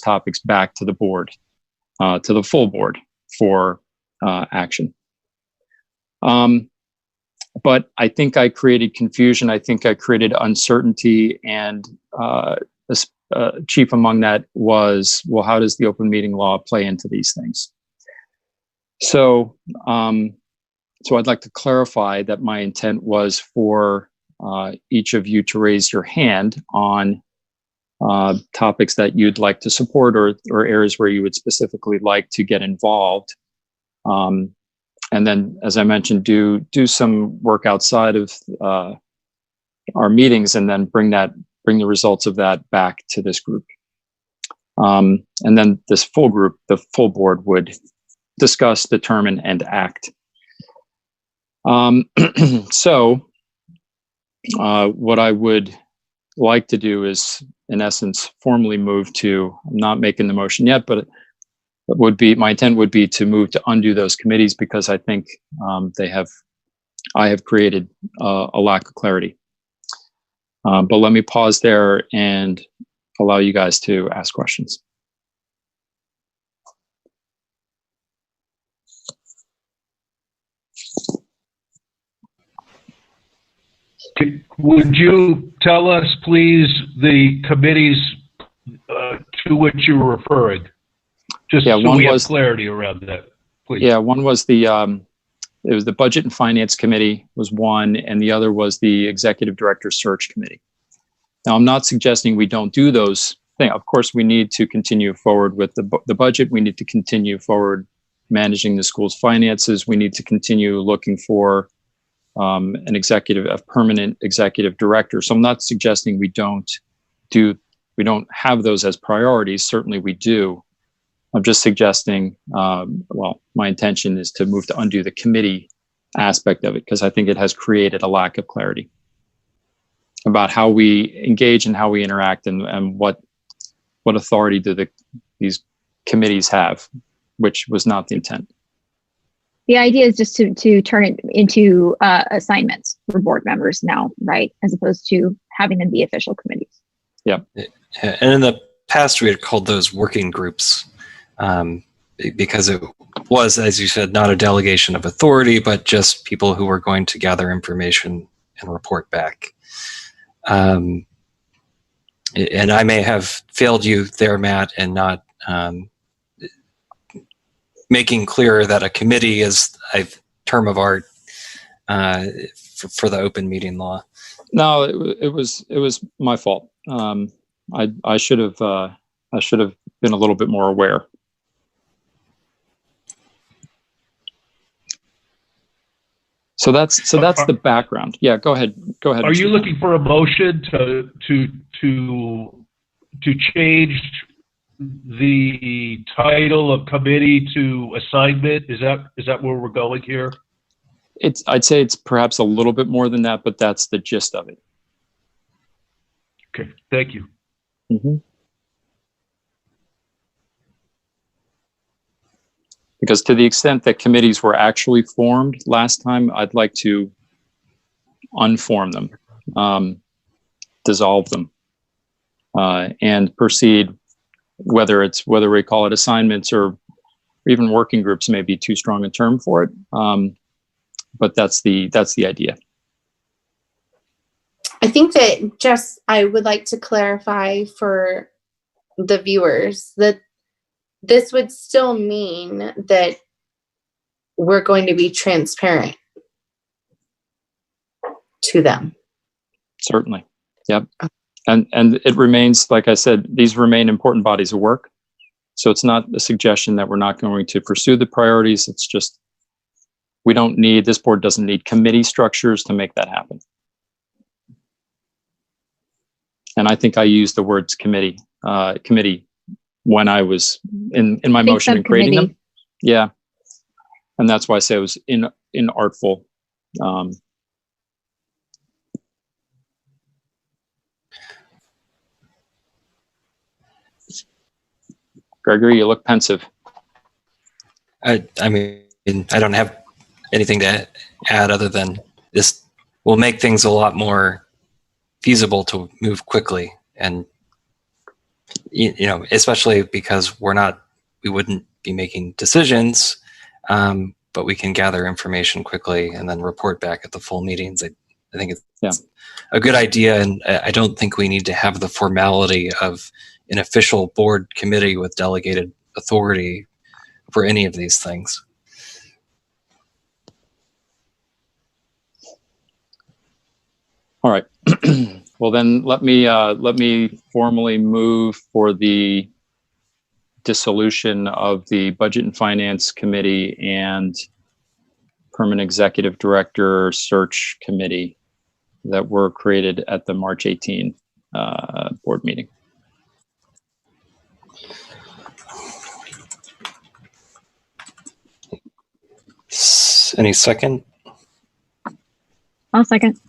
topics back to the board, to the full board for action. But I think I created confusion. I think I created uncertainty, and chief among that was, well, how does the open meeting law play into these things? So, so I'd like to clarify that my intent was for each of you to raise your hand on topics that you'd like to support, or areas where you would specifically like to get involved. And then, as I mentioned, do some work outside of our meetings, and then bring the results of that back to this group. And then this full group, the full board, would discuss, determine, and act. So what I would like to do is, in essence, formally move to, I'm not making the motion yet, but my intent would be to move to undo those committees, because I think I have created a lack of clarity. But let me pause there and allow you guys to ask questions. Would you tell us, please, the committees to which you were referring? Just so we have clarity around that, please. Yeah, one was it was the Budget and Finance Committee was one, and the other was the Executive Director Search Committee. Now, I'm not suggesting we don't do those things. Of course, we need to continue forward with the budget. We need to continue forward managing the school's finances. We need to continue looking for a permanent executive director. So I'm not suggesting we don't have those as priorities. Certainly we do. I'm just suggesting, well, my intention is to move to undo the committee aspect of it, because I think it has created a lack of clarity about how we engage and how we interact, and what authority do these committees have, which was not the intent. The idea is just to turn it into assignments for board members now, right? As opposed to having them be official committees. Yeah. And in the past, we had called those working groups, because it was, as you said, not a delegation of authority, but just people who were going to gather information and report back. And I may have failed you there, Matt, and not making clear that a committee is a term of art for the open meeting law. No, it was my fault. I should have been a little bit more aware. So that's the background. Yeah, go ahead. Are you looking for a motion to change the title of committee to assignment? Is that where we're going here? I'd say it's perhaps a little bit more than that, but that's the gist of it. Okay, thank you. Mm-hmm. Because to the extent that committees were actually formed last time, I'd like to unform them, dissolve them, and proceed, whether we call it assignments or even working groups may be too strong a term for it. But that's the idea. I think that I would like to clarify for the viewers that this would still mean that we're going to be transparent to them. Certainly. Yep. And it remains, like I said, these remain important bodies of work. So it's not a suggestion that we're not going to pursue the priorities. It's just, this board doesn't need committee structures to make that happen. And I think I used the words committee when I was in my motion in creating them. Yeah. And that's why I say it was inartful. Gregory, you look pensive. I mean, I don't have anything to add other than this will make things a lot more feasible to move quickly. And, you know, especially because we wouldn't be making decisions, but we can gather information quickly and then report back at the full meetings. I think it's a good idea, and I don't think we need to have the formality of an official board committee with delegated authority for any of these things. All right. Well, then let me formally move for the dissolution of the Budget and Finance Committee and Permanent Executive Director Search Committee that were created at the March 18 board meeting. Any second? I'll second.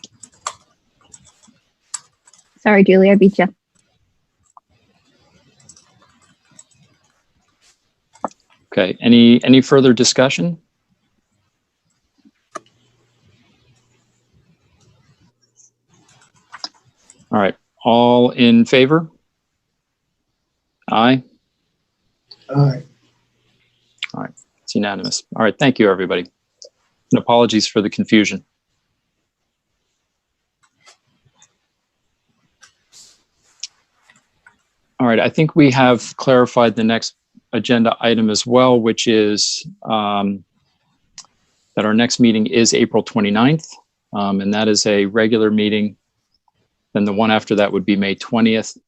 Sorry, Julie, I beat you. Okay. Any further discussion? All right. All in favor? Aye. Aye. All right. It's unanimous. All right. Thank you, everybody. And apologies for the confusion. All right. I think we have clarified the next agenda item as well, which is that our next meeting is April 29th, and that is a regular meeting. Then the one after that would be May 20th,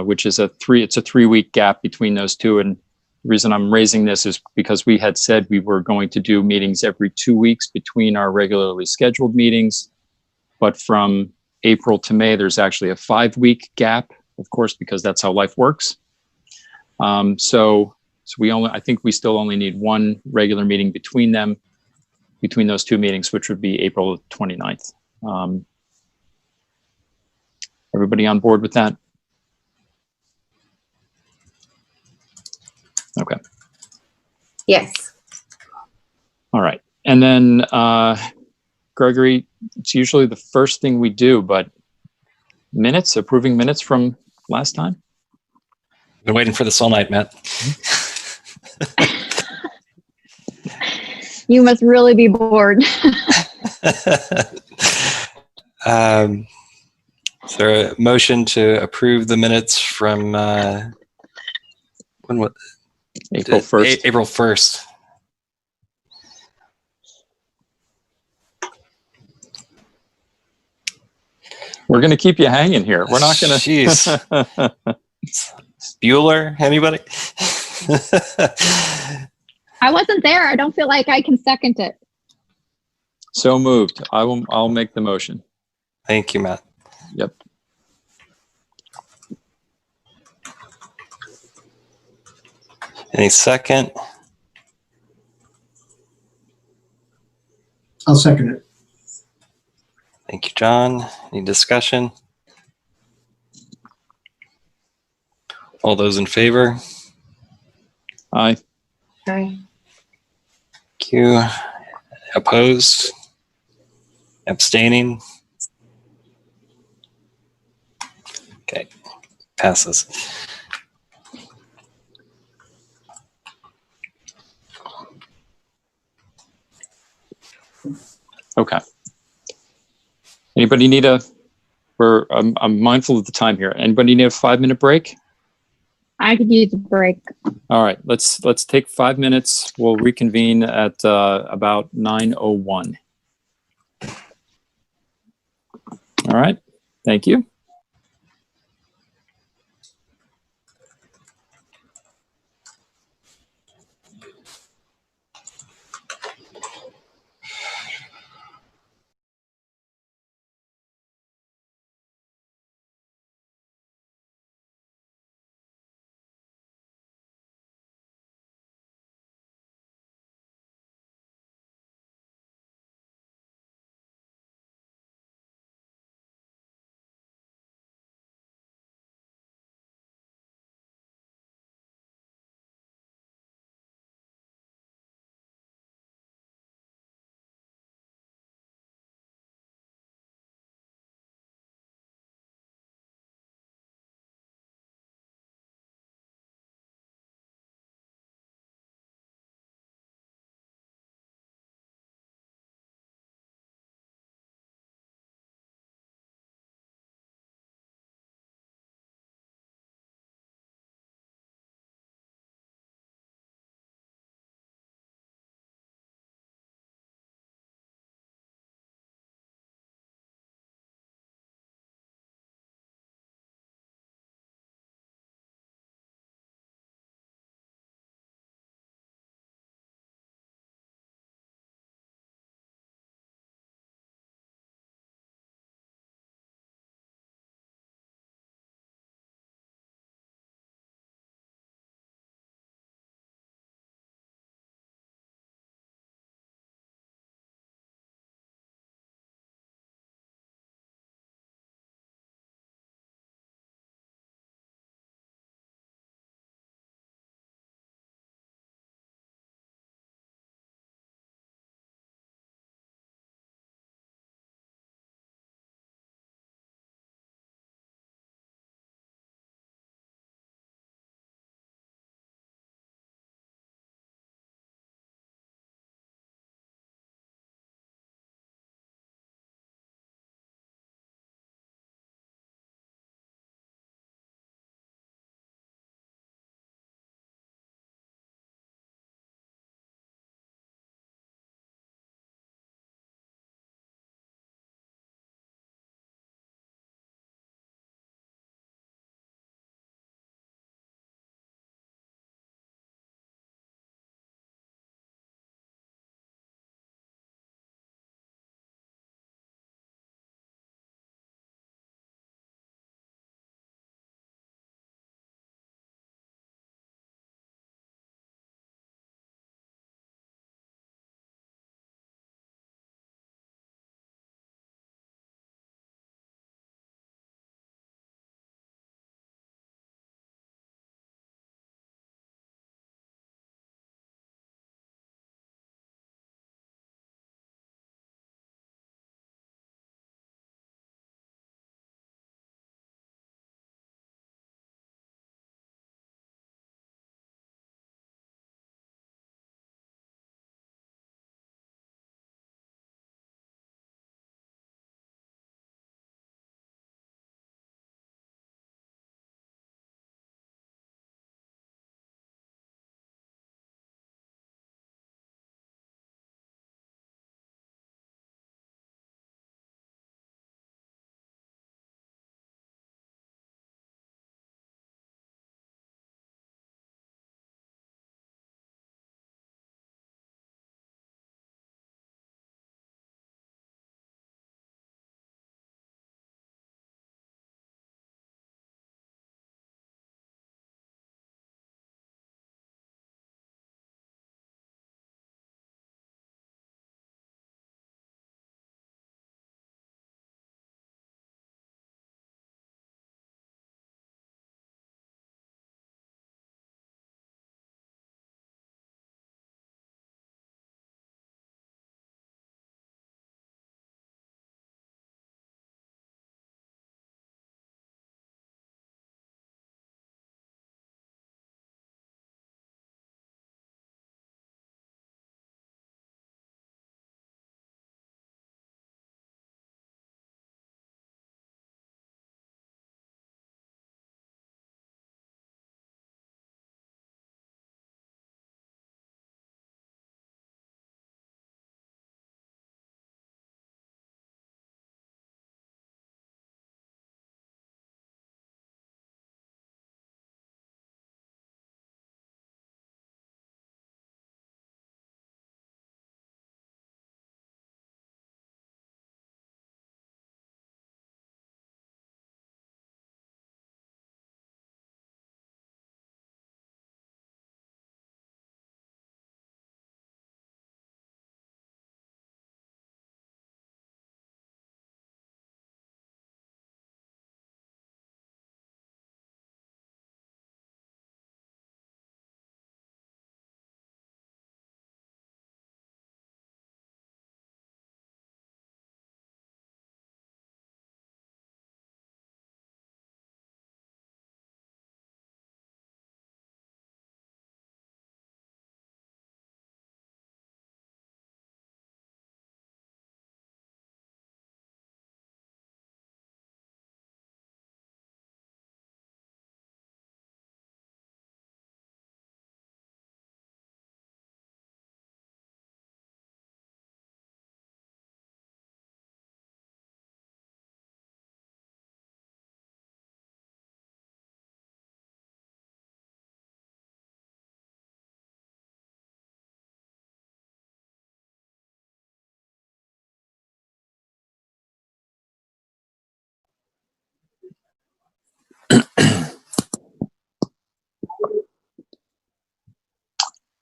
which is it's a 3-week gap between those two. And the reason I'm raising this is because we had said we were going to do meetings every 2 weeks between our regularly scheduled meetings. But from April to May, there's actually a 5-week gap, of course, because that's how life works. So I think we still only need one regular meeting between those two meetings, which would be April 29th. Everybody on board with that? Okay. Yes. All right. And then, Gregory, it's usually the first thing we do, but approving minutes from last time? Been waiting for this all night, Matt. You must really be bored. Is there a motion to approve the minutes from when? What? April 1st. April 1st. We're going to keep you hanging here. We're not going to. Jeez. Bueller, anybody? I wasn't there. I don't feel like I can second it. So moved. I'll make the motion. Thank you, Matt. Yep. Any second? I'll second it. Thank you, John. Any discussion? All those in favor? Aye. Aye. Thank you. Opposed? Abstaining? Okay, passes. Okay. Anybody need I'm mindful of the time here. Anybody need a 5-minute break? I could use a break. All right, let's take 5 minutes. We'll reconvene at about 9:01. All right, thank you.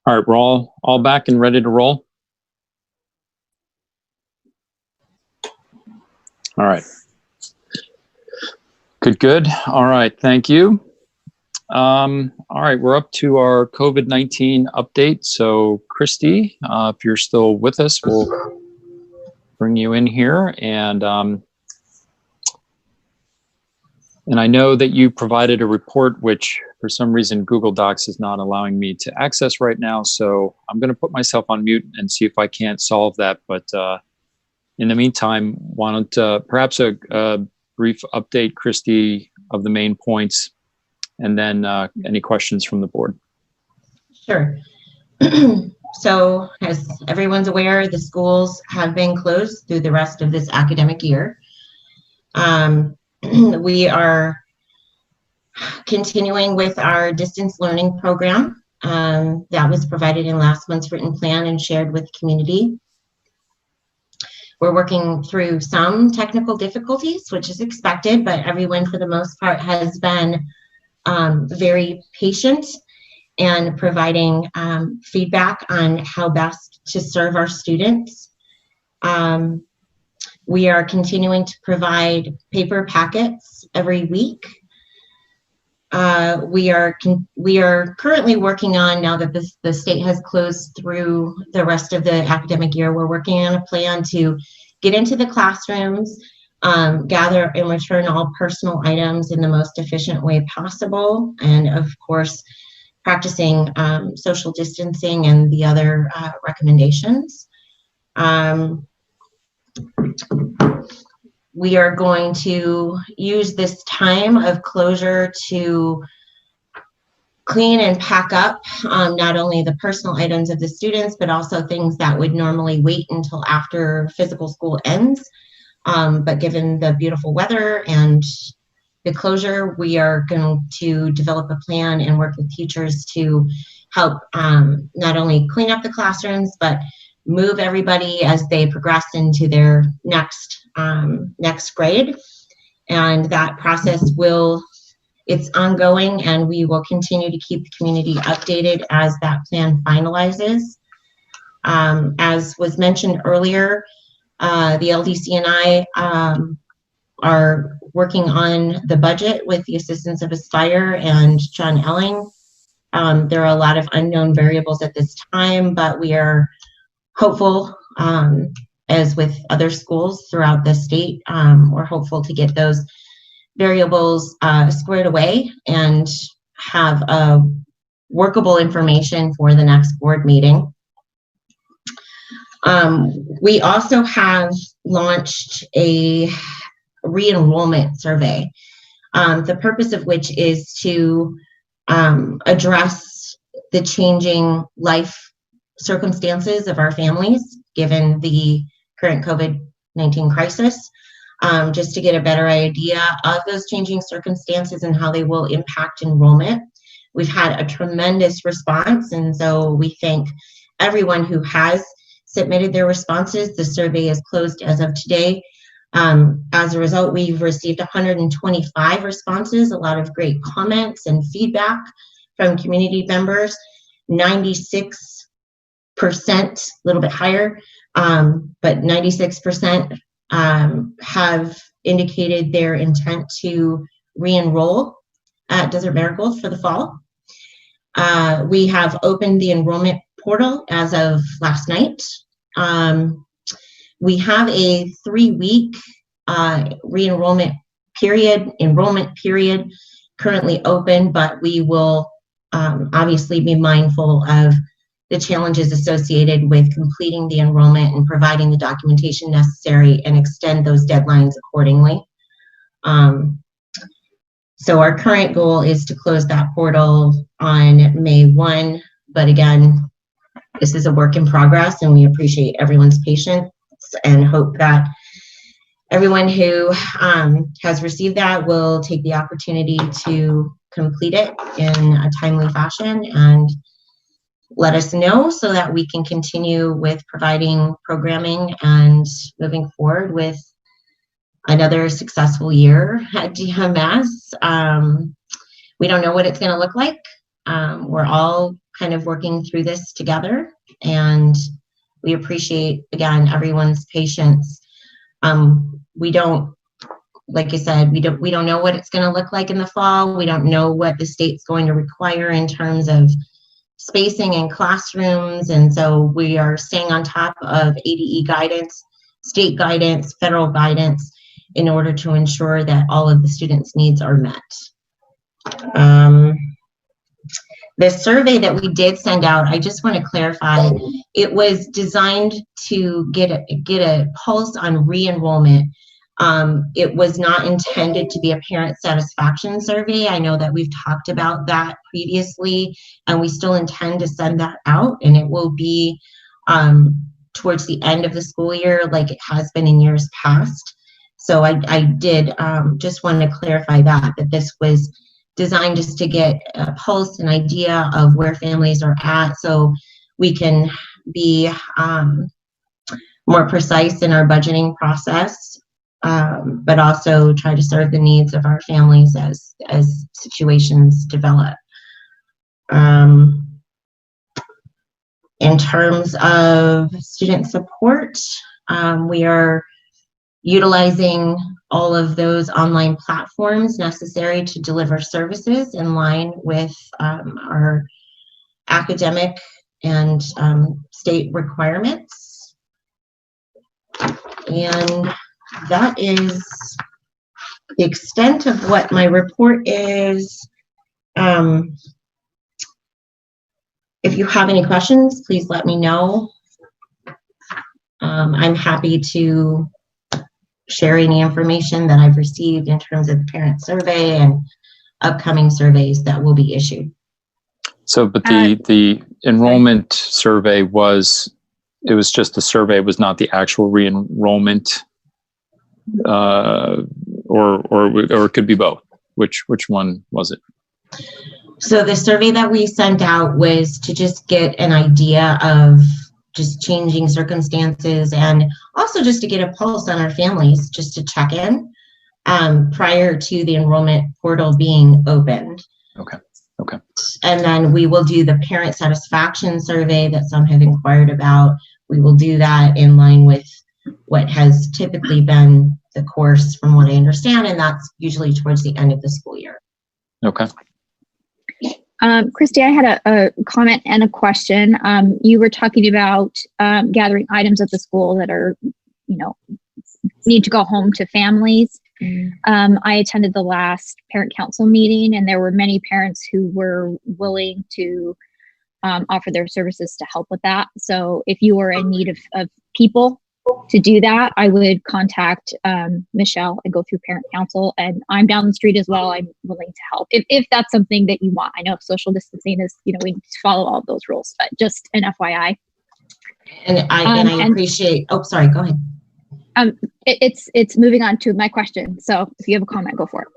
All right, we're all back and ready to roll. All right. Good. All right, thank you. All right, we're up to our COVID-19 update. So Christy, if you're still with us, we'll bring you in here. And I know that you provided a report, which for some reason Google Docs is not allowing me to access right now. So I'm going to put myself on mute and see if I can't solve that. But in the meantime, why don't perhaps a brief update, Christy, of the main points, and then any questions from the board. Sure. So as everyone's aware, the schools have been closed through the rest of this academic year. We are continuing with our distance learning program that was provided in last month's written plan and shared with the community. We're working through some technical difficulties, which is expected, but everyone for the most part has been very patient and providing feedback on how best to serve our students. We are continuing to provide paper packets every week. We are currently working on, now that the state has closed through the rest of the academic year, we're working on a plan to get into the classrooms, gather and return all personal items in the most efficient way possible, and of course, practicing social distancing and the other recommendations. We are going to use this time of closure to clean and pack up not only the personal items of the students, but also things that would normally wait until after physical school ends. But given the beautiful weather and the closure, we are going to develop a plan and work with teachers to help not only clean up the classrooms, but move everybody as they progress into their next grade. And that process it's ongoing, and we will continue to keep the community updated as that plan finalizes. As was mentioned earlier, the LDC and I are working on the budget with the assistance of Aspire and John Elling. There are a lot of unknown variables at this time, but we are hopeful, as with other schools throughout the state, we're hopeful to get those variables squared away and have a workable information for the next board meeting. We also have launched a re-enrollment survey, the purpose of which is to address the changing life circumstances of our families given the current COVID-19 crisis, just to get a better idea of those changing circumstances and how they will impact enrollment. We've had a tremendous response, and so we thank everyone who has submitted their responses. The survey is closed as of today. As a result, we've received 125 responses, a lot of great comments and feedback from community members. 96%, a little bit higher, but 96% have indicated their intent to re-enroll at Desert Marigold for the fall. We have opened the enrollment portal as of last night. We have a 3-week re-enrollment enrollment period currently open, but we will obviously be mindful of the challenges associated with completing the enrollment and providing the documentation necessary and extend those deadlines accordingly. So our current goal is to close that portal on May 1, but again, this is a work in progress, and we appreciate everyone's patience and hope that everyone who has received that will take the opportunity to complete it in a timely fashion and let us know so that we can continue with providing programming and moving forward with another successful year at DMS. We don't know what it's going to look like. We're all kind of working through this together, and we appreciate, again, everyone's patience. We don't, like I said, we don't know what it's going to look like in the fall. We don't know what the state's going to require in terms of spacing in classrooms, and so we are staying on top of ADE guidance, state guidance, federal guidance, in order to ensure that all of the students' needs are met. The survey that we did send out, I just want to clarify, it was designed to get a pulse on re-enrollment. It was not intended to be a parent satisfaction survey. I know that we've talked about that previously, and we still intend to send that out, and it will be towards the end of the school year like it has been in years past. So I did just want to clarify that this was designed just to get a pulse, an idea of where families are at, so we can be more precise in our budgeting process, but also try to serve the needs of our families as situations develop. In terms of student support, we are utilizing all of those online platforms necessary to deliver services in line with our academic and state requirements. And that is the extent of what my report is. If you have any questions, please let me know. I'm happy to share any information that I've received in terms of the parent survey and upcoming surveys that will be issued. So, but the enrollment survey was just a survey, it was not the actual re-enrollment, or it could be both. Which one was it? So the survey that we sent out was to just get an idea of just changing circumstances, and also just to get a pulse on our families, just to check in prior to the enrollment portal being opened. Okay. And then we will do the parent satisfaction survey that some have inquired about. We will do that in line with what has typically been the course, from what I understand, and that's usually towards the end of the school year. Okay. Christy, I had a comment and a question. You were talking about gathering items at the school that are, need to go home to families. I attended the last parent council meeting, and there were many parents who were willing to offer their services to help with that. So if you are in need of people to do that, I would contact Michelle and go through parent council, and I'm down the street as well. I'm willing to help if that's something that you want. I know social distancing is, we need to follow all of those rules, but just an FYI. And I appreciate, oh, sorry, go ahead. It's moving on to my question. So if you have a comment, go for it.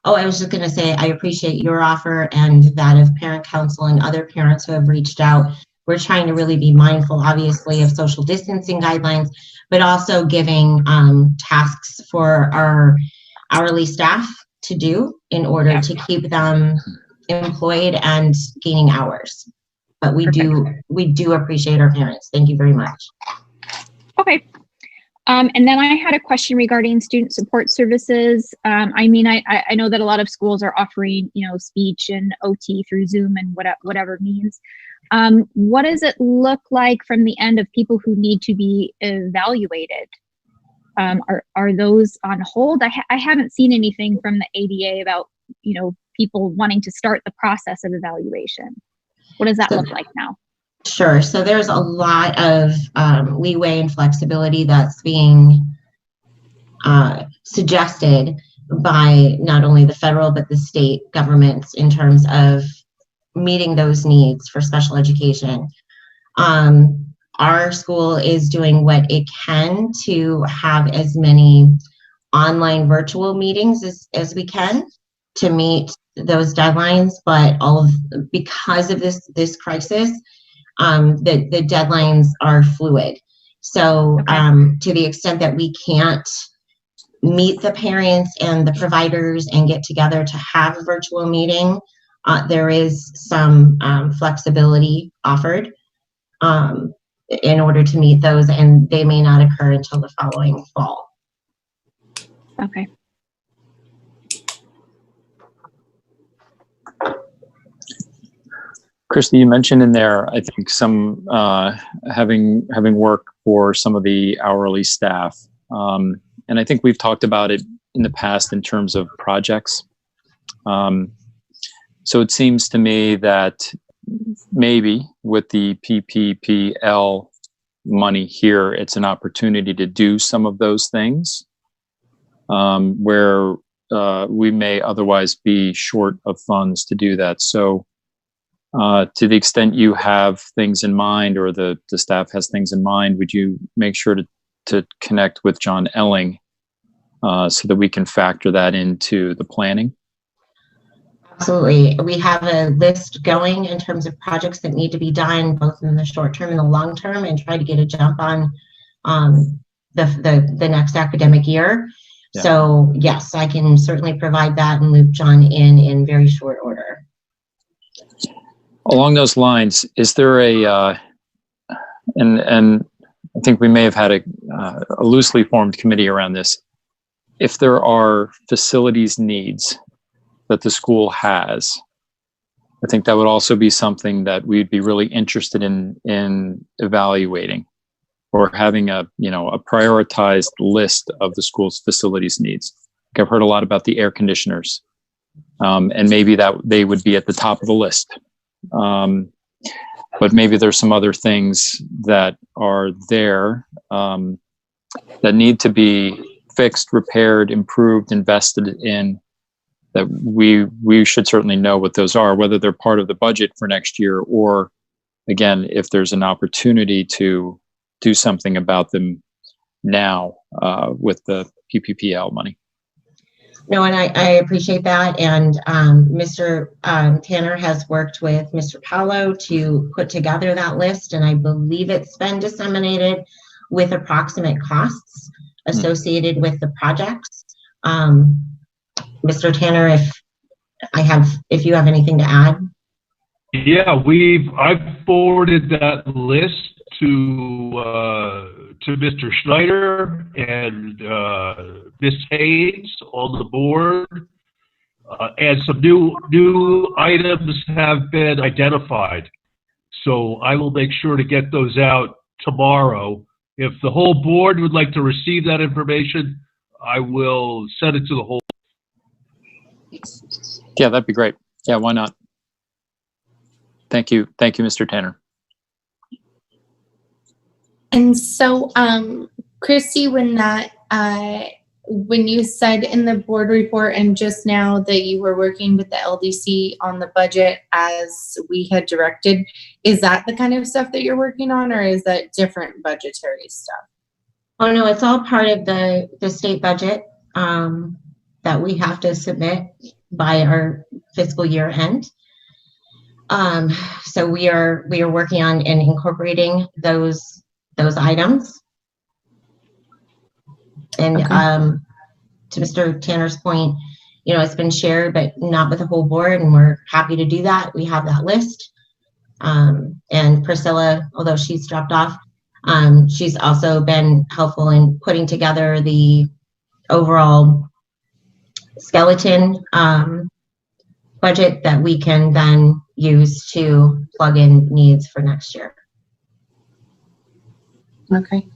Oh, I was just going to say, I appreciate your offer and that of parent council and other parents who have reached out. We're trying to really be mindful, obviously, of social distancing guidelines, but also giving tasks for our hourly staff to do in order to keep them employed and gaining hours. But we do appreciate our parents. Thank you very much. Okay. And then I had a question regarding student support services. I know that a lot of schools are offering, speech and OT through Zoom and whatever means. What does it look like from the end of people who need to be evaluated? Are those on hold? I haven't seen anything from the ADA about, people wanting to start the process of evaluation. What does that look like now? Sure. So there's a lot of leeway and flexibility that's being suggested by not only the federal but the state governments in terms of meeting those needs for special education. Our school is doing what it can to have as many online virtual meetings as we can to meet those deadlines, but because of this crisis, the deadlines are fluid. So to the extent that we can't meet the parents and the providers and get together to have a virtual meeting, there is some flexibility offered in order to meet those, and they may not occur until the following fall. Okay. Christy, you mentioned in there, I think some having work for some of the hourly staff, and I think we've talked about it in the past in terms of projects. So it seems to me that maybe with the PPPL money here, it's an opportunity to do some of those things where we may otherwise be short of funds to do that. So to the extent you have things in mind, or the staff has things in mind, would you make sure to connect with John Elling so that we can factor that into the planning? Absolutely. We have a list going in terms of projects that need to be done both in the short term and the long term, and try to get a jump on the next academic year. Yeah. So yes, I can certainly provide that and loop John in very short order. Along those lines, is there a, and I think we may have had a loosely formed committee around this. If there are facilities needs that the school has, I think that would also be something that we'd be really interested in evaluating, or having a prioritized list of the school's facilities needs. I've heard a lot about the air conditioners, and maybe that they would be at the top of the list. But maybe there's some other things that are there that need to be fixed, repaired, improved, invested in, that we should certainly know what those are, whether they're part of the budget for next year, or again, if there's an opportunity to do something about them now with the PPPL money. No, and I appreciate that. And Mr. Tanner has worked with Mr. Paolo to put together that list, and I believe it's been disseminated with approximate costs associated with the projects. Mr. Tanner, if you have anything to add. Yeah, I've forwarded that list to Mr. Schneider and Ms. Hayes on the board, and some new items have been identified. So I will make sure to get those out tomorrow. If the whole board would like to receive that information, I will send it to the whole. Yeah, that'd be great. Yeah, why not? Thank you, Mr. Tanner. And so, Christy, when you said in the board report and just now that you were working with the LDC on the budget as we had directed, is that the kind of stuff that you're working on, or is that different budgetary stuff? Oh no, it's all part of the state budget that we have to submit by our fiscal year end. So we are working on and incorporating those items. And okay. To Mr. Tanner's point, it's been shared, but not with the whole board, and we're happy to do that. We have that list. And Priscilla, although she's dropped off, she's also been helpful in putting together the overall skeleton budget that we can then use to plug in needs for next year. Okay.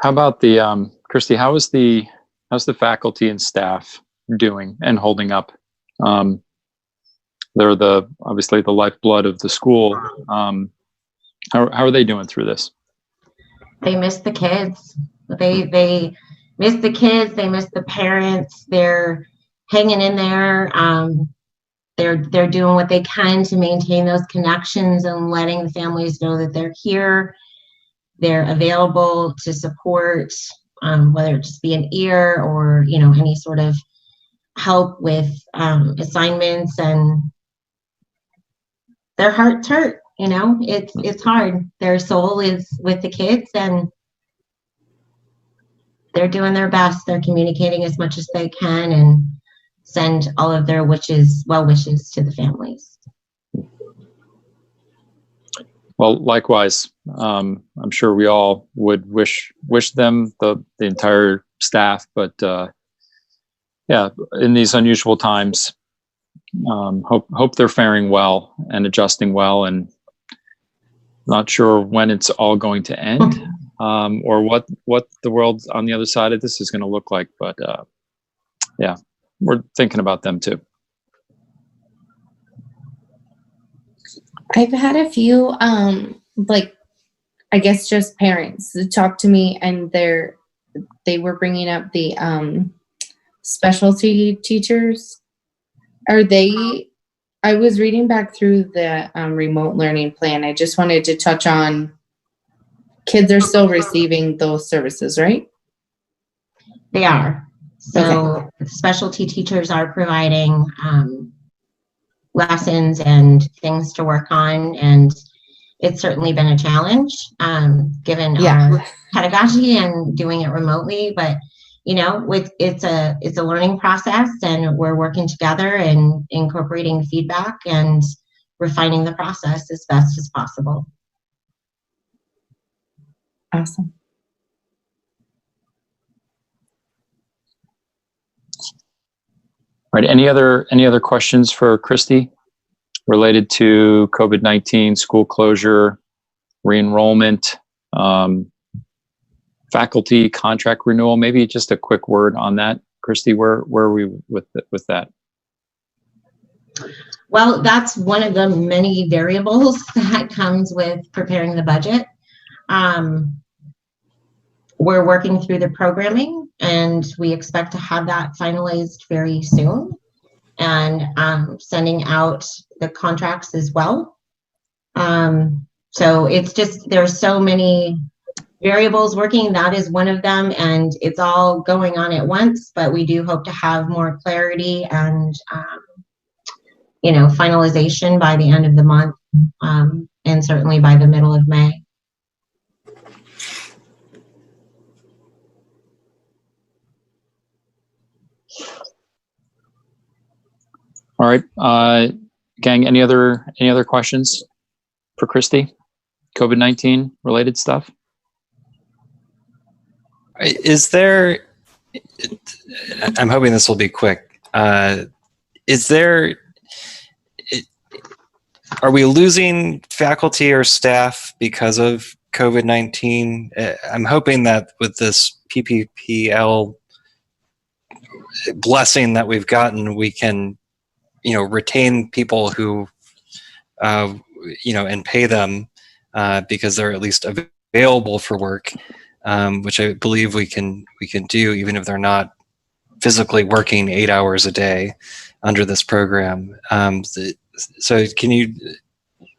How about the Christy? How's the faculty and staff doing and holding up? They're obviously the lifeblood of the school. How are they doing through this? They miss the kids. They miss the kids. They miss the parents. They're hanging in there. They're doing what they can to maintain those connections and letting the families know that they're here. They're available to support, whether it just be an ear or, any sort of help with assignments, and their heart's hurt, it's hard. Their soul is with the kids, and they're doing their best. They're communicating as much as they can, and send all of their well wishes to the families. Well, likewise, I'm sure we all would wish them, the entire staff, but yeah, in these unusual times, hope they're faring well and adjusting well, and not sure when it's all going to end, or what the world on the other side of this is going to look like. But yeah, we're thinking about them too. I've had a few, like, I guess just parents talk to me, and they were bringing up the specialty teachers. I was reading back through the remote learning plan. I just wanted to touch on kids are still receiving those services, right? They are. So specialty teachers are providing lessons and things to work on, and it's certainly been a challenge given our pedagogy and doing it remotely. But you know, it's a learning process, and we're working together and incorporating feedback and refining the process as best as possible. Awesome. All right. Any other questions for Christy related to COVID-19, school closure, re-enrollment, faculty contract renewal? Maybe just a quick word on that, Christy. Where are we with that? Well, that's one of the many variables that comes with preparing the budget. We're working through the programming, and we expect to have that finalized very soon, and sending out the contracts as well. So it's just, there's so many variables working. That is one of them, and it's all going on at once, but we do hope to have more clarity and you know, finalization by the end of the month, and certainly by the middle of May. All right, gang. Any other questions for Christy? COVID-19 related stuff. Is there? I'm hoping this will be quick. Is there? Are we losing faculty or staff because of COVID-19? I'm hoping that with this PPPL blessing that we've gotten, we can, you know, retain people who, you know, and pay them because they're at least available for work, which I believe we can do even if they're not physically working 8 hours a day under this program. So can you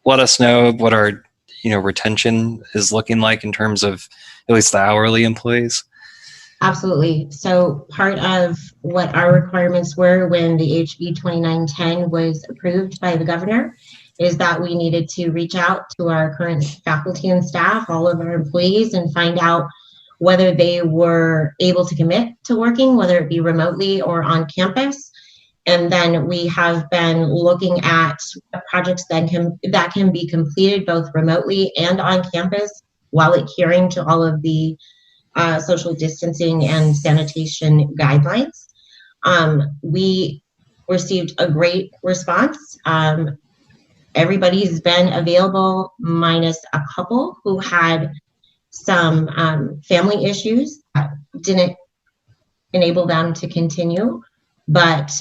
let us know what our, you know, retention is looking like in terms of at least the hourly employees? Absolutely. So part of what our requirements were when the HB 2910 was approved by the governor is that we needed to reach out to our current faculty and staff, all of our employees, and find out whether they were able to commit to working, whether it be remotely or on campus. And then we have been looking at projects that can be completed both remotely and on campus while adhering to all of the social distancing and sanitation guidelines. We received a great response. Everybody's been available minus a couple who had some family issues that didn't enable them to continue, but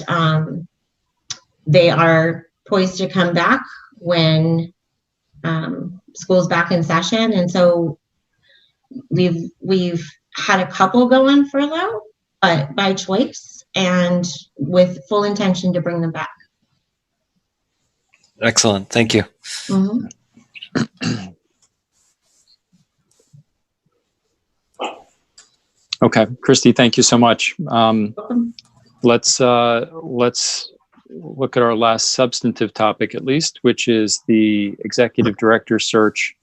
they are poised to come back when school's back in session. And so we've had a couple go on furlough, but by choice and with full intention to bring them back. Excellent. Thank you. Mm-hmm. Okay, Christy, thank you so much. Let's look at our last substantive topic, at least, which is the executive director search.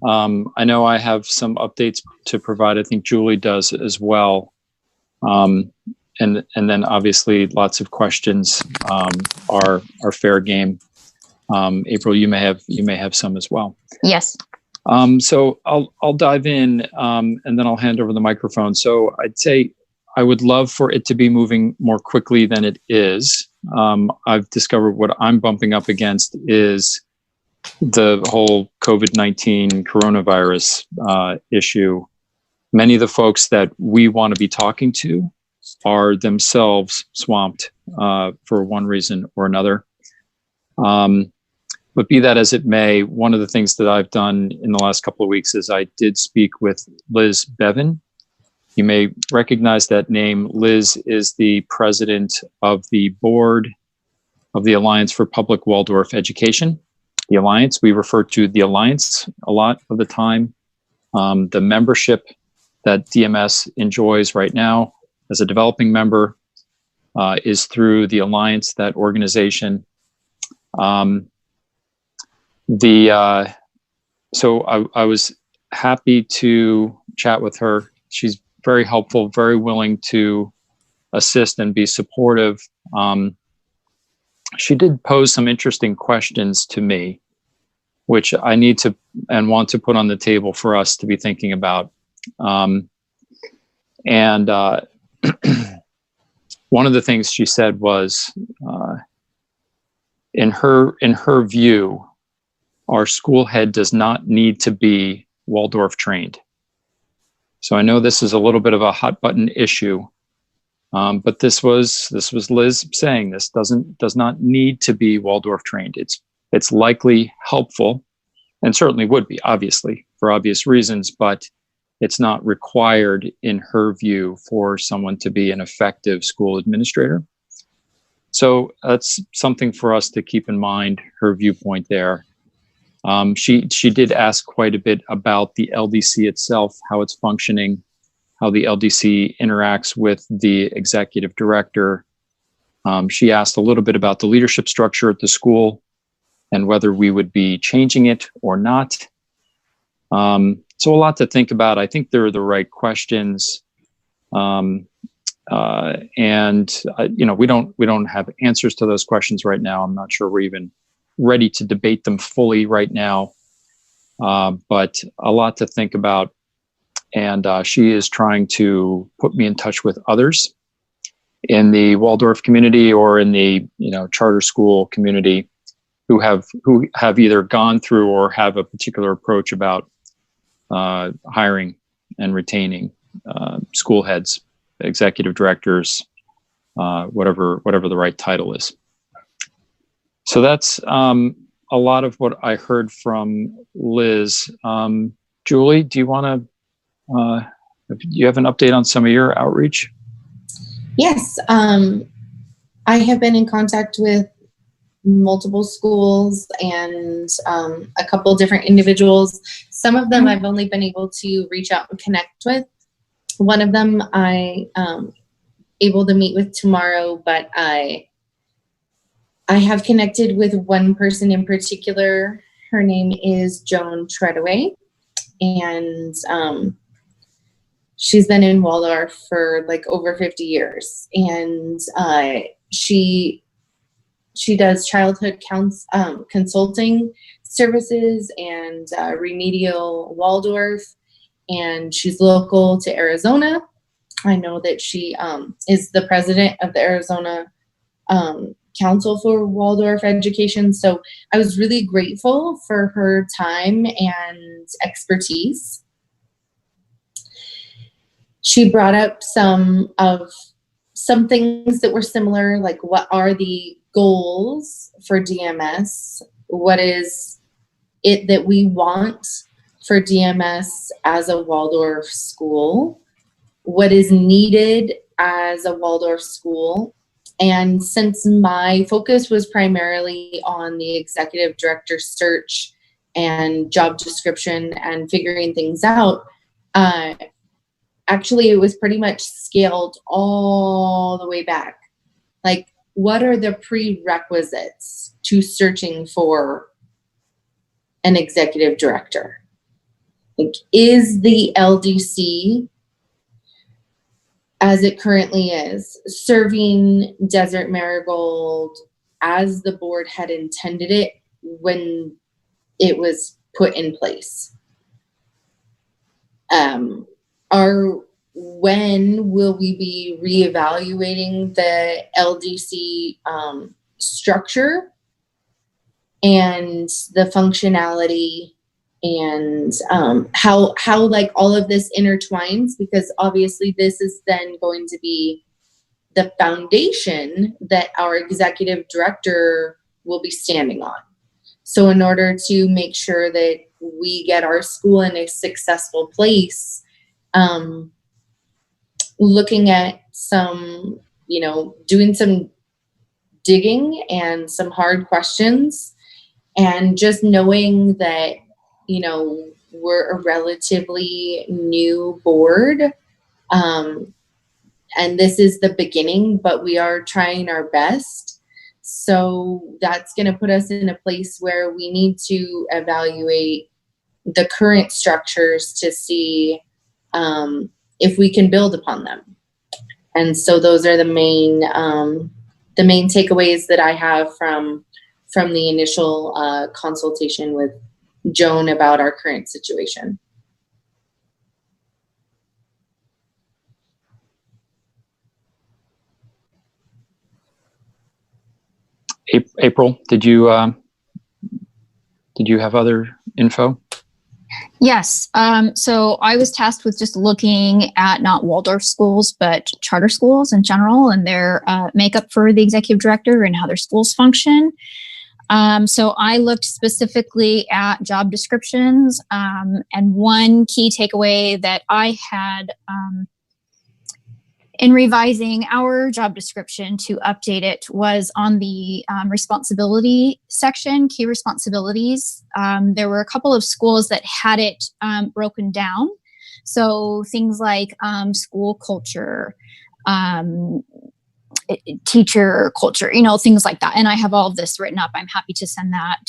I know I have some updates to provide. I think Julie does as well. and then obviously lots of questions are fair game. April, you may have some as well. Yes. So I'll dive in, and then I'll hand over the microphone. So I'd say I would love for it to be moving more quickly than it is. I've discovered what I'm bumping up against is the whole COVID-19 coronavirus issue. Many of the folks that we want to be talking to are themselves swamped for one reason or another. But be that as it may, one of the things that I've done in the last couple of weeks is I did speak with Liz Bevan. You may recognize that name. Liz is the president of the board of the Alliance for Public Waldorf Education. The Alliance, we refer to the Alliance a lot of the time. The membership that DMS enjoys right now as a developing member is through the Alliance, that organization. So I was happy to chat with her. She's very helpful, very willing to assist and be supportive. She did pose some interesting questions to me, which I need to and want to put on the table for us to be thinking about. One of the things she said was, in her view, our school head does not need to be Waldorf trained. So I know this is a little bit of a hot button issue, but this was Liz saying this does not need to be Waldorf trained. It's likely helpful, and certainly would be, obviously, for obvious reasons, but it's not required in her view for someone to be an effective school administrator. So that's something for us to keep in mind, her viewpoint there. She did ask quite a bit about the LDC itself, how it's functioning, how the LDC interacts with the executive director. She asked a little bit about the leadership structure at the school and whether we would be changing it or not. So a lot to think about. I think they're the right questions. We don't have answers to those questions right now. I'm not sure we're even ready to debate them fully right now, but a lot to think about. And she is trying to put me in touch with others in the Waldorf community or in the charter school community who have either gone through or have a particular approach about hiring and retaining school heads, executive directors, whatever the right title is. So that's a lot of what I heard from Liz. Julie, do you want to, do you have an update on some of your outreach? Yes. I have been in contact with multiple schools and a couple different individuals. Some of them I've only been able to reach out and connect with. One of them I able to meet with tomorrow, but I have connected with one person in particular. Her name is Joan Treadaway, and she's been in Waldorf for like over 50 years, and she does childhood consulting services and remedial Waldorf, and she's local to Arizona. I know that she is the president of the Arizona Council for Waldorf Education. So I was really grateful for her time and expertise. She brought up some things that were similar, like what are the goals for DMS? What is it that we want for DMS as a Waldorf school? What is needed as a Waldorf school? And since my focus was primarily on the executive director search and job description and figuring things out, actually it was pretty much scaled all the way back. Like, what are the prerequisites to searching for an executive director? Like, is the LDC as it currently is, serving Desert Marigold as the board had intended it when it was put in place. When will we be reevaluating the LDC structure and the functionality, and how like all of this intertwines? Because obviously this is then going to be the foundation that our executive director will be standing on. So in order to make sure that we get our school in a successful place, looking at some, doing some digging and some hard questions, and just knowing that, we're a relatively new board. And this is the beginning, but we are trying our best. So that's going to put us in a place where we need to evaluate the current structures to see if we can build upon them. And so those are the main takeaways that I have from the initial consultation with Joan about our current situation. April, did you have other info? Yes. So I was tasked with just looking at not Waldorf schools, but charter schools in general and their makeup for the executive director and how their schools function. So I looked specifically at job descriptions, and one key takeaway that I had in revising our job description to update it was on the responsibility section, key responsibilities. There were a couple of schools that had it broken down. So things like school culture, teacher culture, things like that. And I have all of this written up. I'm happy to send that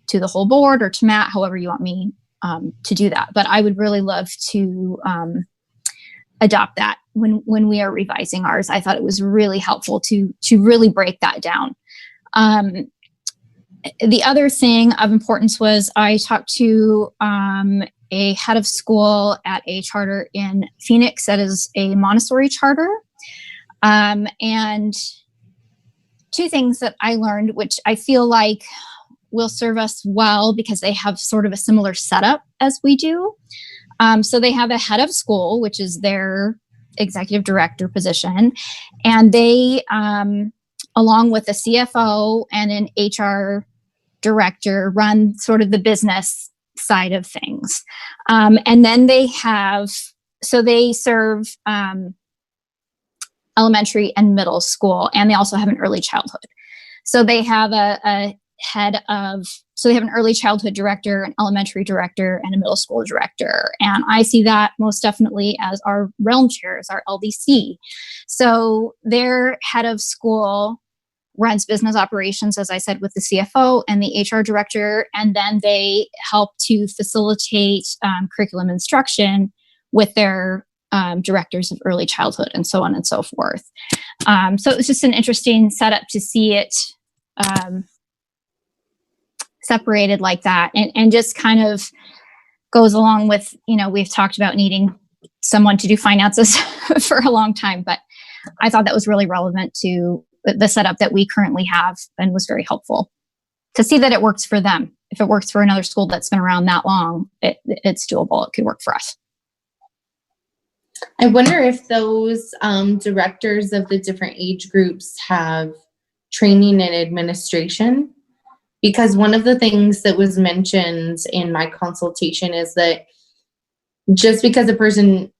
to the whole board or to Matt, however you want me to do that. But I would really love to adopt that when we are revising ours. I thought it was really helpful to really break that down. The other thing of importance was I talked to a head of school at a charter in Phoenix that is a Montessori charter. And two things that I learned, which I feel like will serve us well because they have sort of a similar setup as we do. So they have a head of school, which is their executive director position. And they, along with a CFO and an HR director, run sort of the business side of things. And then they serve elementary and middle school, and they also have an early childhood. So they have they have an early childhood director, an elementary director, and a middle school director. And I see that most definitely as our realm chairs, our LDC. So their head of school runs business operations, as I said, with the CFO and the HR director, and then they help to facilitate curriculum instruction with their directors of early childhood and so on and so forth. So it was just an interesting setup to see it separated like that, and just kind of goes along with, we've talked about needing someone to do finances for a long time, but I thought that was really relevant to the setup that we currently have and was very helpful to see that it works for them. If it works for another school that's been around that long, it's doable. It could work for us. I wonder if those directors of the different age groups have training in administration, because one of the things that was mentioned in my consultation is that just because a person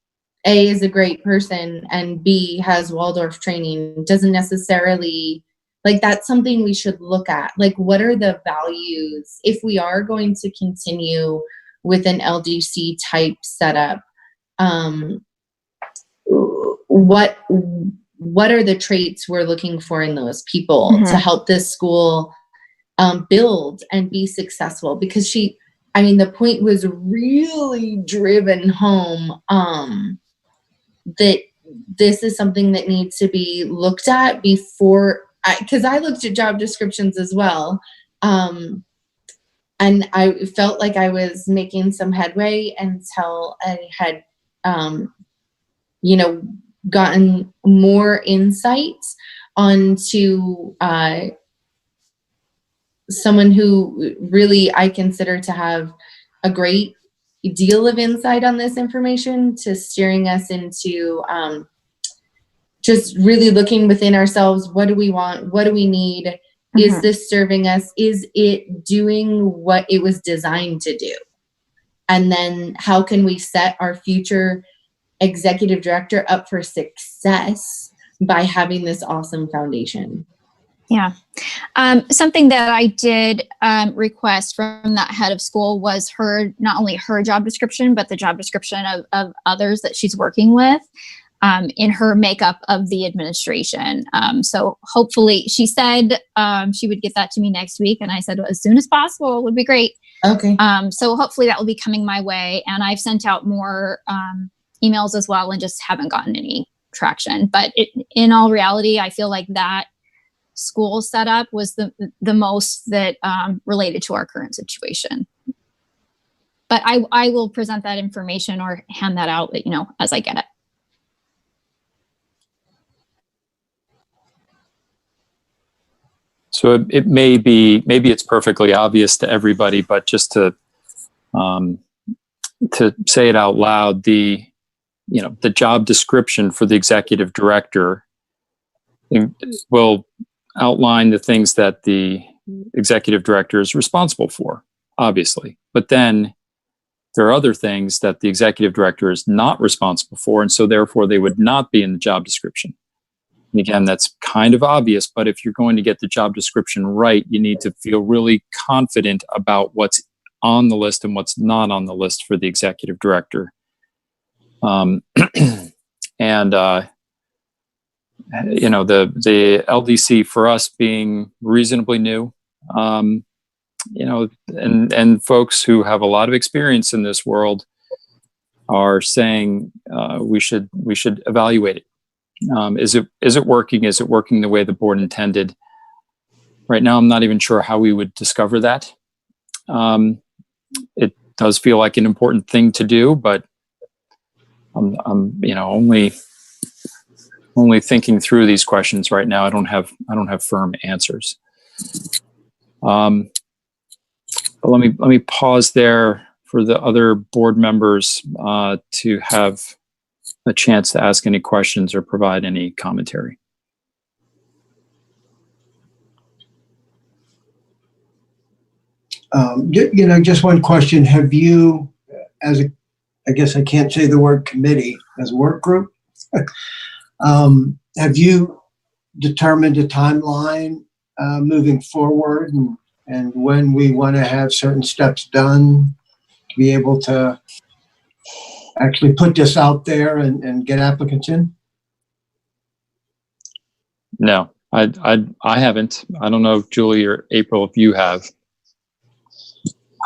A is a great person and B has Waldorf training doesn't necessarily, that's something we should look at. What are the values if we are going to continue with an LDC type setup? What are the traits we're looking for in those people to help this school build and be successful? Because the point was really driven home that this is something that needs to be looked at before, because I looked at job descriptions as well. And I felt like I was making some headway until I had, gotten more insights onto someone who really I consider to have a great deal of insight on this information, to steering us into just really looking within ourselves. What do we want? What do we need? Is this serving us? Is it doing what it was designed to do? And then how can we set our future executive director up for success by having this awesome foundation? Yeah. Something that I did request from that head of school was not only her job description, but the job description of others that she's working with in her makeup of the administration. So hopefully, she said she would get that to me next week. And I said, as soon as possible would be great. Okay. So hopefully that will be coming my way. And I've sent out more emails as well and just haven't gotten any traction. But in all reality, I feel like that school setup was the most that related to our current situation. But I will present that information or hand that out, as I get it. So maybe it's perfectly obvious to everybody, but just to say it out loud, the job description for the executive director will outline the things that the executive director is responsible for, obviously. But then there are other things that the executive director is not responsible for, and so therefore they would not be in the job description. And again, that's kind of obvious, but if you're going to get the job description right, you need to feel really confident about what's on the list and what's not on the list for the executive director. The LDC, for us being reasonably new, and folks who have a lot of experience in this world are saying we should evaluate it. Is it working? Is it working the way the board intended? Right now, I'm not even sure how we would discover that. It does feel like an important thing to do, but I'm only thinking through these questions right now. I don't have firm answers. But let me pause there for the other board members to have a chance to ask any questions or provide any commentary. Just one question. Have you, I guess I can't say the word committee, as a work group, have you determined a timeline moving forward and when we want to have certain steps done to be able to actually put this out there and get applicants in? No, I haven't. I don't know if Julie or April, if you have.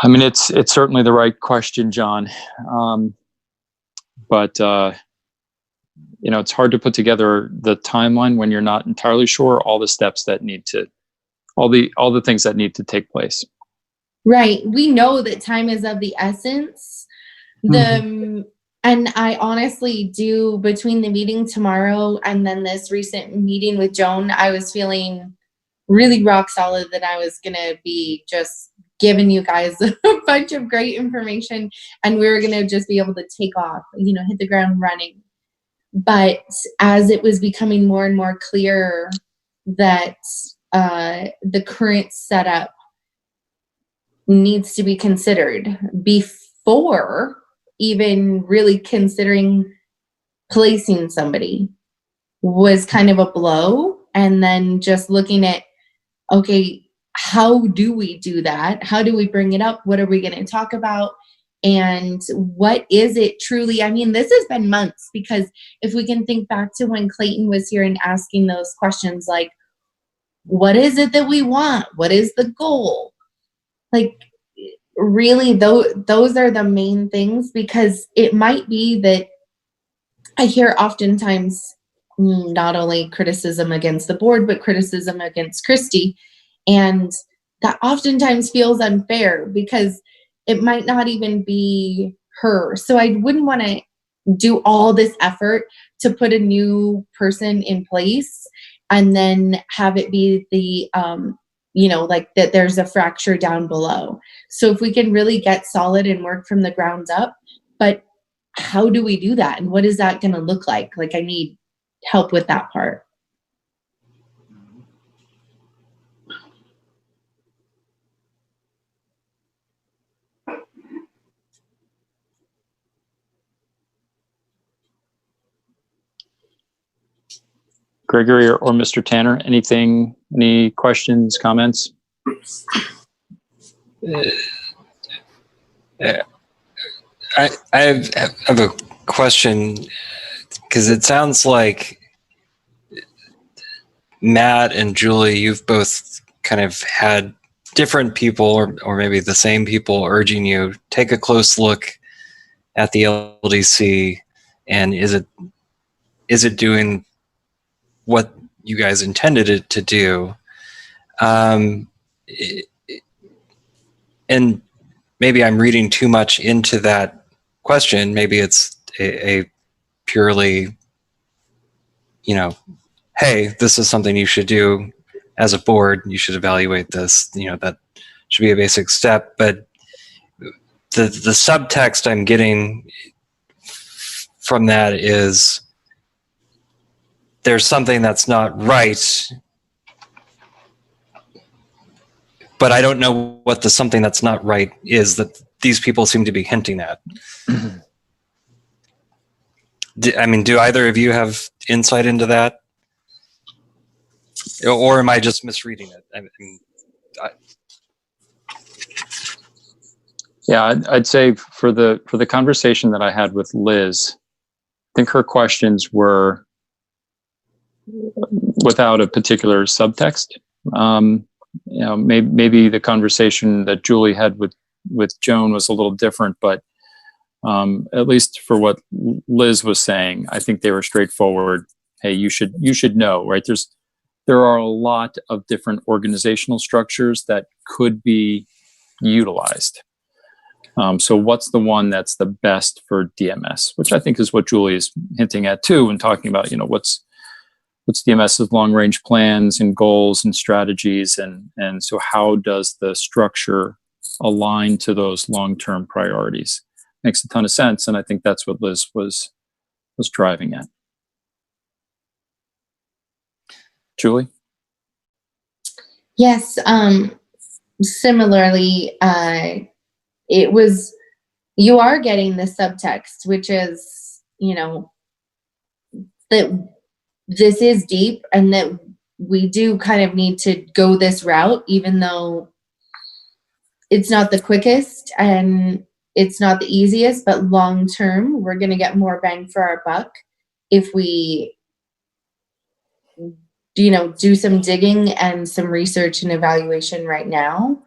I mean, it's certainly the right question, John. But it's hard to put together the timeline when you're not entirely sure all the steps that all the things that need to take place. Right. We know that time is of the essence. And I honestly do, between the meeting tomorrow and then this recent meeting with Joan, I was feeling really rock solid that I was going to be just giving you guys a bunch of great information and we were going to just be able to take off, hit the ground running. But as it was becoming more and more clear that the current setup needs to be considered before even really considering placing somebody was kind of a blow. And then just looking at, okay, how do we do that? How do we bring it up? What are we going to talk about? And what is it truly? I mean, this has been months, because if we can think back to when Clayton was here and asking those questions, like, what is it that we want? What is the goal? Like, really, those are the main things, because it might be that I hear oftentimes not only criticism against the board, but criticism against Christy. And that oftentimes feels unfair because it might not even be her. So I wouldn't want to do all this effort to put a new person in place and then have it be the, like that there's a fracture down below. So if we can really get solid and work from the ground up, but how do we do that? And what is that going to look like? Like, I need help with that part. Gregory or Mr. Tanner, any questions, comments? I have a question, because it sounds like Matt and Julie, you've both kind of had different people or maybe the same people urging you, take a close look at the LDC, and is it doing what you guys intended it to do? And maybe I'm reading too much into that question. Maybe it's a purely, hey, this is something you should do as a board. You should evaluate this. That should be a basic step. But the subtext I'm getting from that is there's something that's not right, but I don't know what the something that's not right is that these people seem to be hinting at. Do either of you have insight into that? Or am I just misreading it? Yeah, I'd say for the conversation that I had with Liz, I think her questions were without a particular subtext. Maybe the conversation that Julie had with Joan was a little different, but at least for what Liz was saying, I think they were straightforward. Hey, you should know, right? There are a lot of different organizational structures that could be utilized. So what's the one that's the best for DMS, which I think is what Julie is hinting at too, and talking about, what's DMS's long range plans and goals and strategies. And so how does the structure align to those long-term priorities? Makes a ton of sense. And I think that's what Liz was driving at. Julie? Yes. Similarly, you are getting the subtext, which is, that this is deep and that we do kind of need to go this route, even though it's not the quickest and it's not the easiest, but long term, we're going to get more bang for our buck if we, do some digging and some research and evaluation right now,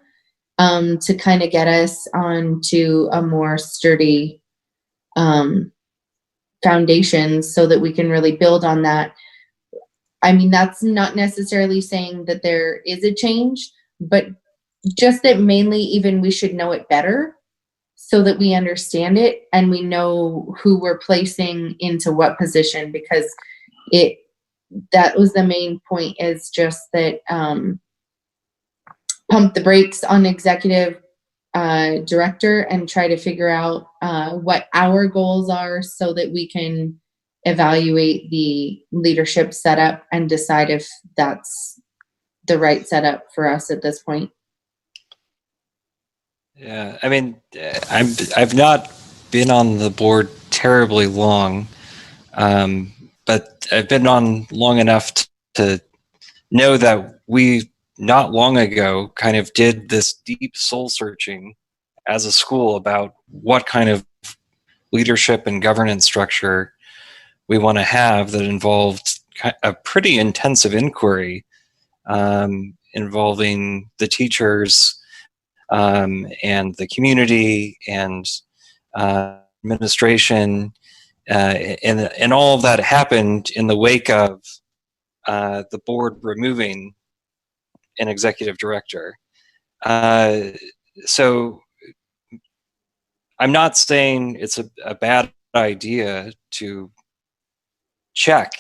to kind of get us onto a more sturdy foundation so that we can really build on that. I mean, that's not necessarily saying that there is a change, but just that mainly even we should know it better so that we understand it and we know who we're placing into what position, because that was the main point, is just that pump the brakes on executive director and try to figure out what our goals are so that we can evaluate the leadership setup and decide if that's the right setup for us at this point. Yeah, I mean, I've not been on the board terribly long, but I've been on long enough to know that we not long ago kind of did this deep soul searching as a school about what kind of leadership and governance structure we want to have that involved a pretty intensive inquiry involving the teachers and the community and administration And all of that happened in the wake of the board removing an executive director. So I'm not saying it's a bad idea to check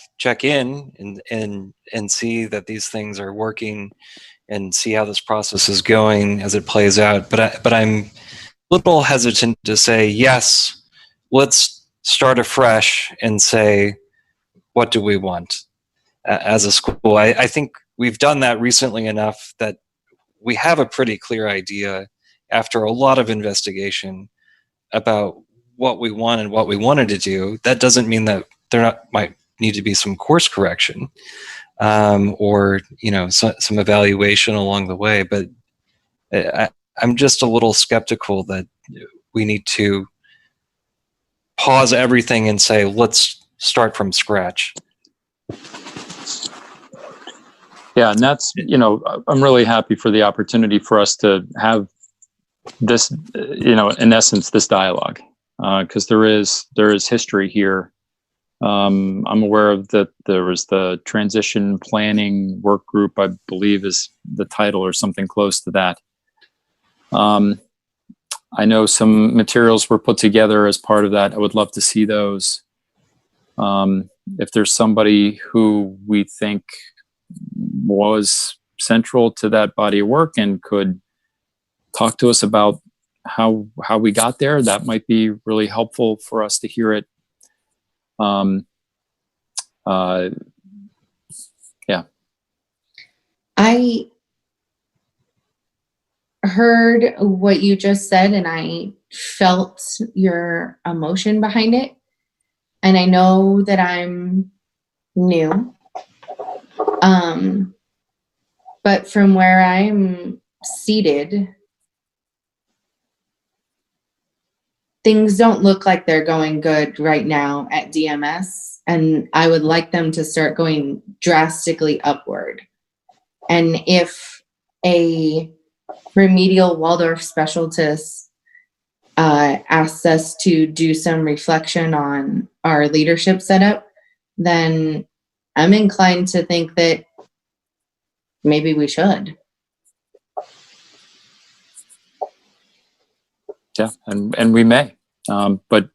in and see that these things are working and see how this process is going as it plays out. But I'm a little hesitant to say, yes, let's start afresh and say, what do we want as a school? I think we've done that recently enough that we have a pretty clear idea after a lot of investigation about what we want and what we wanted to do. That doesn't mean that there might need to be some course correction or some evaluation along the way. But I'm just a little skeptical that we need to pause everything and say, let's start from scratch. Yeah, and that's, I'm really happy for the opportunity for us to have this, in essence, this dialogue, because there is history here. I'm aware of that there was the transition planning work group, I believe is the title or something close to that. I know some materials were put together as part of that. I would love to see those. If there's somebody who we think was central to that body of work and could talk to us about how we got there, that might be really helpful for us to hear it. Yeah. I heard what you just said and I felt your emotion behind it. And I know that I'm new. But from where I'm seated, things don't look like they're going good right now at DMS. And I would like them to start going drastically upward. And if a remedial Waldorf specialist asks us to do some reflection on our leadership setup, then I'm inclined to think that maybe we should. Yeah, and we may, but I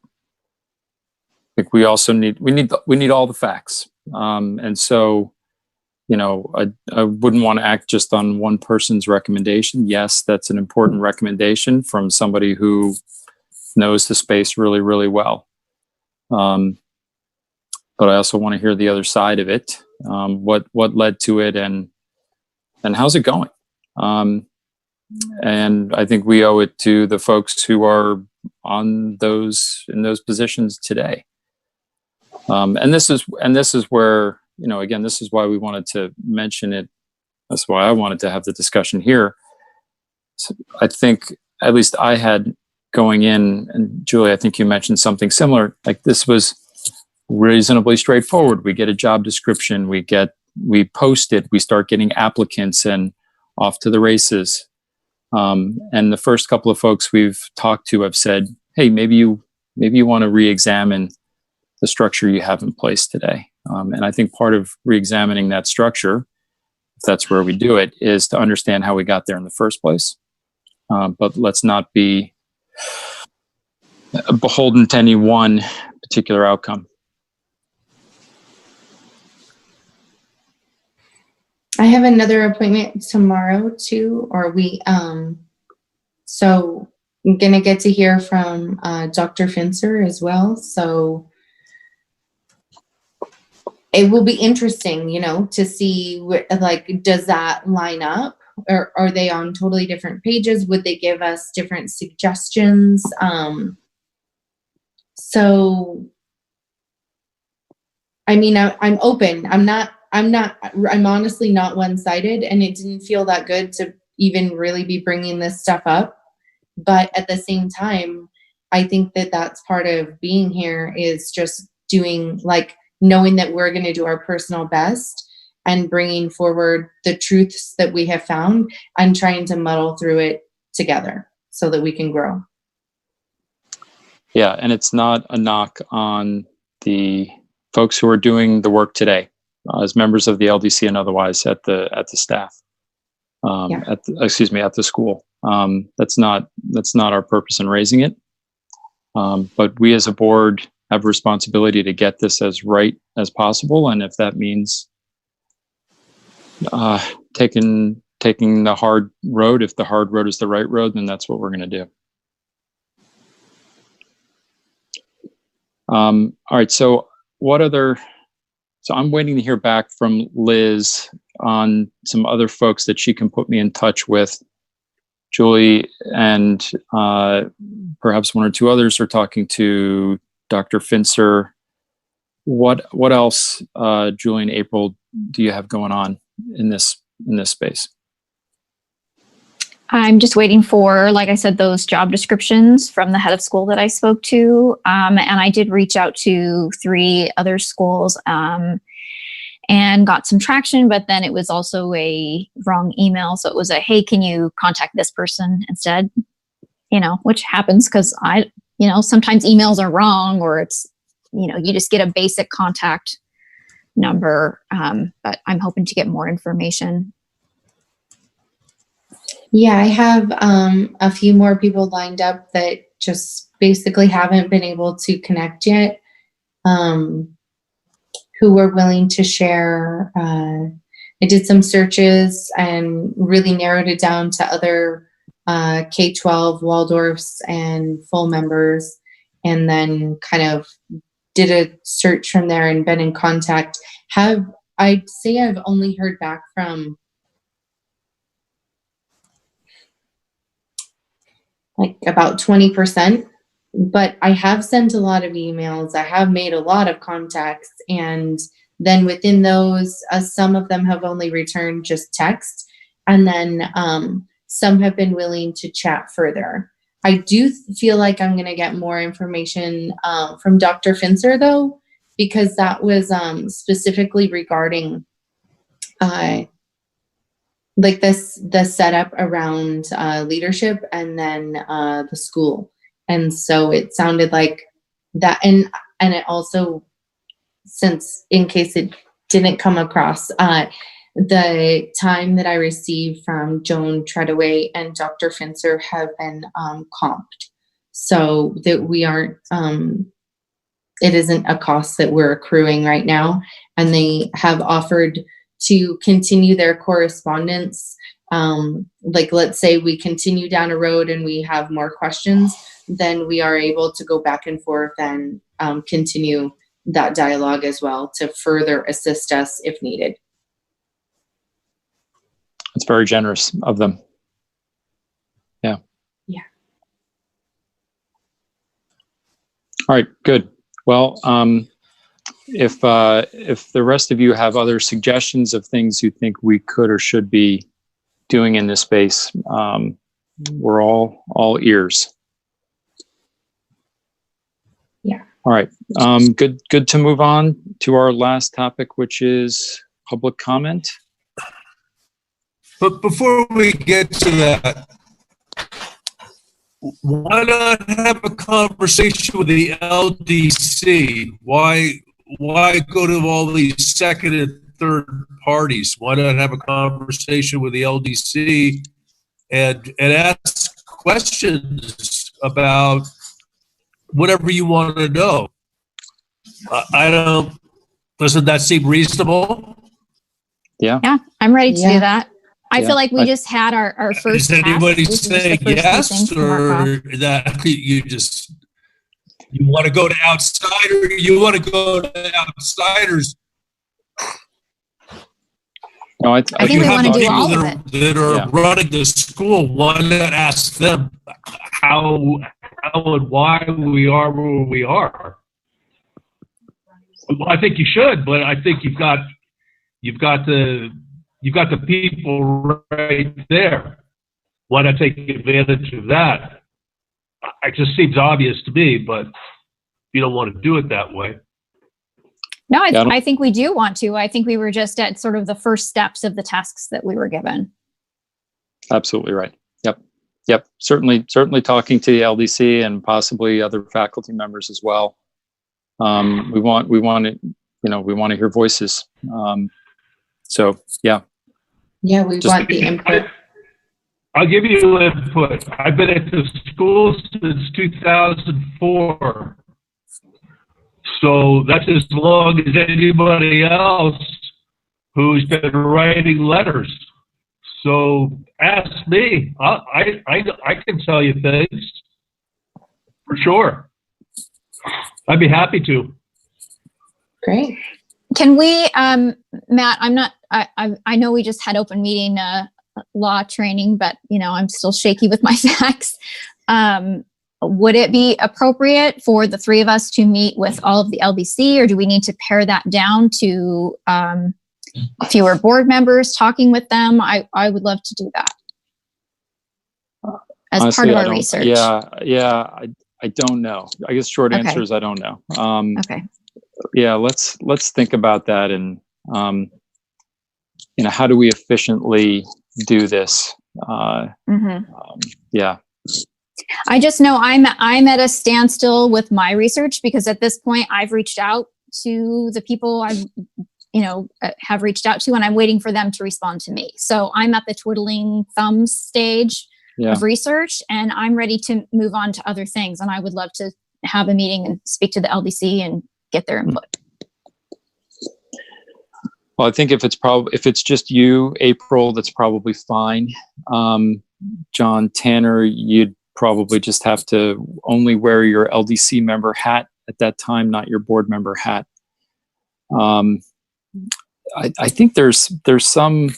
think we also need all the facts, and so I wouldn't want to act just on one person's recommendation. Yes, that's an important recommendation from somebody who knows the space really, really well. But I also want to hear the other side of it. What led to it, and how's it going? And I think we owe it to the folks who are in those positions today. And this is where, again, this is why we wanted to mention it. That's why I wanted to have the discussion here. So I think at least I had going in, and Julie, I think you mentioned something similar. Like, this was reasonably straightforward. We get a job description, we post it, we start getting applicants, and off to the races. And the first couple of folks we've talked to have said, hey, maybe you want to re-examine the structure you have in place today. And I think part of re-examining that structure, if that's where we do it, is to understand how we got there in the first place. But let's not be beholden to any one particular outcome. I have another appointment tomorrow too, so I'm gonna get to hear from Dr. Finzer as well. So it will be interesting, to see does that line up, or are they on totally different pages? Would they give us different suggestions? So, I mean, I'm open. I'm honestly not one-sided, and it didn't feel that good to even really be bringing this stuff up. But at the same time, I think that that's part of being here, is just knowing that we're going to do our personal best and bringing forward the truths that we have found and trying to muddle through it together so that we can grow. Yeah, and it's not a knock on the folks who are doing the work today, as members of the LDC and otherwise at the staff, Yeah. at the school. That's not our purpose in raising it. But we as a board have a responsibility to get this as right as possible. And if that means taking the hard road, if the hard road is the right road, then that's what we're going to do. All right. So I'm waiting to hear back from Liz on some other folks that she can put me in touch with. Julie and perhaps one or two others are talking to Dr. Finser. What else, Julie and April, do you have going on in this space? I'm just waiting for, like I said, those job descriptions from the head of school that I spoke to. And I did reach out to 3 other schools and got some traction, but then it was also a wrong email. So it was hey, can you contact this person instead? Which happens because sometimes emails are wrong, or it's, you just get a basic contact number. But I'm hoping to get more information. Yeah, I have a few more people lined up that just basically haven't been able to connect yet, who were willing to share. I did some searches and really narrowed it down to other K-12 Waldorfs and full members, and then kind of did a search from there and been in contact. I'd say I've only heard back from like about 20%, but I have sent a lot of emails. I have made a lot of contacts, and then within those, some of them have only returned just text, and then some have been willing to chat further. I do feel like I'm going to get more information from Dr. Finser, though, because that was specifically regarding like the setup around leadership and then the school. And so it sounded like that. And it also, since in case it didn't come across, the time that I received from Joan Treadaway and Dr. Finser have been comped, so that we aren't, it isn't a cost that we're accruing right now. And they have offered to continue their correspondence. Like, let's say we continue down a road and we have more questions, then we are able to go back and forth and continue that dialogue as well to further assist us if needed. It's very generous of them. Yeah. Yeah. All right, good. Well, if the rest of you have other suggestions of things you think we could or should be doing in this space, we're all ears. Yeah. All right. Good to move on to our last topic, which is public comment. But before we get to that, why not have a conversation with the LDC? Why go to all these second and third parties? Why not have a conversation with the LDC and ask questions about whatever you want to know? Doesn't that seem reasonable? Yeah. Yeah, I'm ready to Yeah. do that. I Yeah. feel like we just had our first Is anybody test. This is just saying the first few yes, things to mark off. or that you want to go to outsider? You want to go to outsiders? No, I think you we have wanna the do all people of that are Yeah. running the school. Why not ask them how and why we are where we are? Well, I think you should, but I think you've got the people right there. Why not take advantage of that? It just seems obvious to me, but you don't want to do it that way. No, Yeah, I think we do want to. I think we were just at sort of the first steps of the tasks that we were given. absolutely right. Yep. Certainly talking to the LDC and possibly other faculty members as well. We want it, we want to hear voices. So yeah. Yeah, we Just- want the input. I'll give you input. I've been at the school since 2004. So that's as long as anybody else who's been writing letters. So ask me. I can tell you things for sure. I'd be happy to. Great. Can we, Matt, I know we just had open meeting law training, but I'm still shaky with my facts. Would it be appropriate for the three of us to meet with all of the LDC, or do we need to pare that down to fewer board members, talking with them? I would love to do that as Honestly, part of I our don't- research. Yeah. I don't know. I guess short Okay. answer is I don't know. Okay. Yeah, let's think about that, and how do we efficiently do this? Yeah. I just know I'm at a standstill with my research, because at this point I've reached out to the people I've have reached out to, and I'm waiting for them to respond to me. So I'm at the twiddling thumbs stage of research, and I'm ready to move on to other things. And I would love to have a meeting and speak to the LDC and get their input. Well, I think if it's just you, April, that's probably fine. John, Tanner, you'd probably just have to only wear your LDC member hat at that time, not your board member hat. I think there's some,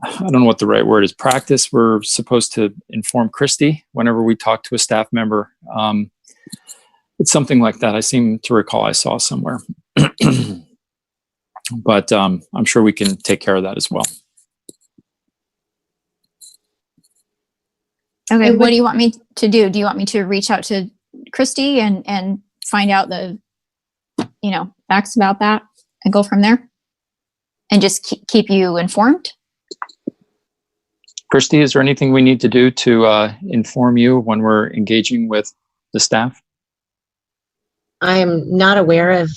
I don't know what the right word is, practice. We're supposed to inform Christy whenever we talk to a staff member. It's something like that. I seem to recall I saw somewhere. But I'm sure we can take care of that as well. Okay, what do you want me to do? Do you want me to reach out to Christy and find out the, facts about that and go from there? And just keep you informed? Christy, is there anything we need to do to inform you when we're engaging with the staff? I am not aware of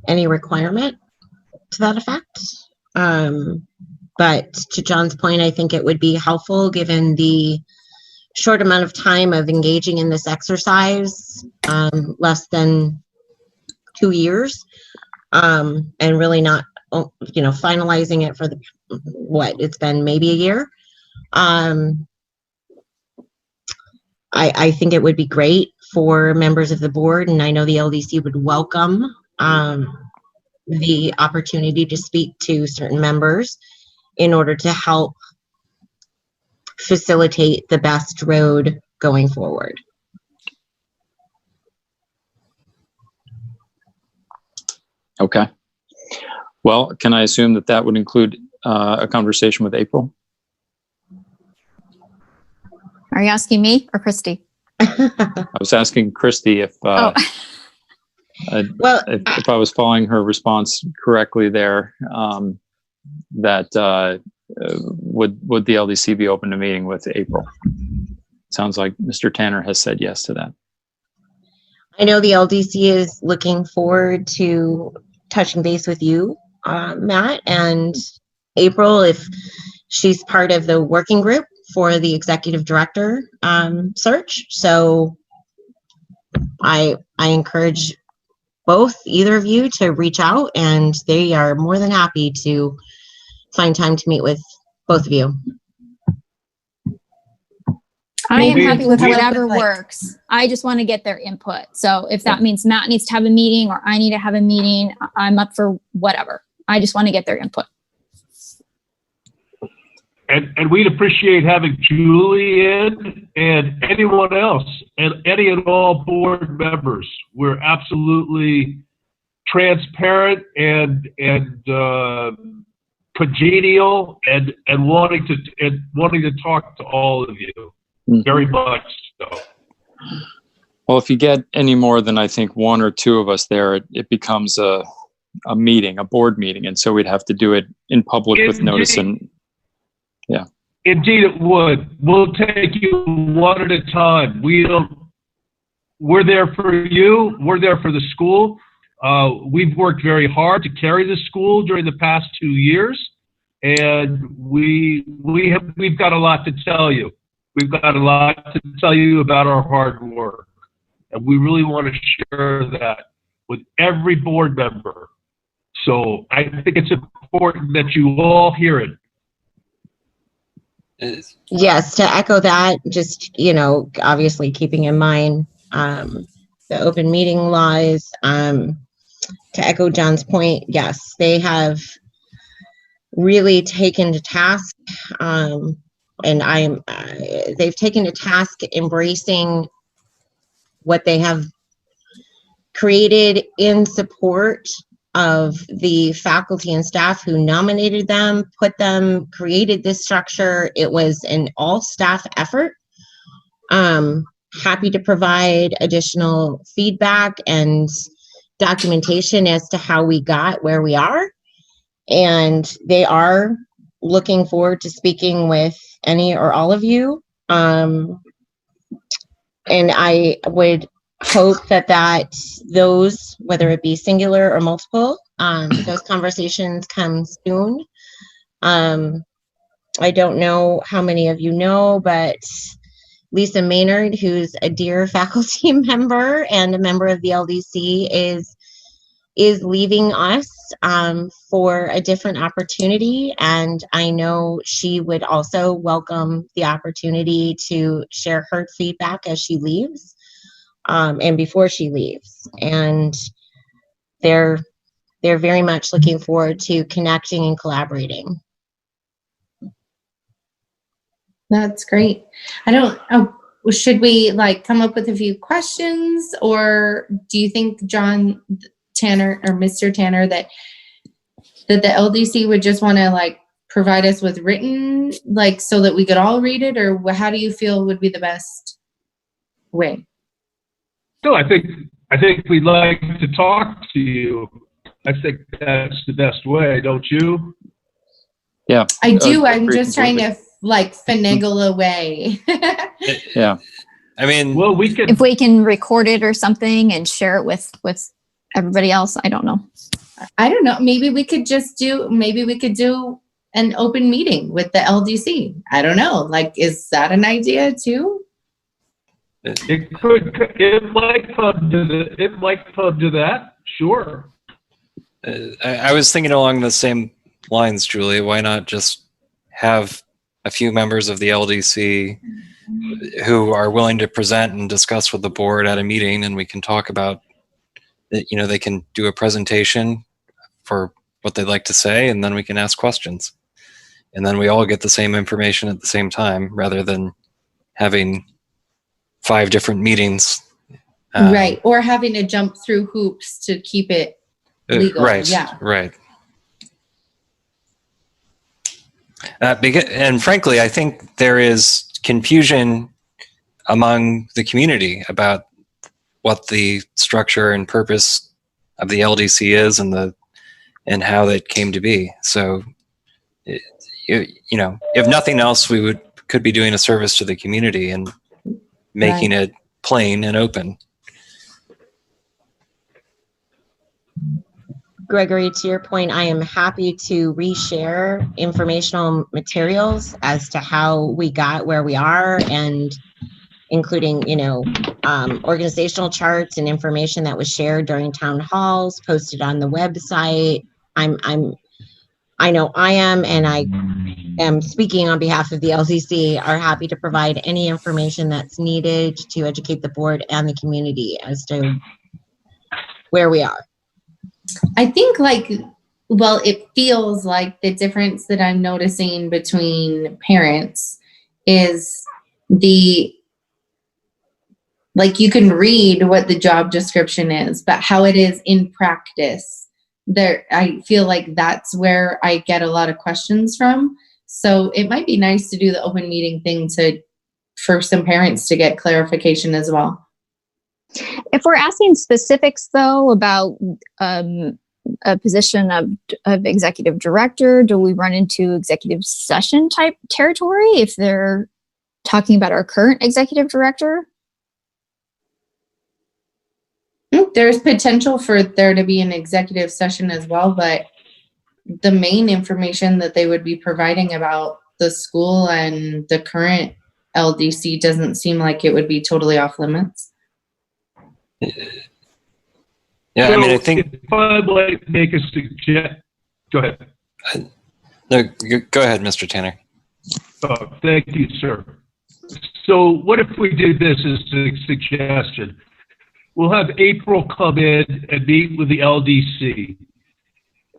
any requirement to that effect. But to John's point, I think it would be helpful, given the short amount of time of engaging in this exercise, less than 2 years, and really not, finalizing it for it's been maybe a year. I think it would be great for members of the board, and I know the LDC would welcome the opportunity to speak to certain members in order to help facilitate the best road going forward. Okay. Well, can I assume that would include a conversation with April? Are you asking me or Christy? I was asking Christy if if I was following her response correctly there, that would the LDC be open to meeting with April? Sounds like Mr. Tanner has said yes to that. I know the LDC is looking forward to touching base with you, Matt, and April, if she's part of the working group for the executive director search. So I encourage either of you to reach out, and they are more than happy to find time to meet with both of you. I am happy with whatever works. I just want to get their input. So if that means Matt needs to have a meeting or I need to have a meeting, I'm up for whatever. I just want to get their input. And we'd appreciate having Julie in, and anyone else, and any and all board members. We're absolutely transparent and congenial, and wanting to talk to all of you. Very much so. Well, if you get any more than I think one or two of us there, it becomes a meeting, a board meeting, and so we'd have to do it in public with notice. And yeah, indeed it would. We'll take you one at a time. We don't we're there for you. We're there for the school. We've worked very hard to carry the school during the past 2 years, and we've got a lot to tell you. We've got a lot to tell you about our hard work, and we really want to share that with every board member. So I think it's important that you all hear it. Yes, to echo that, just, obviously keeping in mind the open meeting laws, to echo John's point, yes, they have really taken to task, and they've taken to task embracing what they have created in support of the faculty and staff who nominated them, created this structure. It was an all staff effort. Happy to provide additional feedback and documentation as to how we got where we are. And they are looking forward to speaking with any or all of you. And I would hope that those, whether it be singular or multiple, those conversations come soon. I don't know how many of you know, but Lisa Maynard, who's a dear faculty member and a member of the LDC, is leaving us for a different opportunity, and I know she would also welcome the opportunity to share her feedback as she leaves. And before she leaves, and they're very much looking forward to connecting and collaborating. That's great. Should we come up with a few questions, or do you think John Tanner or Mr. Tanner that the LDC would just want to provide us with written, so that we could all read it, or how do you feel would be the best way? No, I think we'd like to talk to you. I think that's the best way, don't you? Yeah. I do. I'm just trying to finagle away. Yeah. I mean, well, we can. If we can record it or something and share it with everybody else, I don't know. I don't know. Maybe we could do an open meeting with the LDC. I don't know. Is that an idea too? It might come to that. Sure. I was thinking along the same lines, Julia. Why not just have a few members of the LDC who are willing to present and discuss with the board at a meeting, and we can talk about it. They can do a presentation for what they'd like to say, and then we can ask questions. And then we all get the same information at the same time, rather than having 5 different meetings. Right. Or having to jump through hoops to keep it legal. Right. Yeah. Right. And frankly, I think there is confusion among the community about what the structure and purpose of the LDC is and how it came to be. So, if nothing else, we could be doing a service to the community and making it plain and open. Gregory, to your point, I am happy to reshare informational materials as to how we got where we are, and including, organizational charts and information that was shared during town halls, posted on the website. I know I am, and I am speaking on behalf of the LDC, are happy to provide any information that's needed to educate the board and the community as to where we are. I think it feels like the difference that I'm noticing between parents is you can read what the job description is, but how it is in practice, I feel like that's where I get a lot of questions from. So it might be nice to do the open meeting thing for some parents to get clarification as well. If we're asking specifics, though, about a position of executive director, do we run into executive session type territory if they're talking about our current executive director? There's potential for there to be an executive session as well, but the main information that they would be providing about the school and the current LDC doesn't seem like it would be totally off limits. Yeah, I mean, I think. If I might make a suggestion, go ahead. No, go ahead, Mr. Tanner. Thank you, sir. So what if we did this as a suggestion? We'll have April come in and meet with the LDC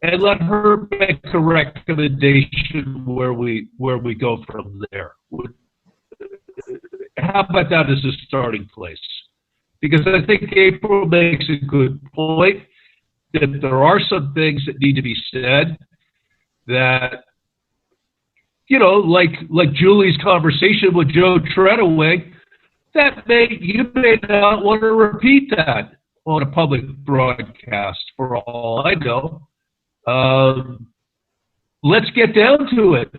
and let her make a recommendation where we go from there. How about that as a starting place? Because I think April makes a good point that there are some things that need to be said that, you know, like Julie's conversation with Joe Treadaway, you may not want to repeat that on a public broadcast for all I know. Let's get down to it.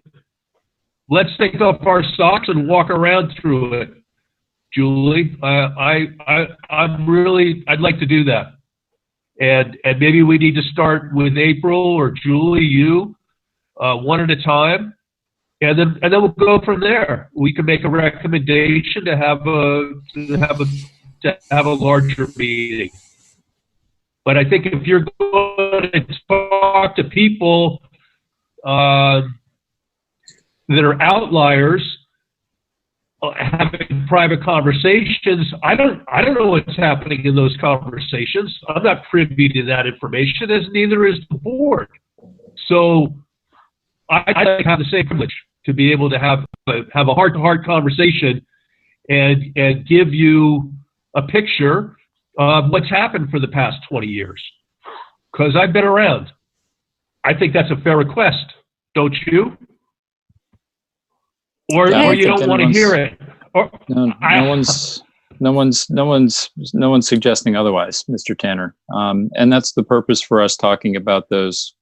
Let's take off our socks and walk around through it. Julie, I'd like to do that. And maybe we need to start with April or Julie, you, one at a time. And then we'll go from there. We can make a recommendation to have a larger meeting. But I think if you're going to talk to people that are outliers, having private conversations, I don't know what's happening in those conversations. I'm not privy to that information, as neither is the board. So I have the same privilege to be able to have a heart-to-heart conversation and give you a picture of what's happened for the past 20 years. Because I've been around. I think that's a fair request, don't you? Or you don't want to hear it. No one's suggesting otherwise, Mr. Tanner. And that's the purpose for us talking about those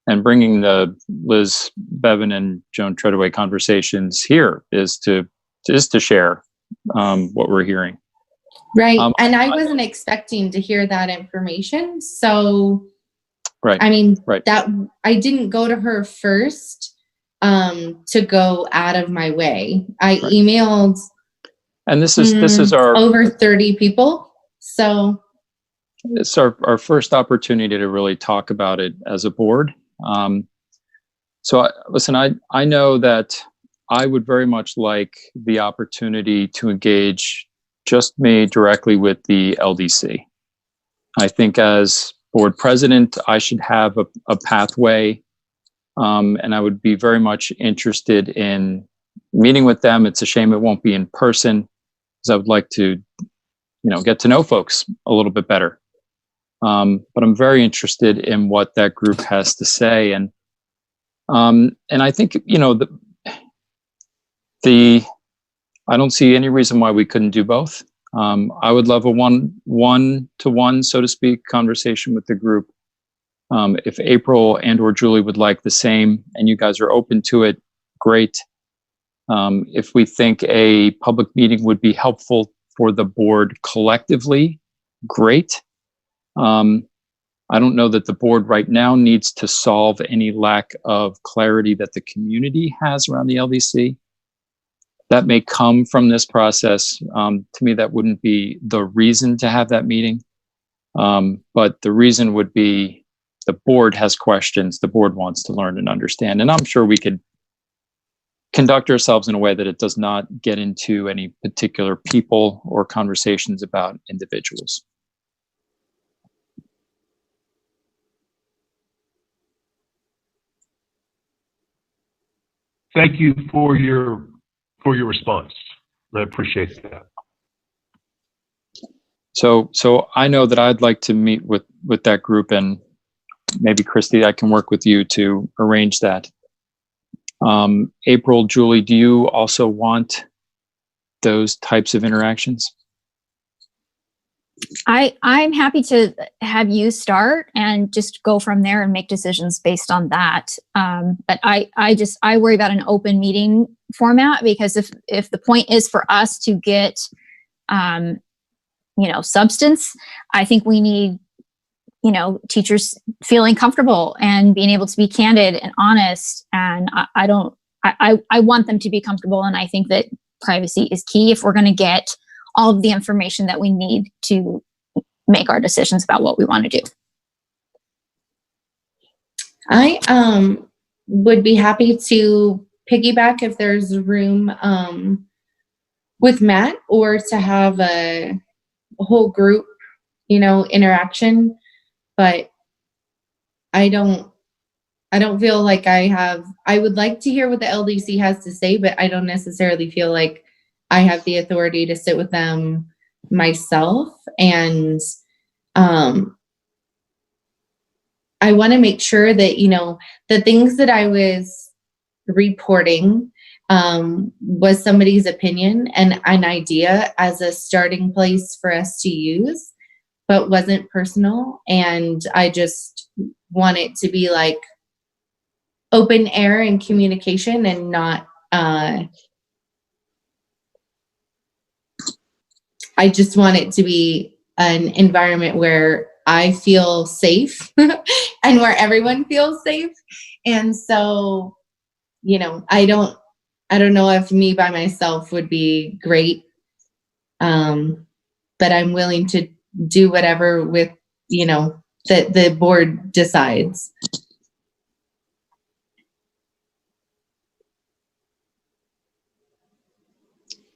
and bringing the Liz Bevan and Joan Treadaway conversations here is to share what we're hearing. Right. And I wasn't expecting to hear that information. So, right. I mean, right. that I didn't go to her first to go out of my way. I emailed and this is our over 30 people. So it's our first opportunity to really talk about it as a board. Listen, I know that I would very much like the opportunity to engage just me directly with the LDC. I think as board president, I should have a pathway, and I would be very much interested in meeting with them. It's a shame it won't be in person, because I would like to, get to know folks a little bit better. But I'm very interested in what that group has to say, and I think I don't see any reason why we couldn't do both. I would love a one-to-one, so to speak, conversation with the group. If April and or Julie would like the same, and you guys are open to it, great. If we think a public meeting would be helpful for the board collectively, great. I don't know that the board right now needs to solve any lack of clarity that the community has around the LDC. That may come from this process. To me, that wouldn't be the reason to have that meeting. But the reason would be the board has questions, the board wants to learn and understand. And I'm sure we could conduct ourselves in a way that it does not get into any particular people or conversations about individuals. Thank you for your response. I appreciate that. So I know that I'd like to meet with that group, and maybe Christy, I can work with you to arrange that. April, Julie, do you also want those types of interactions? I'm happy to have you start and just go from there and make decisions based on that. But I worry about an open meeting format, because if the point is for us to get substance. I think we need, teachers feeling comfortable and being able to be candid and honest. And I want them to be comfortable. And I think that privacy is key if we're going to get all of the information that we need to make our decisions about what we want to do. I would be happy to piggyback if there's room with Matt, or to have a whole group, interaction. But I don't feel like I would like to hear what the LDC has to say, but I don't necessarily feel like I have the authority to sit with them myself. And I want to make sure that, the things that I was reporting was somebody's opinion and an idea as a starting place for us to use, but wasn't personal. And I just want it to be like open air and communication, and not, I just want it to be an environment where I feel safe and where everyone feels safe. And so, I don't know if me by myself would be great. But I'm willing to do whatever with, that the board decides.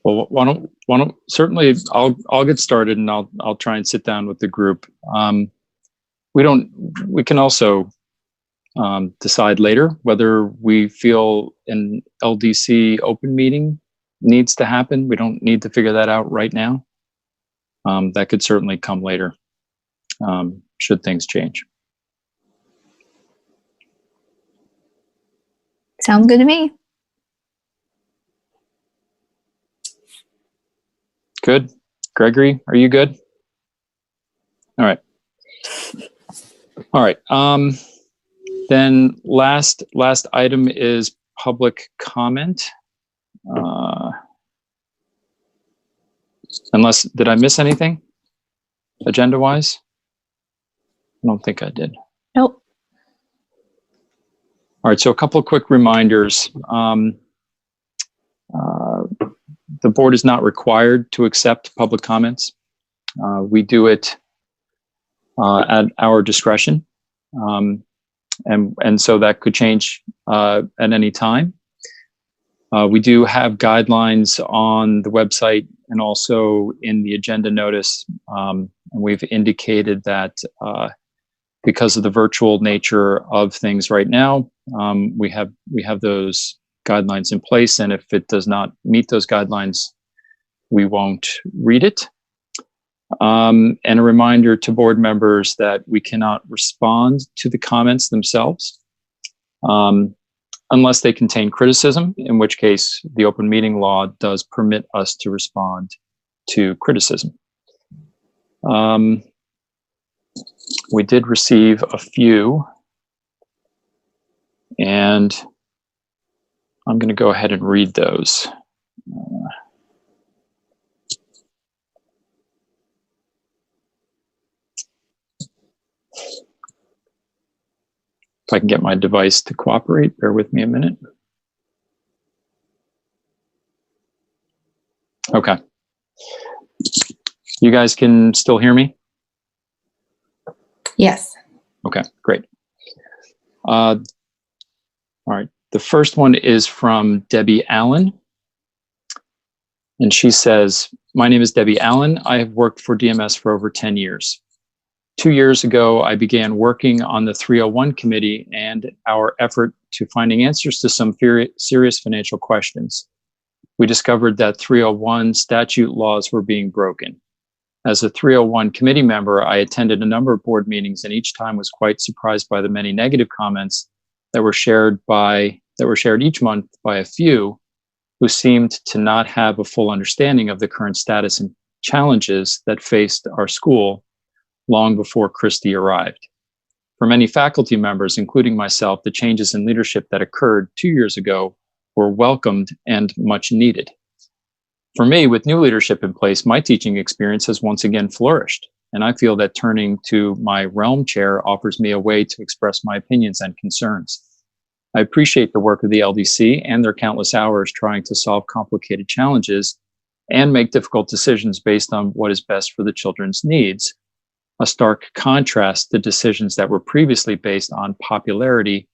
Well, why don't certainly I'll get started, and I'll try and sit down with the group. We can also decide later whether we feel an LDC open meeting needs to happen. We don't need to figure that out right now. That could certainly come later, should things change. Sounds good to me. Good. Gregory, are you good? All right. All right. Then last item is public comment. Unless, did I miss anything agenda-wise? I don't think I did. Nope. All right, so a couple of quick reminders. The board is not required to accept public comments. We do it at our discretion. And so that could change at any time. We do have guidelines on the website and also in the agenda notice. And we've indicated that because of the virtual nature of things right now, we have those guidelines in place. And if it does not meet those guidelines, we won't read it. And a reminder to board members that we cannot respond to the comments themselves unless they contain criticism, in which case the open meeting law does permit us to respond to criticism. We did receive a few, and I'm going to go ahead and read those. If I can get my device to cooperate, bear with me a minute. Okay. You guys can still hear me? Yes. Okay, great. All right. The first one is from Debbie Allen. And she says, "My name is Debbie Allen. I have worked for DMS for over 10 years. 2 years ago, I began working on the 301 committee and our effort to finding answers to some serious financial questions. We discovered that 301 statute laws were being broken. As a 301 committee member, I attended a number of board meetings, and each time was quite surprised by the many negative comments that were shared each month by a few who seemed to not have a full understanding of the current status and challenges that faced our school long before Christy arrived. For many faculty members, including myself, the changes in leadership that occurred 2 years ago were welcomed and much needed. For me, with new leadership in place, my teaching experience has once again flourished, and I feel that turning to my realm chair offers me a way to express my opinions and concerns. I appreciate the work of the LDC and their countless hours trying to solve complicated challenges and make difficult decisions based on what is best for the children's needs, a stark contrast to decisions that were previously based on popularity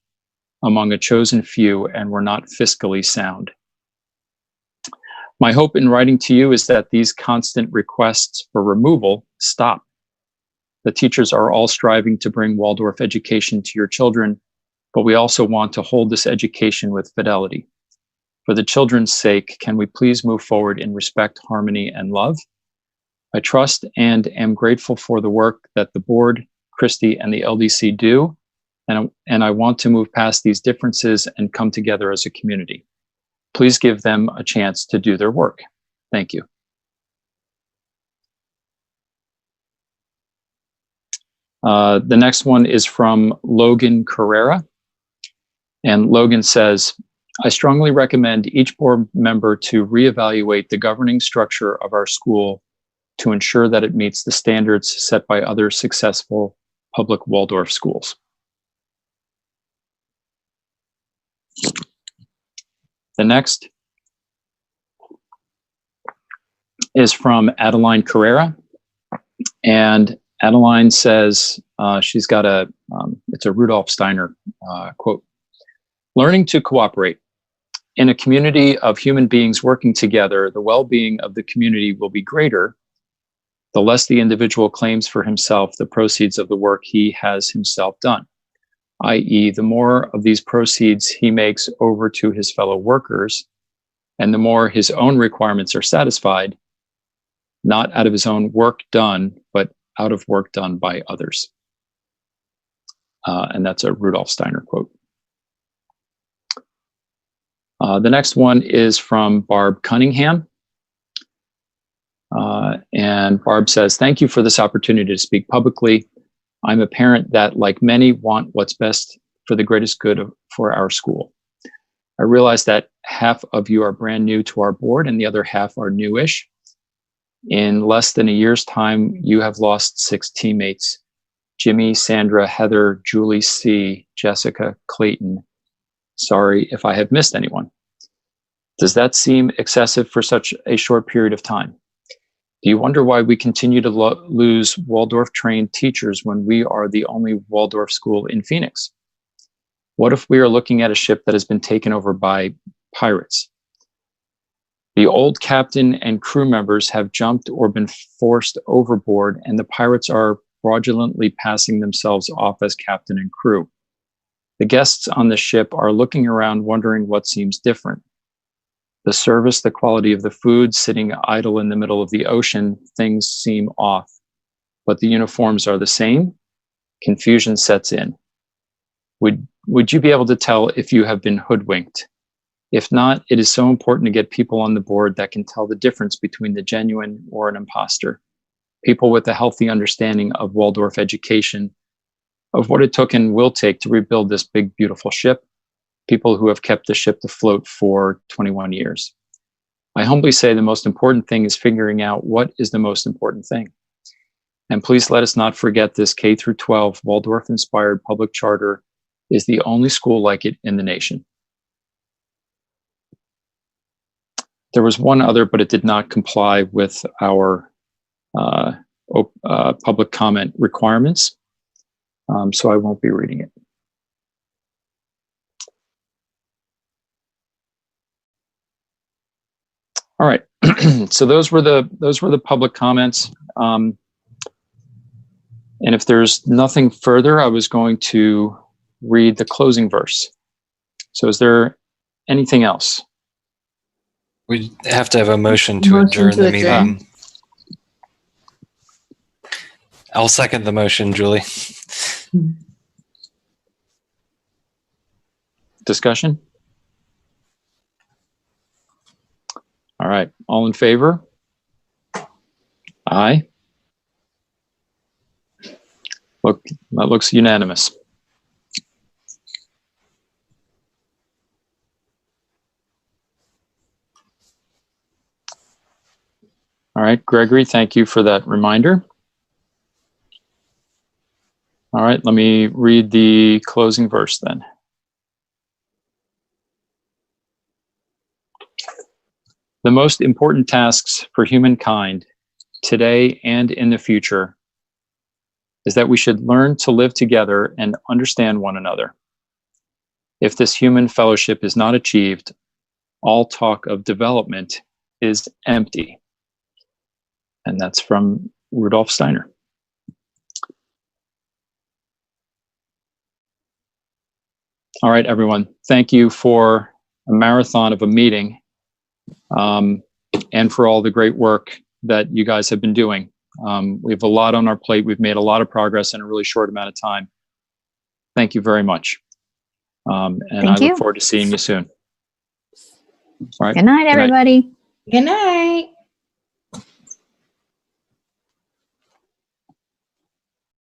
among a chosen few and were not fiscally sound. My hope in writing to you is that these constant requests for removal stop. The teachers are all striving to bring Waldorf education to your children, but we also want to hold this education with fidelity. For the children's sake, can we please move forward in respect, harmony, and love? I trust and am grateful for the work that the board, Christy, and the LDC do, and I want to move past these differences and come together as a community. Please give them a chance to do their work. Thank you. The next one is from Logan Carrera. And Logan says, I strongly recommend each board member to reevaluate the governing structure of our school to ensure that it meets the standards set by other successful public Waldorf schools. The next is from Adeline Carrera. And Adeline says, she's got it's a Rudolf Steiner quote. Learning to cooperate. In a community of human beings working together, the well-being of the community will be greater the less the individual claims for himself the proceeds of the work he has himself done, i.e., the more of these proceeds he makes over to his fellow workers, and the more his own requirements are satisfied, not out of his own work done, but out of work done by others. And that's a Rudolf Steiner quote. The next one is from Barb Cunningham. And Barb says, thank you for this opportunity to speak publicly. I'm a parent that, like many, want what's best for the greatest good for our school. I realize that half of you are brand new to our board and the other half are newish. In less than a year's time, you have lost 6 teammates: Jimmy, Sandra, Heather, Julie C., Jessica, Clayton. Sorry if I have missed anyone. Does that seem excessive for such a short period of time? Do you wonder why we continue to lose Waldorf-trained teachers when we are the only Waldorf school in Phoenix? What if we are looking at a ship that has been taken over by pirates? The old captain and crew members have jumped or been forced overboard, and the pirates are fraudulently passing themselves off as captain and crew. The guests on the ship are looking around wondering what seems different. The service, the quality of the food, sitting idle in the middle of the ocean, things seem off. But the uniforms are the same. Confusion sets in. Would you be able to tell if you have been hoodwinked? If not, it is so important to get people on the board that can tell the difference between the genuine or an imposter. People with a healthy understanding of Waldorf education, of what it took and will take to rebuild this big, beautiful ship. People who have kept the ship afloat for 21 years. I humbly say the most important thing is figuring out what is the most important thing. And please let us not forget this K-12 Waldorf-inspired public charter is the only school like it in the nation. There was one other, but it did not comply with our public comment requirements, so I won't be reading it. All right, so those were the public comments. And if there's nothing further, I was going to read the closing verse. So is there anything else? We have to have a motion to adjourn the meeting. I'll second the motion, Julie. Discussion? All right, all in favor? Aye. Look, that looks unanimous. All right, Gregory, thank you for that reminder. All right, let me read the closing verse then. The most important tasks for humankind today and in the future is that we should learn to live together and understand one another. If this human fellowship is not achieved, all talk of development is empty. And that's from Rudolf Steiner. All right, everyone. Thank you for a marathon of a meeting, and for all the great work that you guys have been doing. We have a lot on our plate. We've made a lot of progress in a really short amount of time. Thank you very much. And Thank I you. look forward to seeing you soon. All right. Good night, Good night. everybody. Good night.